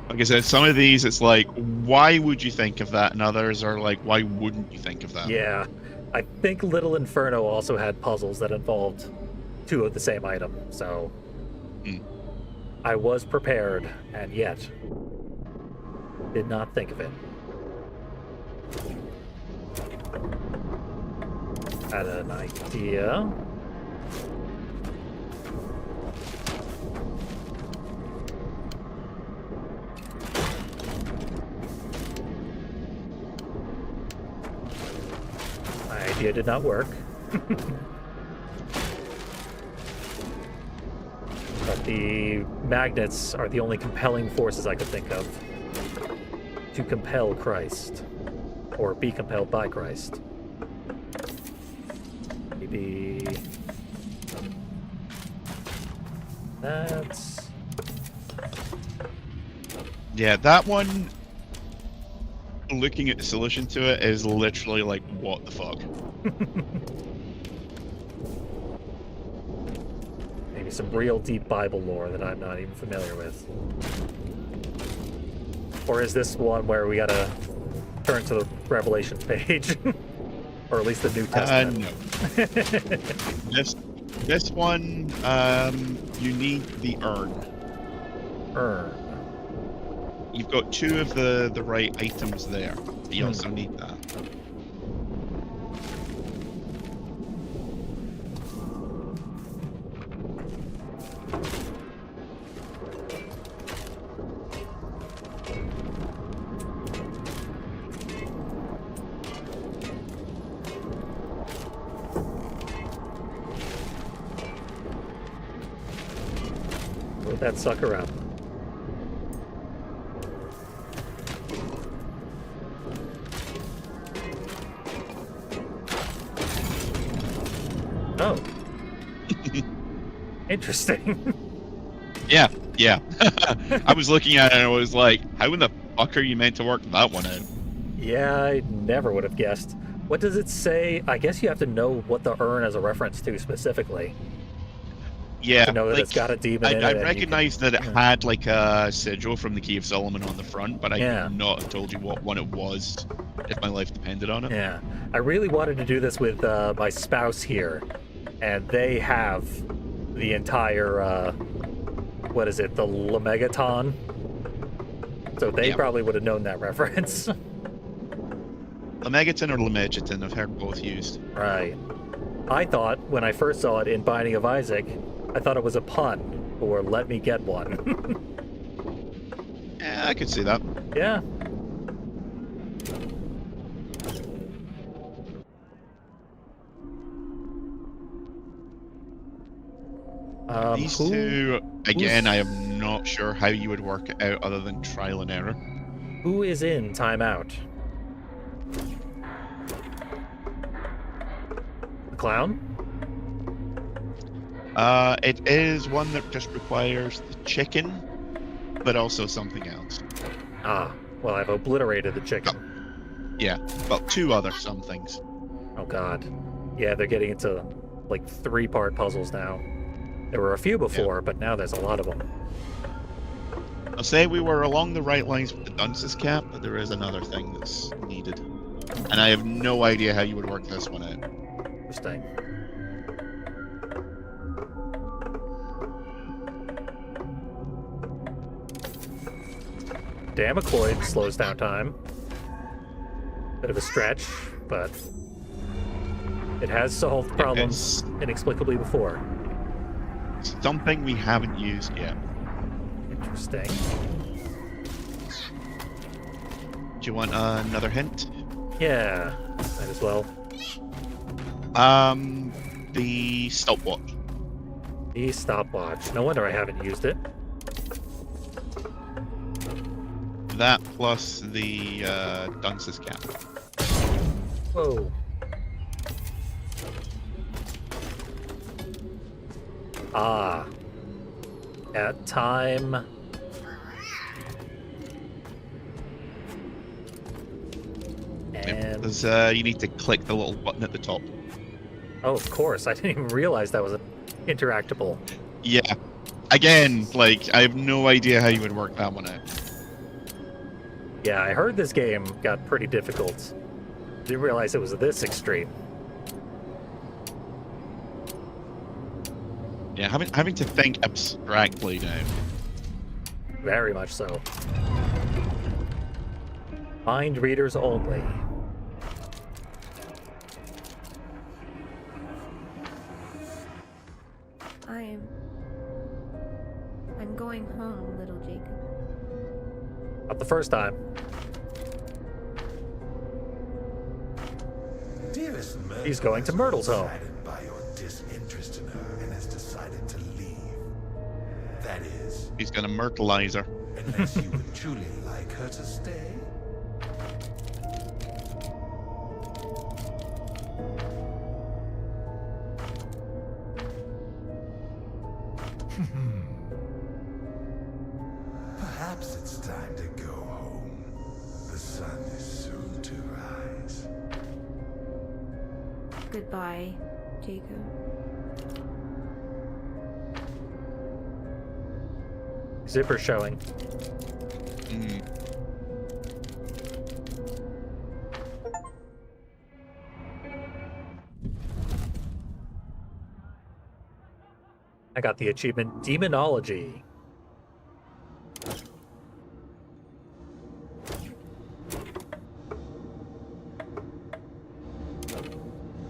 Like I said, some of these, it's like, why would you think of that? And others are like, why wouldn't you think of that? Yeah. I think Little Inferno also had puzzles that involved 2 of the same item, so... I was prepared, and yet did not think of it. Had an idea. My idea did not work. But the magnets are the only compelling forces I could think of to compel Christ, or be compelled by Christ. be... That's... Yeah, that one, looking at the solution to it, is literally like, what the fuck? Maybe some real deep Bible lore that I'm not even familiar with. Or is this one where we gotta turn to the Revelation page? Or at least the New Testament? No. This one, you need the urn. Urn. You've got 2 of the right items there. But you also need that. Load that sucker up. Oh. Interesting. Yeah. I was looking at it and I was like, how in the fuck are you meant to work that one out? Yeah, I never would have guessed. What does it say? I guess you have to know what the urn is a reference to specifically. Yeah, To know that like, it's got a demon in it. I and you can- recognized that it had like a sigil from the Key of Solomon on the front, but I Yeah. could not have told you what one it was if my life depended on it. Yeah. I really wanted to do this with my spouse here, and they have the entire, what is it, the Lemegaton? So they Yeah. probably would have known that reference. Lemegeton or Lemegeton, I've heard both used. Right. I thought, when I first saw it in Binding of Isaac, I thought it was a pun, or let me get one. Yeah, I could see that. Yeah. These who- two, again, who's- I am not sure how you would work it out other than trial and error. Who is in timeout? The clown? It is one that just requires the chicken, but also something else. Ah, well, I've obliterated the chicken. Yeah, well, 2 other somethings. Oh god. Yeah, they're getting into like 3-part puzzles now. There were a few before, but now there's a lot of them. I'll say we were along the right lines with the dunce's cap, but there is another thing that's needed. And I have no idea how you would work this one out. Interesting. Damocloid slows down time. Bit of a stretch, but it has solved problems inexplicably before. Something we haven't used yet. Interesting. Do you want another hint? Yeah, might as well. The stopwatch. The stopwatch. No wonder I haven't used it. That plus the dunce's cap. Whoa. Ah. At time. And Because you need to click the little button at the top. oh, of course, I didn't even realize that was interactable. Yeah. Again, like, I have no idea how you would work that one out. Yeah, I heard this game got pretty difficult. Didn't realize it was this extreme. Yeah, having to think abstractly now. Very much so. Mind readers only. I'm going home, little Jacob. Not the first time. Dearest Myrtle He's going to has Myrtle's grown home. saddened by your disinterest in her and has decided to leave. That is, He's gonna myrtleize her. unless you would truly like her to stay. Perhaps it's time to go home. The sun is soon to rise. Goodbye, Jacob. Zipper showing. Mm. I got the achievement Demonology.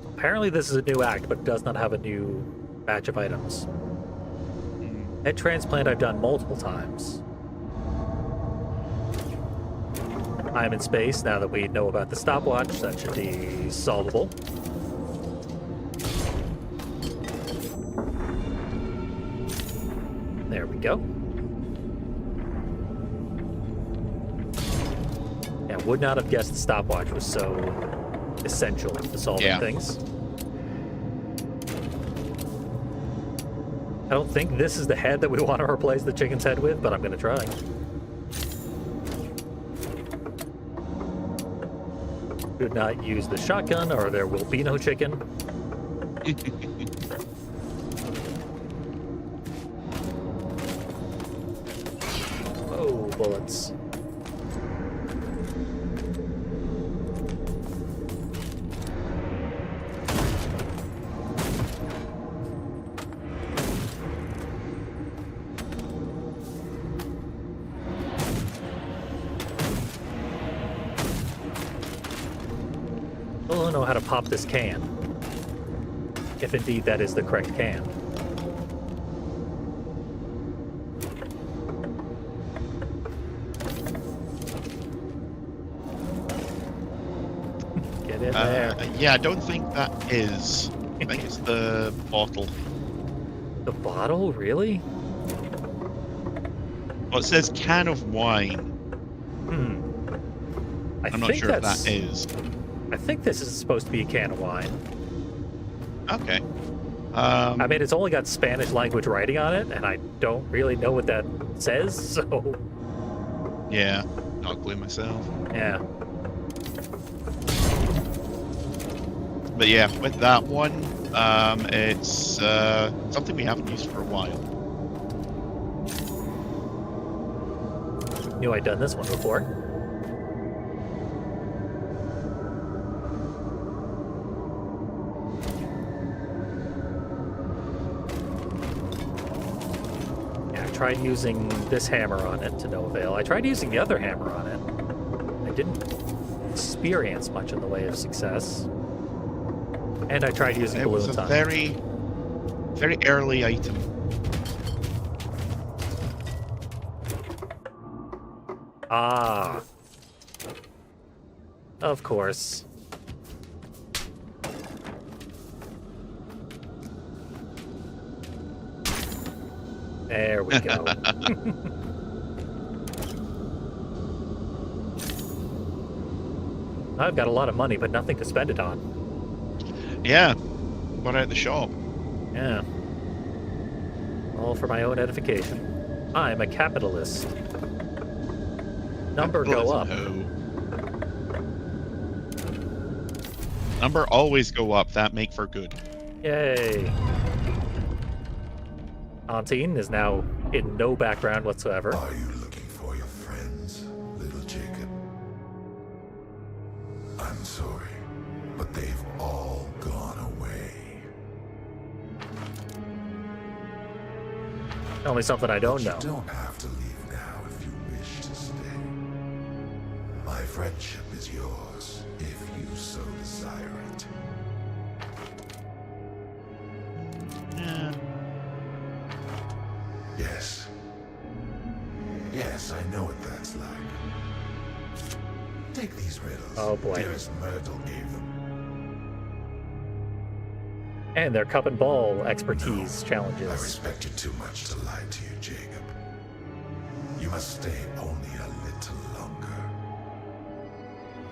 Apparently this is a new act, but it does not have a new batch of items. Head transplant I've done multiple times. I'm in space now that we know about the stopwatch. That should be solvable. There we go. Yeah, would not have guessed the stopwatch was so essential to solving things. I don't think this is the head that we want to replace the chicken's head with, but I'm going to try. Do not use the shotgun or there will be no chicken. Oh, bullets. I don't know how to pop this can. If indeed that is the correct can. Get in there. Yeah, I don't think that is. I think it's the bottle. The bottle? Really? Well, it says can of wine. I'm not sure if that is. I think this is supposed to be a can of wine. Okay. I mean, it's only got Spanish language writing on it, and I don't really know what that says, so... Yeah, not a clue myself. Yeah. But yeah, with that one, it's something we haven't used for a while. Knew I'd done this one before. Tried using this hammer on it to no avail. I tried using the other hammer on it. I didn't experience much in the way of success. And I tried using It balloons was a on very, very early item. Ah. Of course. There we go. I've got a lot of money, but nothing to spend it on. Yeah, bought out of the shop. Yeah. All for my own edification. I'm a capitalist. Number go up. Number always go up. That make for good. Yay. Antine is now in no background whatsoever. Are you looking for your friends, little Jacob? I'm sorry, but they've all gone away. Only something I don't know. You don't have to leave now if you wish to stay. My friendship is yours, if you so desire it. Yeah. Yes. Yes, I know what that's like. Take these riddles. Oh, boy. Dearest Myrtle gave them. And their cup and ball expertise I challenges. respect you too much to lie to you, Jacob. You must stay only a little longer.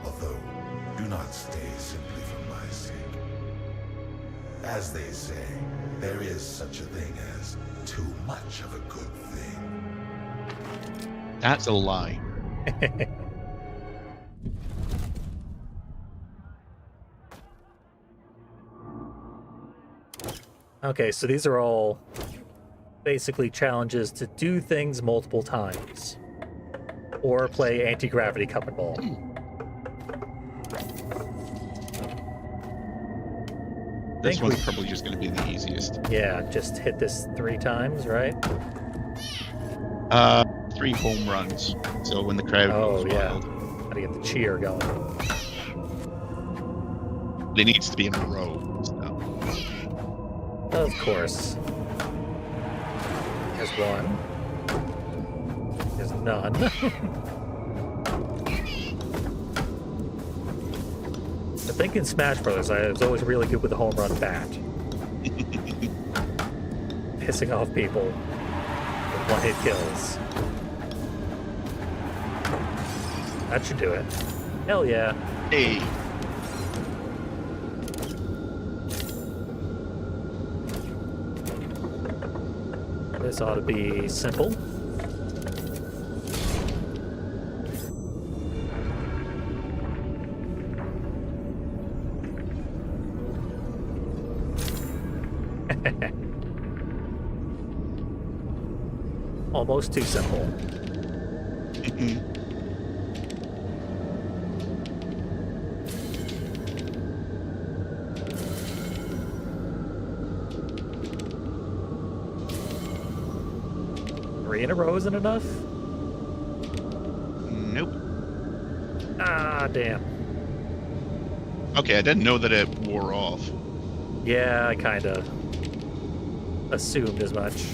Although, do not stay simply for my sake. As they say, there is such a thing as too much of a good thing. That's a lie. Okay, so these are all basically challenges to do things multiple times. Or play anti-gravity cup and ball. This Think one's probably just going to be the easiest. Yeah, just hit this 3 times, right? 3 home runs. So when the crowd Oh, goes yeah. wild, Gotta get the cheer going. it needs to be in a row. So. Of course. There's one. There's none. I think in Smash Brothers, I was always really good with the home run bat. Pissing off people with one-hit kills. That should do it. Hell yeah. Hey, This ought to be simple. Almost too simple. Three in a row isn't enough? nope. Ah, damn. Okay, I didn't know that it wore off. Yeah, I kinda assumed as much.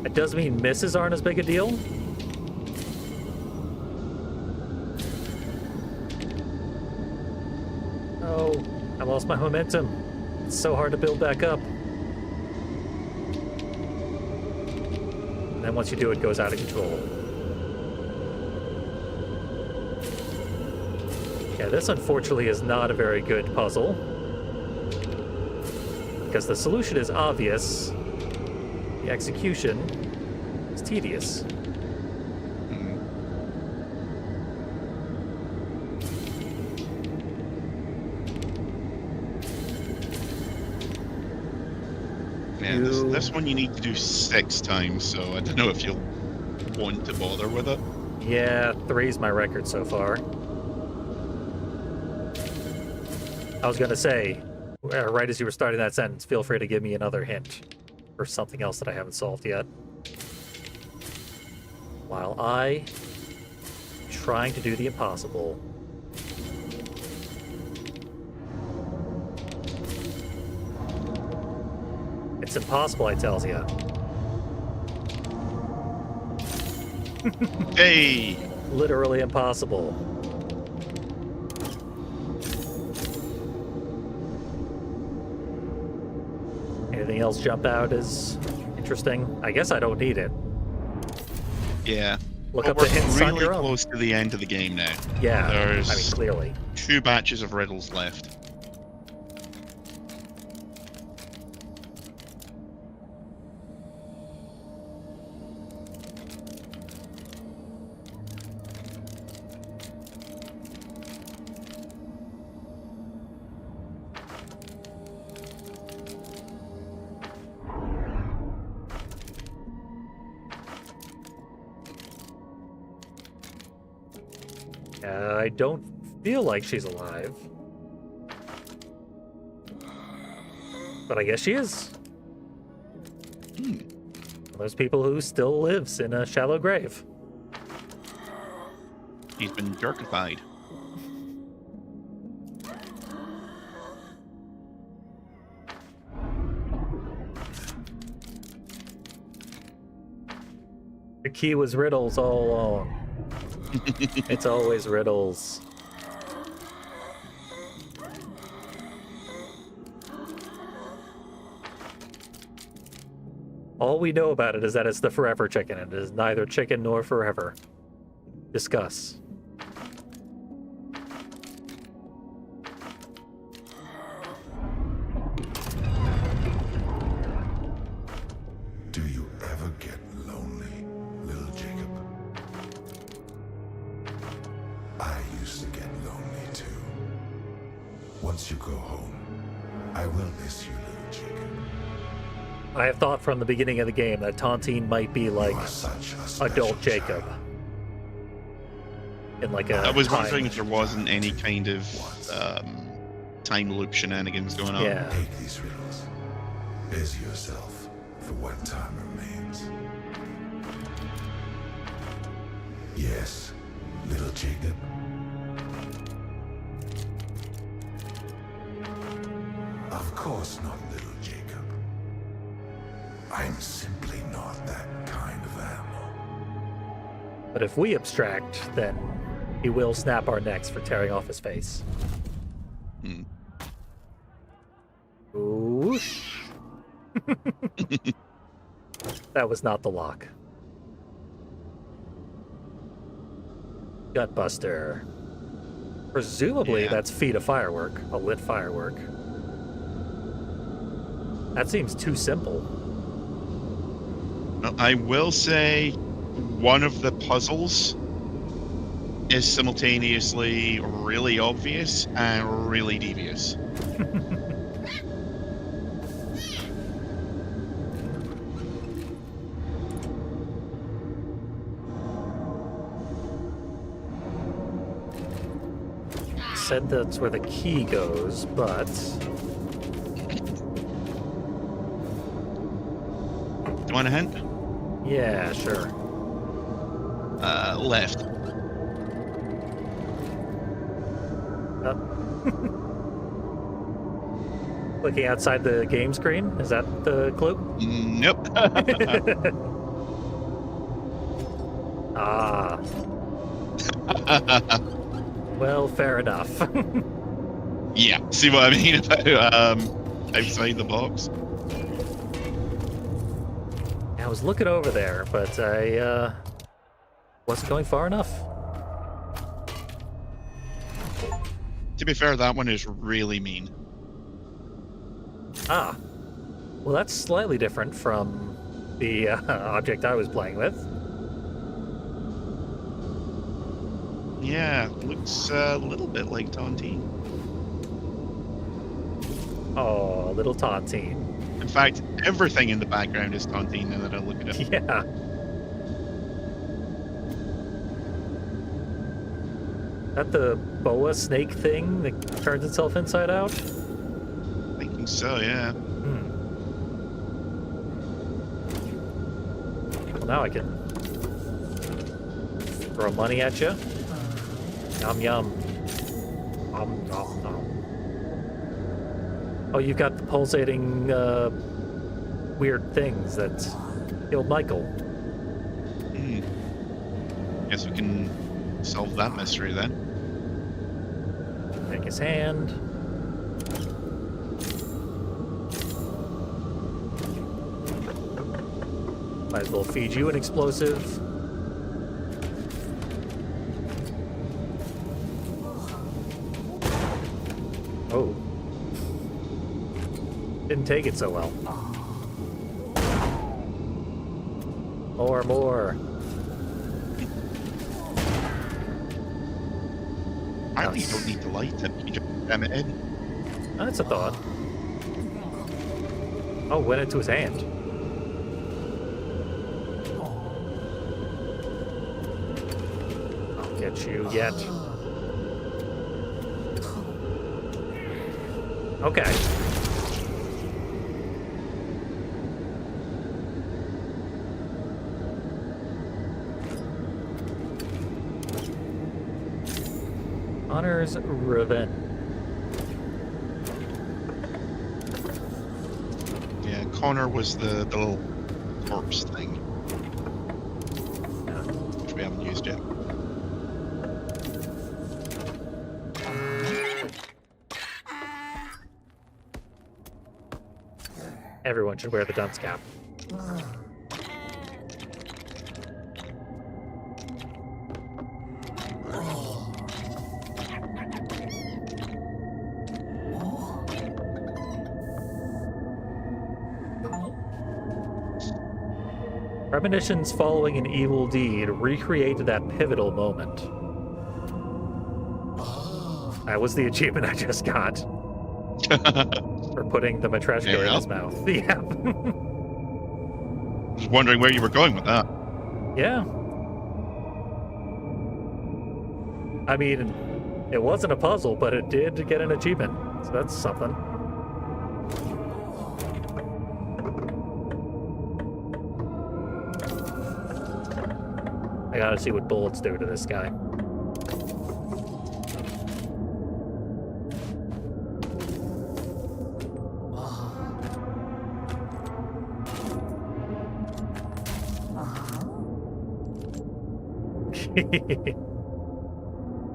It does mean misses aren't as big a deal. Oh, I lost my momentum. It's so hard to build back up. And then once you do, it goes out of control. Yeah, this unfortunately is not a very good puzzle. Because the solution is obvious. The execution is tedious. Yeah, this one you need to do 6 times, so I don't know if you'll want to bother with it. Yeah, 3's my record so far. I was gonna say, right as you were starting that sentence, feel free to give me another hint or something else that I haven't solved yet. While I trying to do the impossible. It's impossible, I tells ya. Hey! Literally impossible. Anything else jump out as interesting? I guess I don't need it. Yeah. Look But up the we're hints on really your own. close to the end of the game now. Yeah, There's I mean, clearly. 2 batches of riddles left. I don't feel like she's alive. But I guess she is. Those people who still lives in a shallow grave. He's been jerkified. The key was riddles all along. It's always riddles. All we know about it is that it's the forever chicken, and it is neither chicken nor forever. Discuss. once you go home, I will miss you, little Jacob. I have thought from the beginning of the game that Tontine might be like You are such a special adult Jacob. child. In like a I was time- wondering if there wasn't any kind of time loop shenanigans going on. Yeah. Take these riddles. Busy yourself for what time remains. Yes, little Jacob. Of course not, little Jacob. I'm simply not that kind of animal. But if we abstract, then he will snap our necks for tearing off his face. Hmm. Oosh. That was not the lock. Gutbuster. Presumably Yeah. that's feed a firework, a lit firework. That seems too simple. Well, I will say one of the puzzles is simultaneously really obvious and really devious. Said that's where the key goes, but Do you want a hint? yeah, sure. Left. Up. Looking outside the game screen, is that the clue? Nope. Ah, well, fair enough. Yeah, see what I mean about outside the box? I was looking over there, but I wasn't going far enough. To be fair, that one is really mean. Ah, well, that's slightly different from the object I was playing with. Yeah, looks a little bit like Tontine. Oh, little Tontine. In fact, everything in the background is Tontine now that I look at it. Yeah. That the boa snake thing that turns itself inside out? Thinking so, yeah. Hmm. Well, now I can throw money at you. Yum yum. Nom nom nom. Oh, you've got the pulsating weird things that killed Michael. Hmm. Guess we can solve that mystery then. Take his hand. Might as well feed you an explosive. Oh. Didn't take it so well. More. Apparently you don't need to light it, you just jam it in. That's a thought. Oh, went into his hand. I'll get you yet. Okay. Honor's revenge. Yeah, Connor was the little corpse thing. Which we haven't used yet. Everyone should wear the dunce cap. Premonitions following an evil deed recreated that pivotal moment. That was the achievement I just got. For putting the Matryoshka There you in go. his mouth. Yeah. Just wondering where you were going with that. Yeah. I mean, it wasn't a puzzle, but it did get an achievement. So that's something. I gotta see what bullets do to this guy.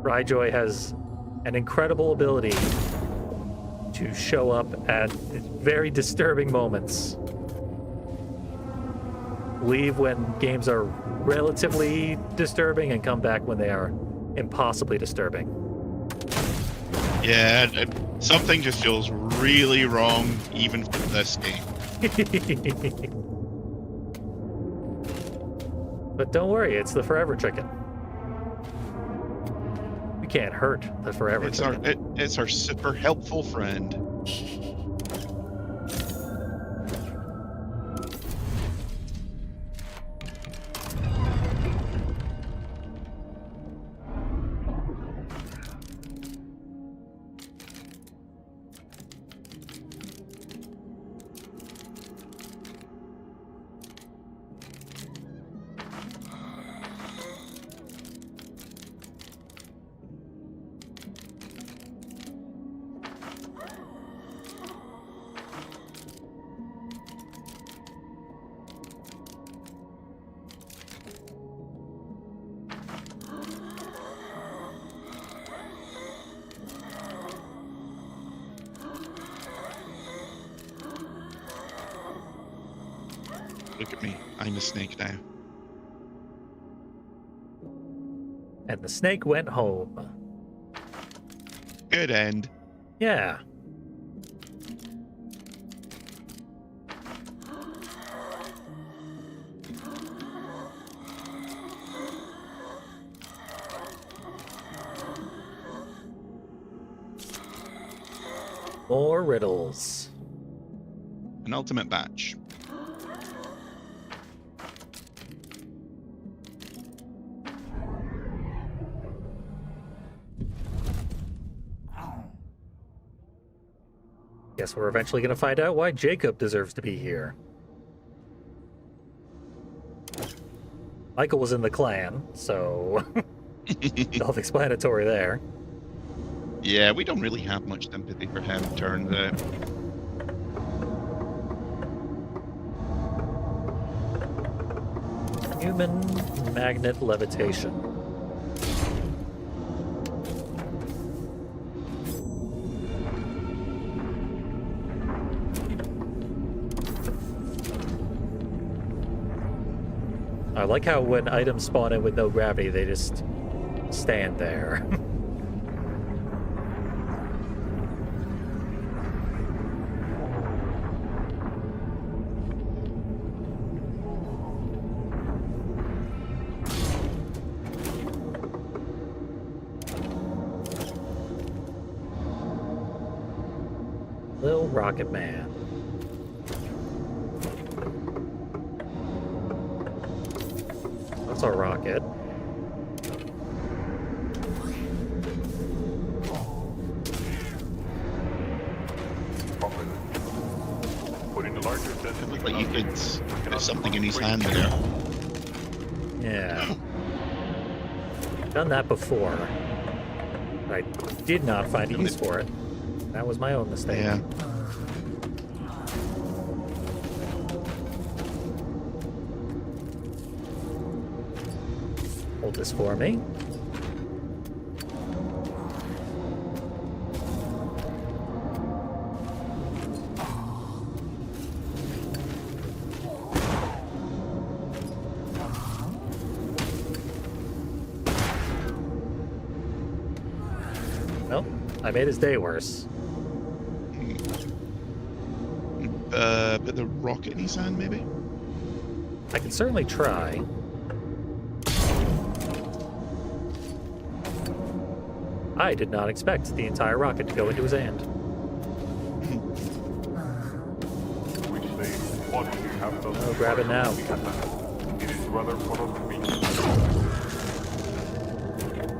Ryjoy has an incredible ability to show up at very disturbing moments. Leave when games are relatively disturbing and come back when they are impossibly disturbing. Yeah, something just feels really wrong, even for this game. But don't worry, it's the Forever Chicken. We can't hurt the Forever Chicken. It's our super helpful friend. Look at me. I'm a snake now. And the snake went home. Good end. Yeah. More riddles. An ultimate batch. Guess we're eventually going to find out why Jacob deserves to be here. Michael was in the clan, so self-explanatory there. Yeah, we don't really have much sympathy for him, turns out. Human magnet levitation. I like how when items spawn in with no gravity, they just stand there. Little Rocket Man. That's our rocket. Putting a larger It density looked like you could object. there's something in his hand there. Yeah. Done that before. I did not find a use for it. That was my own mistake. Yeah. Hold this for me. Well, I made his day worse. Bit the rocket in his hand, maybe? I can certainly try. I did not expect the entire rocket to go into his hand. But we have the Oh, grab it now. It is rather one of the weakest.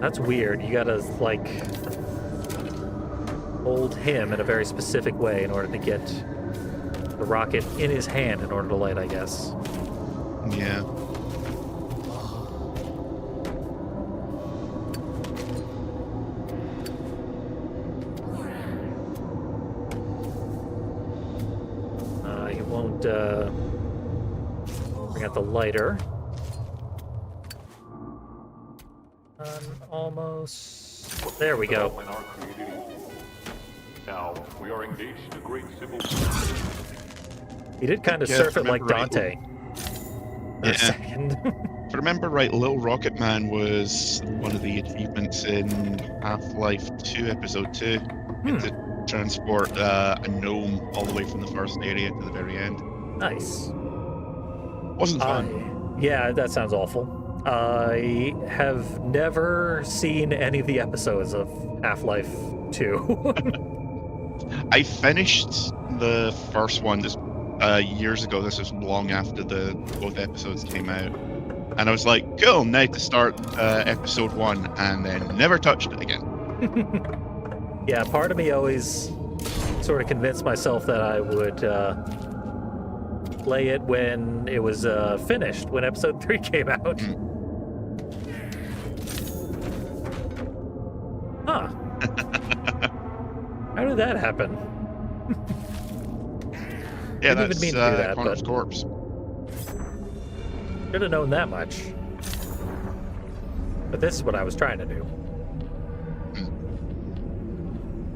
That's weird. You gotta, like, hold him in a very specific way in order to get the rocket in his hand in order to light, I guess. Yeah. He won't bring out the lighter. Almost. There we go. In our community. Now, we are engaged in a great civil He did kind of Yeah, surf it like remember right. Dante. For a Yeah. second. If I remember right, Little Rocket Man was one of the achievements in Half-Life 2, Episode 2. To transport a gnome all the way from the first area to the very end. Nice. Wasn't fun. Yeah, that sounds awful. I have never seen any of the episodes of Half-Life 2. I finished the first one just years ago. This was long after the both episodes came out. And I was like, cool, now to start episode 1, and then never touched it again. Yeah, part of me always sort of convinced myself that I would play it when it was finished, when episode 3 came out. Huh. How did that happen? Yeah, Didn't even that's mean to do that, Connor's but- corpse. Should have known that much. But this is what I was trying to do.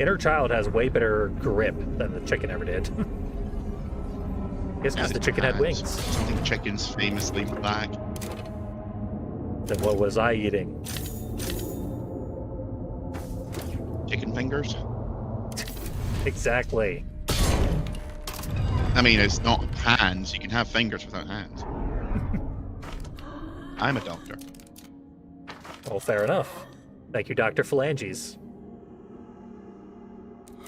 Inner Child has way better grip than the chicken ever did. Guess because the chicken had wings. Something chickens famously lack. Then what was I eating? Chicken fingers. Exactly. I mean, it's not hands. You can have fingers without hands. I'm a doctor. Well, fair enough. Thank you, Dr. Phalanges.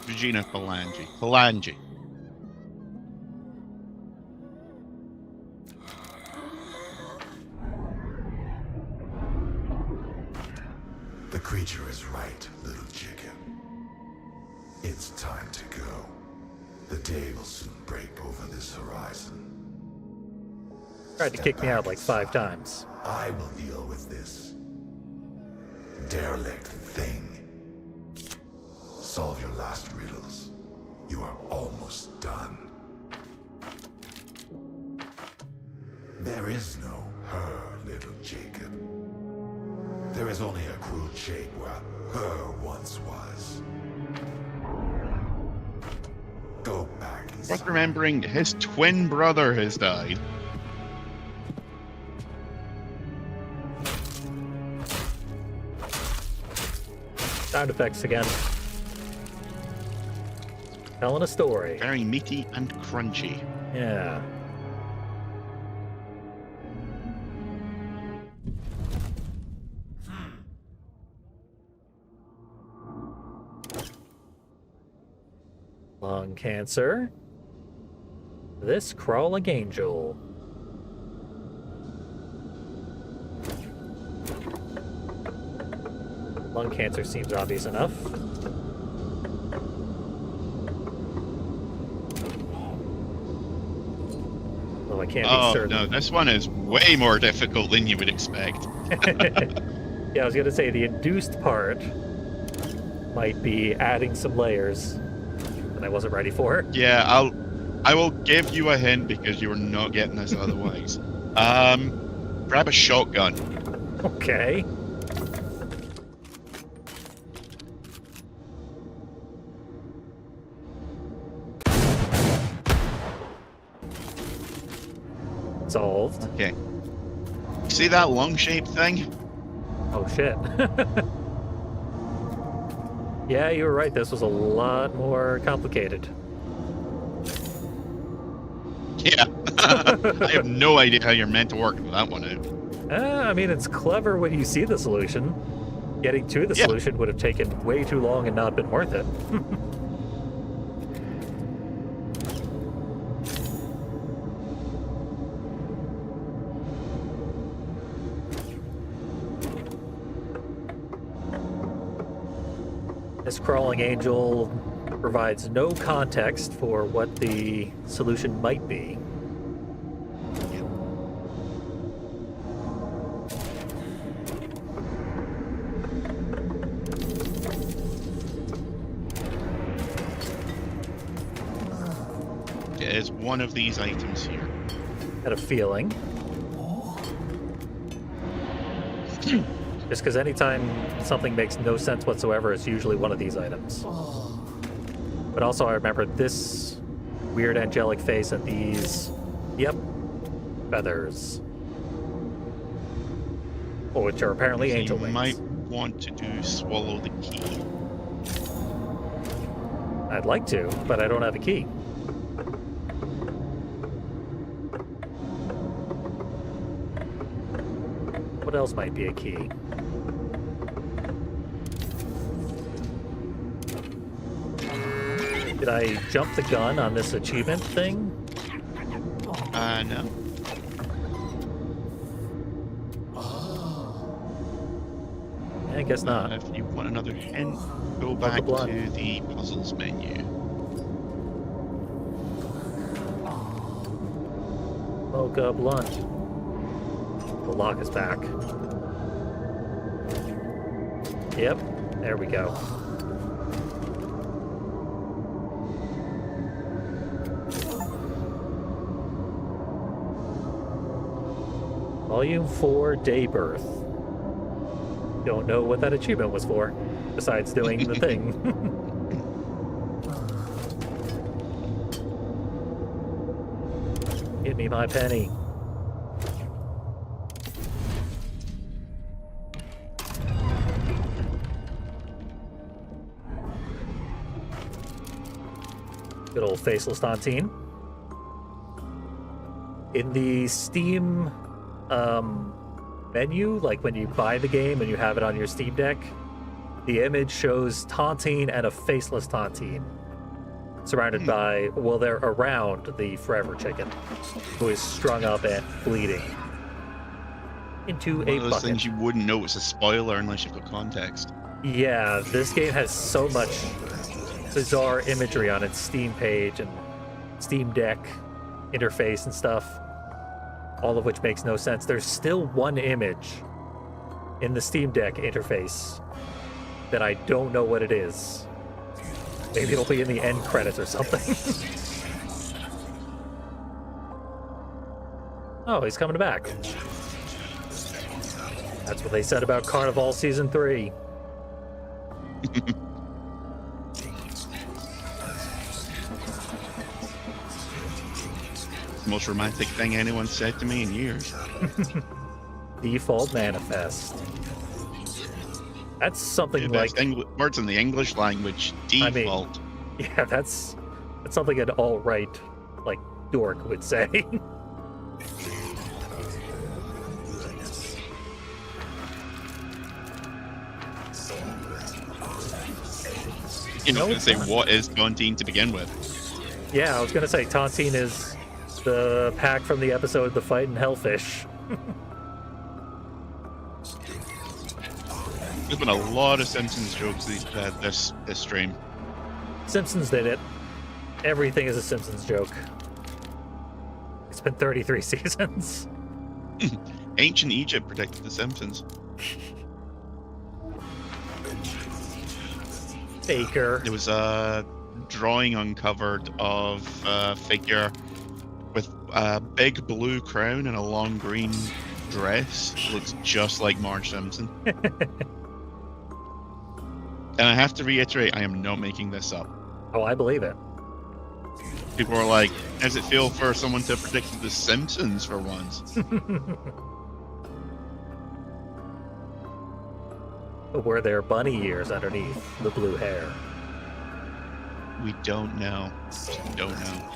Regina Phalange. Phalange. The creature is right, little chicken. It's time to go. The day will soon break over this horizon. Tried to kick me out like 5 times. I will deal with this derelict thing. Solve your last riddles. You are almost done. There is no her, little Jacob. There is only a crude shape where her once was. Go back Worth inside. remembering, his twin brother has died. Sound effects again. Telling a story. Very meaty and crunchy. Yeah. Lung cancer. This crawling angel. Lung cancer seems obvious enough. Though I can't be Oh, certain. no, this one is way more difficult than you would expect. Yeah, I was gonna say the induced part might be adding some layers that I wasn't ready for. Yeah, I will give you a hint because you were not getting this otherwise. Grab a shotgun. Okay. Solved. Okay. See that lung-shaped thing? Oh shit. Yeah, you were right. This was a lot more complicated. Yeah. I have no idea how you're meant to work that one out. I mean, it's clever when you see the solution. Getting to the Yeah. solution would have taken way too long and not been worth it. This crawling angel provides no context for what the solution might be. It is one of these items here. Had a feeling. Just because anytime something makes no sense whatsoever, it's usually one of these items. But also, I remember this weird angelic face and these, yep, feathers. Which are apparently So angel you wings. might want to do swallow the key. I'd like to, but I don't have a key. What else might be a key? Did I jump the gun on this achievement thing? No. I guess not. If you want another hint, go the back blood. to the puzzles menu. Mocha blunt. The lock is back. Yep, there we go. Volume 4 Daybirth. Don't know what that achievement was for, besides doing the thing. Give me my penny. Good old faceless Tontine. In the Steam menu, like when you buy the game and you have it on your Steam Deck, the image shows Tontine and a faceless Tontine surrounded by, well, they're around the Forever Chicken, who is strung up and bleeding into One a of those bucket. things you wouldn't know it's a spoiler unless you've got context. Yeah, this game has so much bizarre imagery on its Steam page and Steam Deck interface and stuff, all of which makes no sense. There's still one image in the Steam Deck interface that I don't know what it is. Maybe it'll be in the end credits or something. Oh, he's coming back. That's what they said about Carnival Season 3. Most romantic thing anyone said to me in years. Default manifest. That's something Yeah, like... that's words in the English language. I mean- Default. Yeah, that's something an alt-right, like, dork would say. You know, No, gonna say what is Tontine to begin with? Yeah, I was gonna say Tontine is the pack from the episode The Fight in Hellfish. There's been a lot of Simpsons jokes this stream. Simpsons did it. Everything is a Simpsons joke. It's been 33 seasons. Ancient Egypt predicted the Simpsons. Baker. There was a drawing uncovered of a figure with a big blue crown and a long green dress. Looks just like Marge Simpson. And I have to reiterate, I am not making this up. Oh, I believe it. People are like, how does it feel for someone to predict the Simpsons for once? But were there bunny ears underneath the blue hair? We don't know. Don't know.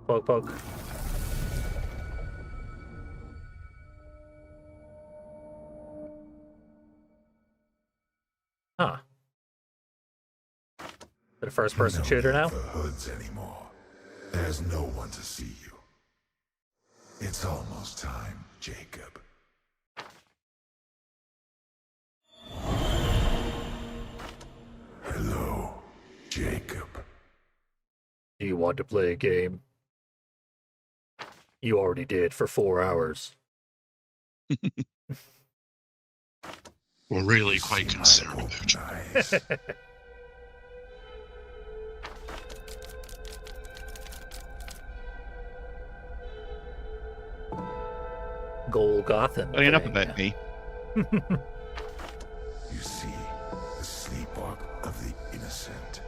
Poke, poke. Huh. Is it a first-person shooter now? For hoods anymore. There's no one to see you. It's almost time, Jacob. Hello, Jacob. Do you want to play a game? You already did for 4 hours. We're really You quite see my concerned open about you. eyes? Golgothan. Oh, enough thing. about me. You see the sleepwalk of the innocent.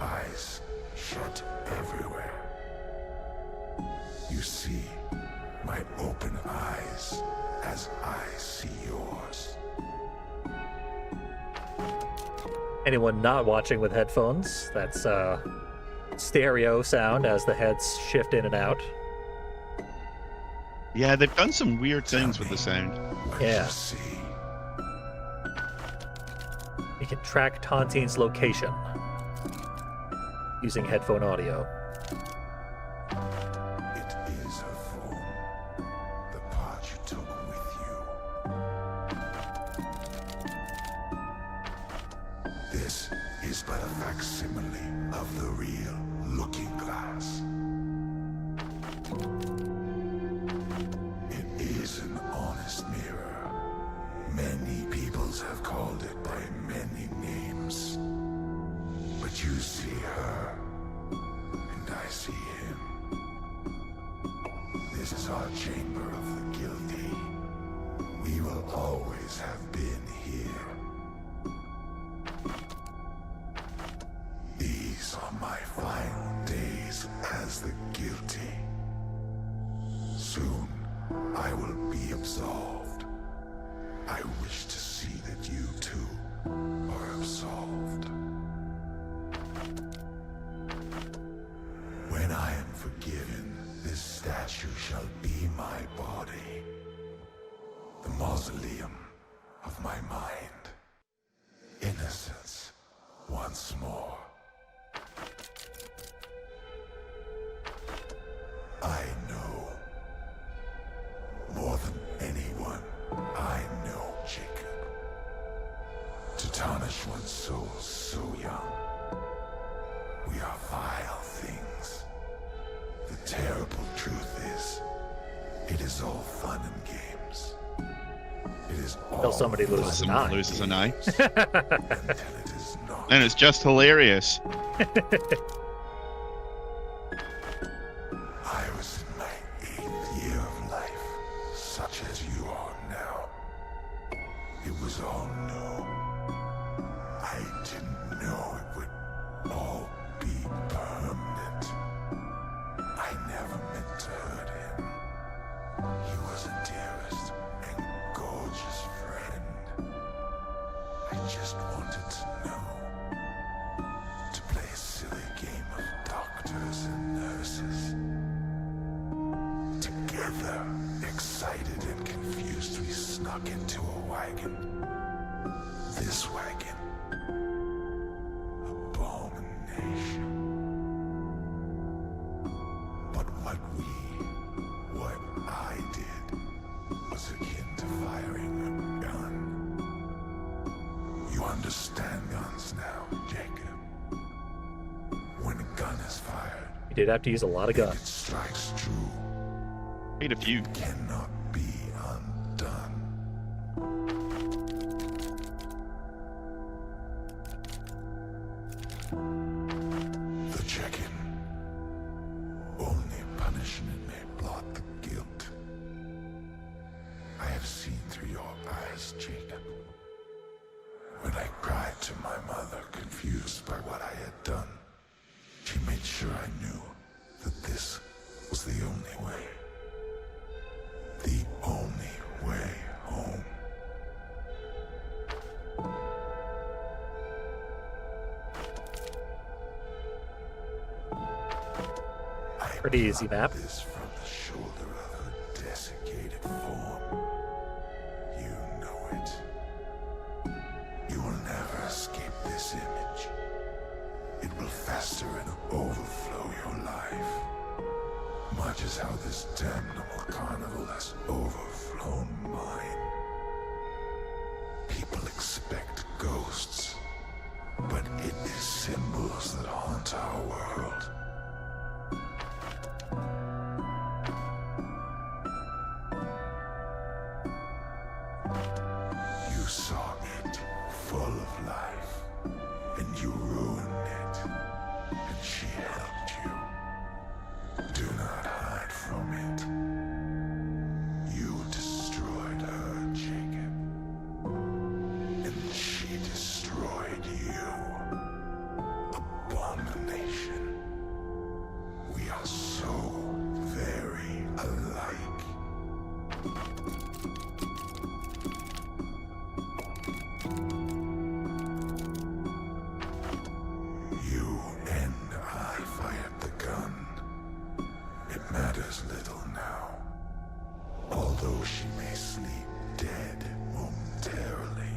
Eyes shut everywhere. You see my open eyes as I see yours. Anyone not watching with headphones, that's stereo sound as the heads shift in and out. Yeah, they've done some weird things Tell with the me sound. what Yeah. you see. You can track Tontine's location using headphone audio. It is her phone. The part you took with you. This is but a facsimile of the real Looking Glass. It is an honest mirror. Many peoples have called it by many names. But you see her, and I see him. This is our chamber of the guilty. We will always have been here. These are my final days as the guilty. Soon, I will be absolved. I wish to see that you too are absolved. When I am forgiven, this statue shall be my body. The mausoleum of my mind. Innocence once more. I know. More than anyone, I know Jacob. To tarnish one's soul so young. We are vile things. The terrible truth is, it is all fun and games. It is all Till somebody fun loses an Someone eye. loses an eye. until it is not. And it's just hilarious. I was in my 8th year of life, such as you are now. It was all new. I didn't know it would all be permanent. I never meant to hurt him. He was a dearest and gorgeous friend. I just wanted to know. To play a silly game of doctors and nurses. Together, excited and confused, we snuck into a wagon. This wagon. Abomination. But what I did, was akin to firing a gun. You understand guns now, Jacob. When a gun is fired, You did have to use a lot of if it guns. strikes true, Made a few. cannot be undone. The check-in. Only punishment may blot the guilt. I have seen through your eyes, Jacob. When I cried to my mother, confused by what I had done, she made sure I knew that this was the only way. The only way home. I Pretty easy map. plucked this from the shoulder of her desiccated form. You know it. You will never escape this image. It will fester and overflow your life. Much as how this damnable carnival has overflown mine. People expect ghosts, but it is symbols that haunt our world. You saw it full of life, and you ruined it, and she helped you. Do not hide from it. You destroyed her, Jacob, and she destroyed you. Abomination. We are so very alike. You and I fired the gun. It matters little now. Although she may sleep dead momentarily,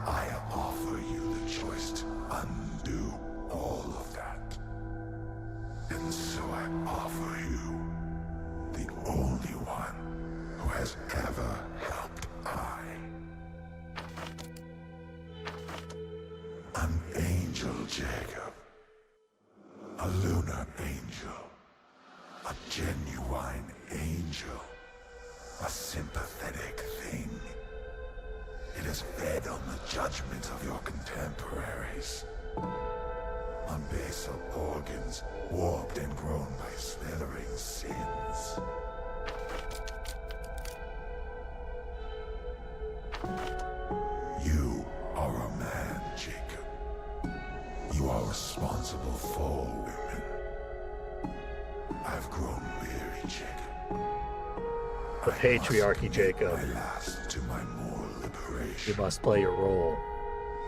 I offer you the choice to undo all of that. And so I offer you the only one who has ever helped I. An angel, Jacob. A lunar angel. A genuine angel. A sympathetic thing. It has fed on the judgment of your contemporaries. On basal organs warped and grown by slithering sins. You are a man, Jacob. You are responsible for women. I've grown weary, Jacob. The patriarchy, Jacob. I last to my more liberation. You must play your role.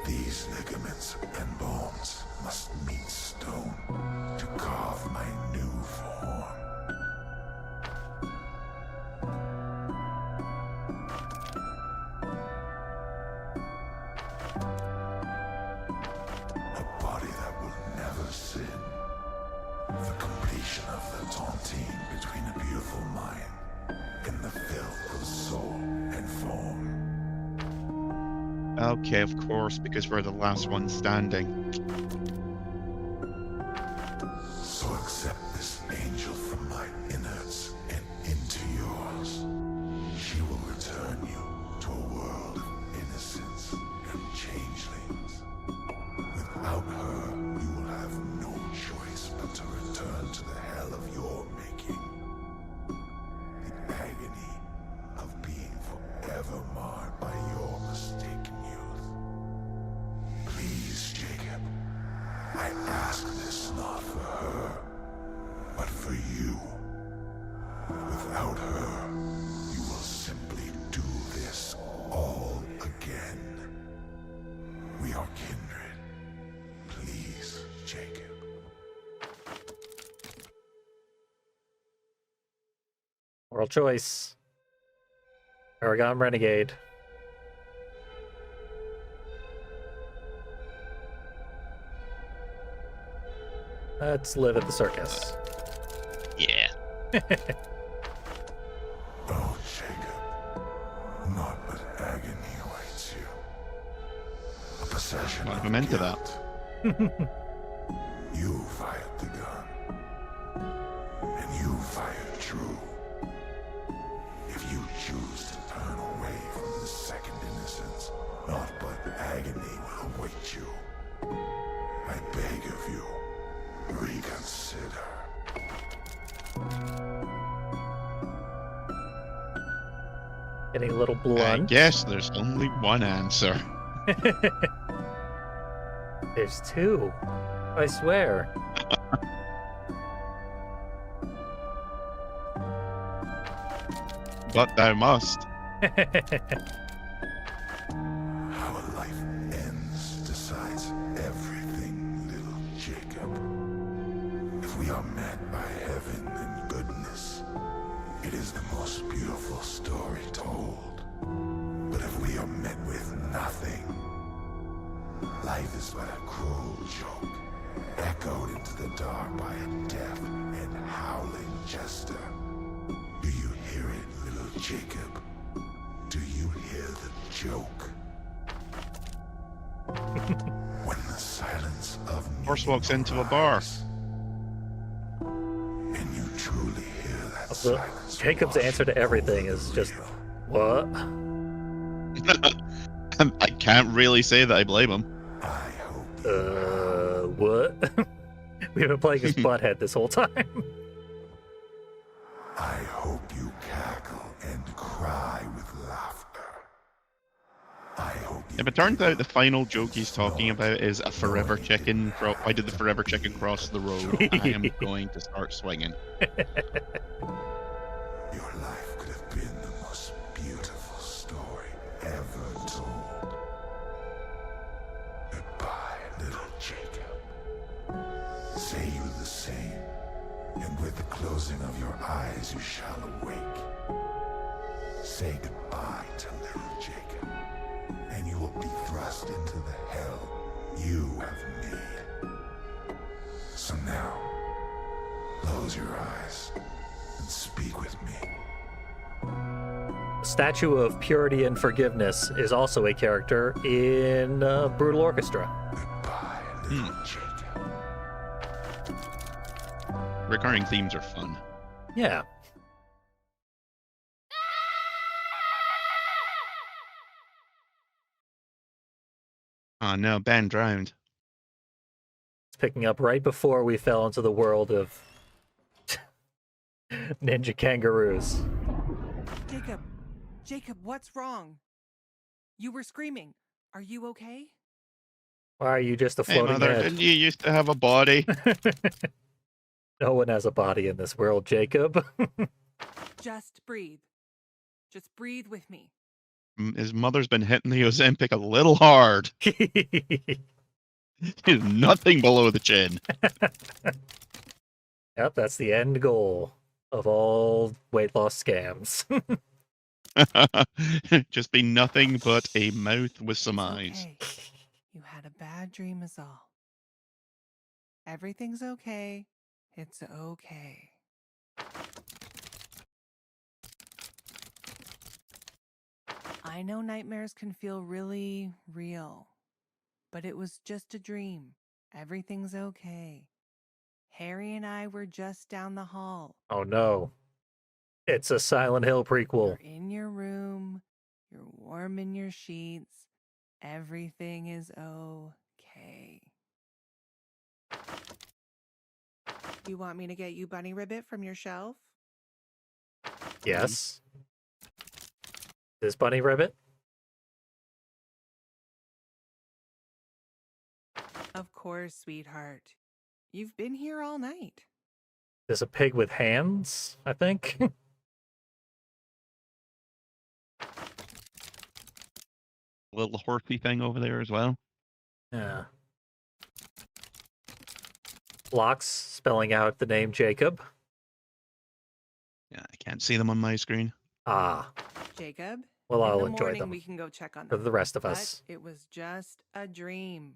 These ligaments and bones must meet stone to carve my new form. A body that will never sin. The completion of the tontine between a beautiful mind and the filth of soul and form. Okay, of course, because we're the last one standing. So accept this angel from my innards and into yours. She will return you to a world of innocence and changelings. Without her, you will have no choice but to return to the hell of your making. The agony of being forever marred by your mistaken youth. Please, Jacob, I ask this not for her, but for you. Without her, you will simply do this all again. We are kindred. Please, Jacob. Moral choice. Paragon Renegade. Let's live at the circus. Yeah. Oh, Jacob. Naught but agony awaits you. A possession What of have I meant to guilt. You fired the gun. And you fired true. If you choose to turn away from the second innocence, naught but agony will await you. I beg of you, reconsider. Getting a little I blunt. guess there's only one answer. There's two. I swear. But thou must. How a life ends decides everything, little Jacob. If we are met by heaven and goodness, it is the most beautiful story told. But if we are met with nothing, life is but a cruel joke echoed into the dark by a deaf and howling jester. Do you hear it, little Jacob? Do you hear the joke? When the silence of Horse meaning walks into a bar. arrives, and you truly hear that The- silence. Jacob's wash answer to everything is over just, you. what? I can't really say that I blame him. I hope you What? We've been playing as Butthead this whole time. I hope you cackle and cry with laughter. I hope you If it turns out the final joke he's talking about is a forever chicken, why did the forever chicken cross the road? I am going to start swinging. Your life could have been the most beautiful story ever told. Goodbye, little Jacob. Say you the same, and with the closing of your eyes you shall awake. Say goodbye to little Jacob, and you will be thrust into the hell you have made. So now, close your eyes and speak with me. Statue of Purity and Forgiveness is also a character in Brutal Orchestra. Goodbye, little Jacob. Recurring themes are fun. Yeah. Oh no, Ben drowned. It's picking up right before we fell into the world of ninja kangaroos. Jacob! Jacob, what's wrong? You were screaming. Are you okay? Why are you just a Hey floating mother, head? didn't you used to have a body? No one has a body in this world, Jacob. Just breathe. Just breathe with me. His mother's been hitting the Ozempic a little hard. Nothing below the chin. Yep, that's the end goal of all weight loss scams. Just be nothing but a mouth with some It's eyes. okay. You had a bad dream is all. Everything's okay. It's okay. I know nightmares can feel really real, but it was just a dream. Everything's okay. Harry and I were just down the hall. Oh no. It's a Silent Hill prequel. You're in your room. You're warm in your sheets. Everything is okay. You want me to get you Bunny Ribbit from your shelf? Yes. This Bunny Ribbit? Of course, sweetheart. You've been here all night. There's a pig with hands, I think. Little horsey thing over there as well. Yeah. Locks spelling out the name Jacob. Yeah, I can't see them on my screen. Ah, Jacob, well, in I'll the enjoy morning them we can go check on for them. the rest of But us. it was just a dream.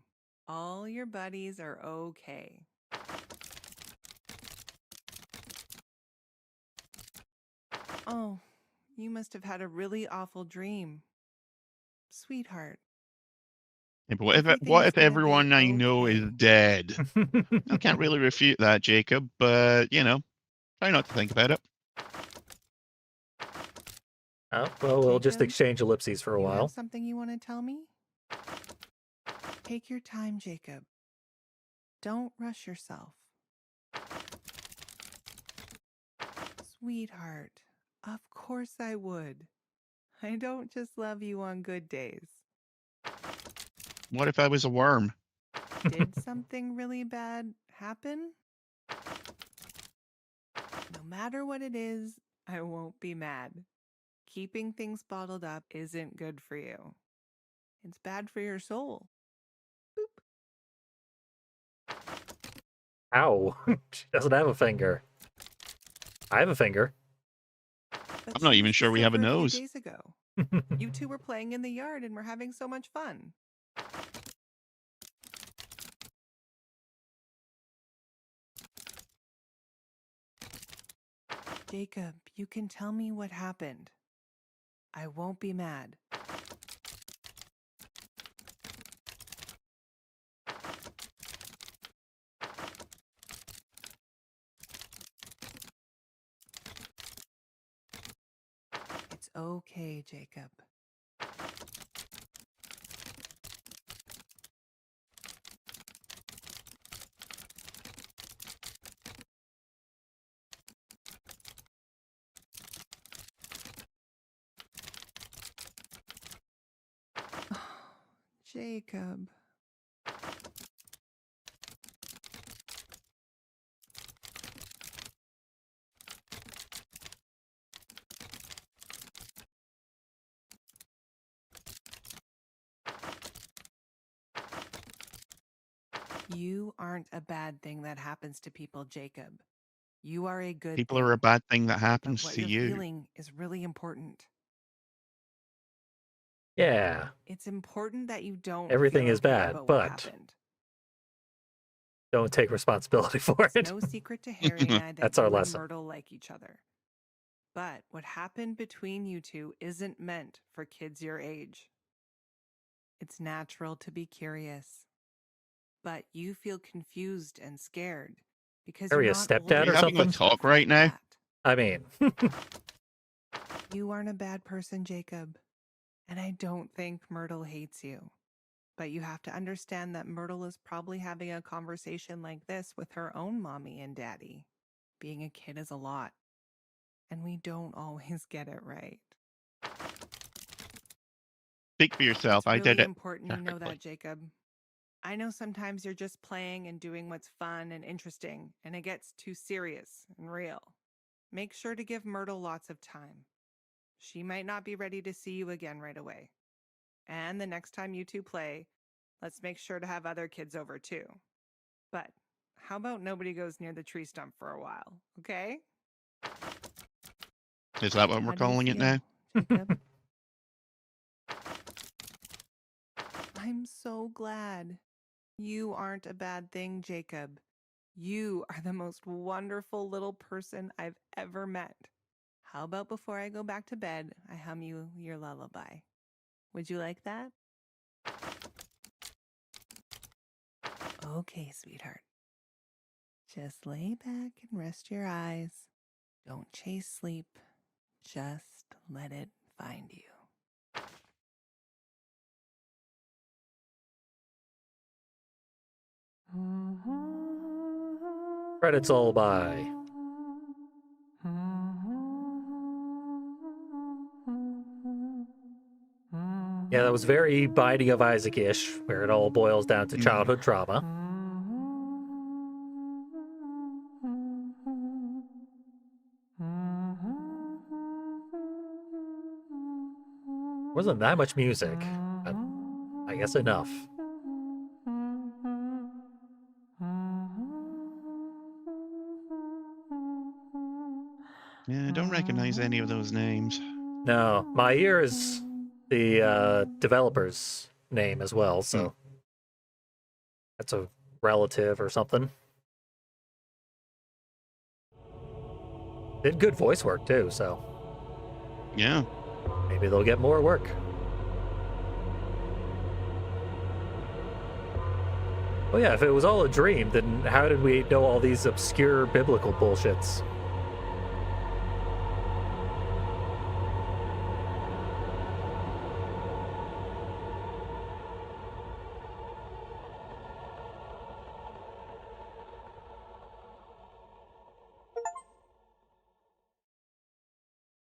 All your buddies are okay. Oh, you must have had a really awful dream. Sweetheart. Yeah, but what if Everything's what if gonna be everyone I know is okay. dead? I can't really refute that, Jacob, but you know, try not to think about it. Oh, well, we'll just Jacob, exchange ellipses for a You while. have something you want to tell me? Take your time, Jacob. Don't rush yourself. Sweetheart, of course I would. I don't just love you on good days. What if I was a worm? Did something really bad happen? No matter what it is, I won't be mad. Keeping things bottled up isn't good for you. It's bad for your soul. Boop. Ow. She doesn't have a finger. I have a finger. But I'm not she even was sure just we have a over few nose. days ago. You two were playing in the yard and were having so much fun. Jacob, you can tell me what happened. I won't be mad. It's okay, Jacob. Jacob. You aren't a bad thing that happens to people, Jacob. You are a good People thing. are a bad thing that But happens what to you're you. feeling is really important. Yeah, It's important that you don't everything feel is okay bad, about what but happened. don't take responsibility for It's it. no secret to Harry and I that That's our you and lesson. Myrtle like each other. But what happened between you two isn't meant for kids your age. It's natural to be curious. But you feel confused and scared because Harry you're a not stepdad old or enough something? for Talk stuff right like now? that. I mean, You aren't a bad person, Jacob. And I don't think Myrtle hates you. But you have to understand that Myrtle is probably having a conversation like this with her own mommy and daddy. Being a kid is a lot. And we don't always get it right. Speak for yourself. It's I really did it important you know perfectly. that, Jacob. I know sometimes you're just playing and doing what's fun and interesting, and it gets too serious and real. Make sure to give Myrtle lots of time. She might not be ready to see you again right away. And the next time you two play, let's make sure to have other kids over too. But how about nobody goes near the tree stump for a while, okay? Is that what How we're do you calling it feel, now? Jacob? I'm so glad. You aren't a bad thing, Jacob. You are the most wonderful little person I've ever met. How about before I go back to bed, I hum you your lullaby? Would you like that? Okay, sweetheart. Just lay back and rest your eyes. Don't chase sleep. Just let it find you. credits all by. Yeah, that was very Binding of Isaac-ish, where it all boils down to childhood trauma. Wasn't that much music, but I guess enough. Yeah, I don't recognize any of those names. No, Mair is the developer's name as well, so that's a relative or something. Did good voice work too, so Yeah. maybe they'll get more work. Oh yeah, if it was all a dream, then how did we know all these obscure biblical bullshits?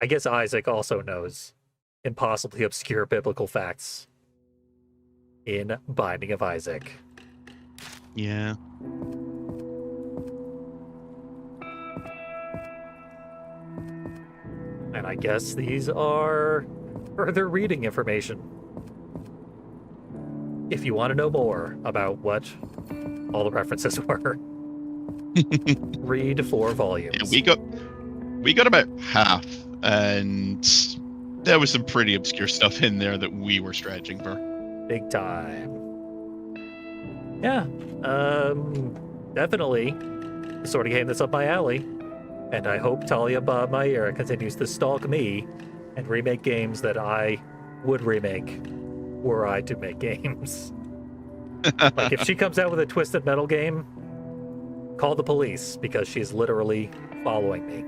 I guess Isaac also knows impossibly obscure biblical facts in Binding of Isaac. Yeah. And I guess these are further reading information. If you want to know more about what all the references were, read 4 volumes. Yeah, we got about half, and there was some pretty obscure stuff in there that we were stretching for. Big time. Yeah, definitely the sort of game that's up my alley. And I hope Talia Bob Mayer continues to stalk me and remake games that I would remake were I to make games. Like, if she comes out with a Twisted Metal game, call the police, because she's literally following me.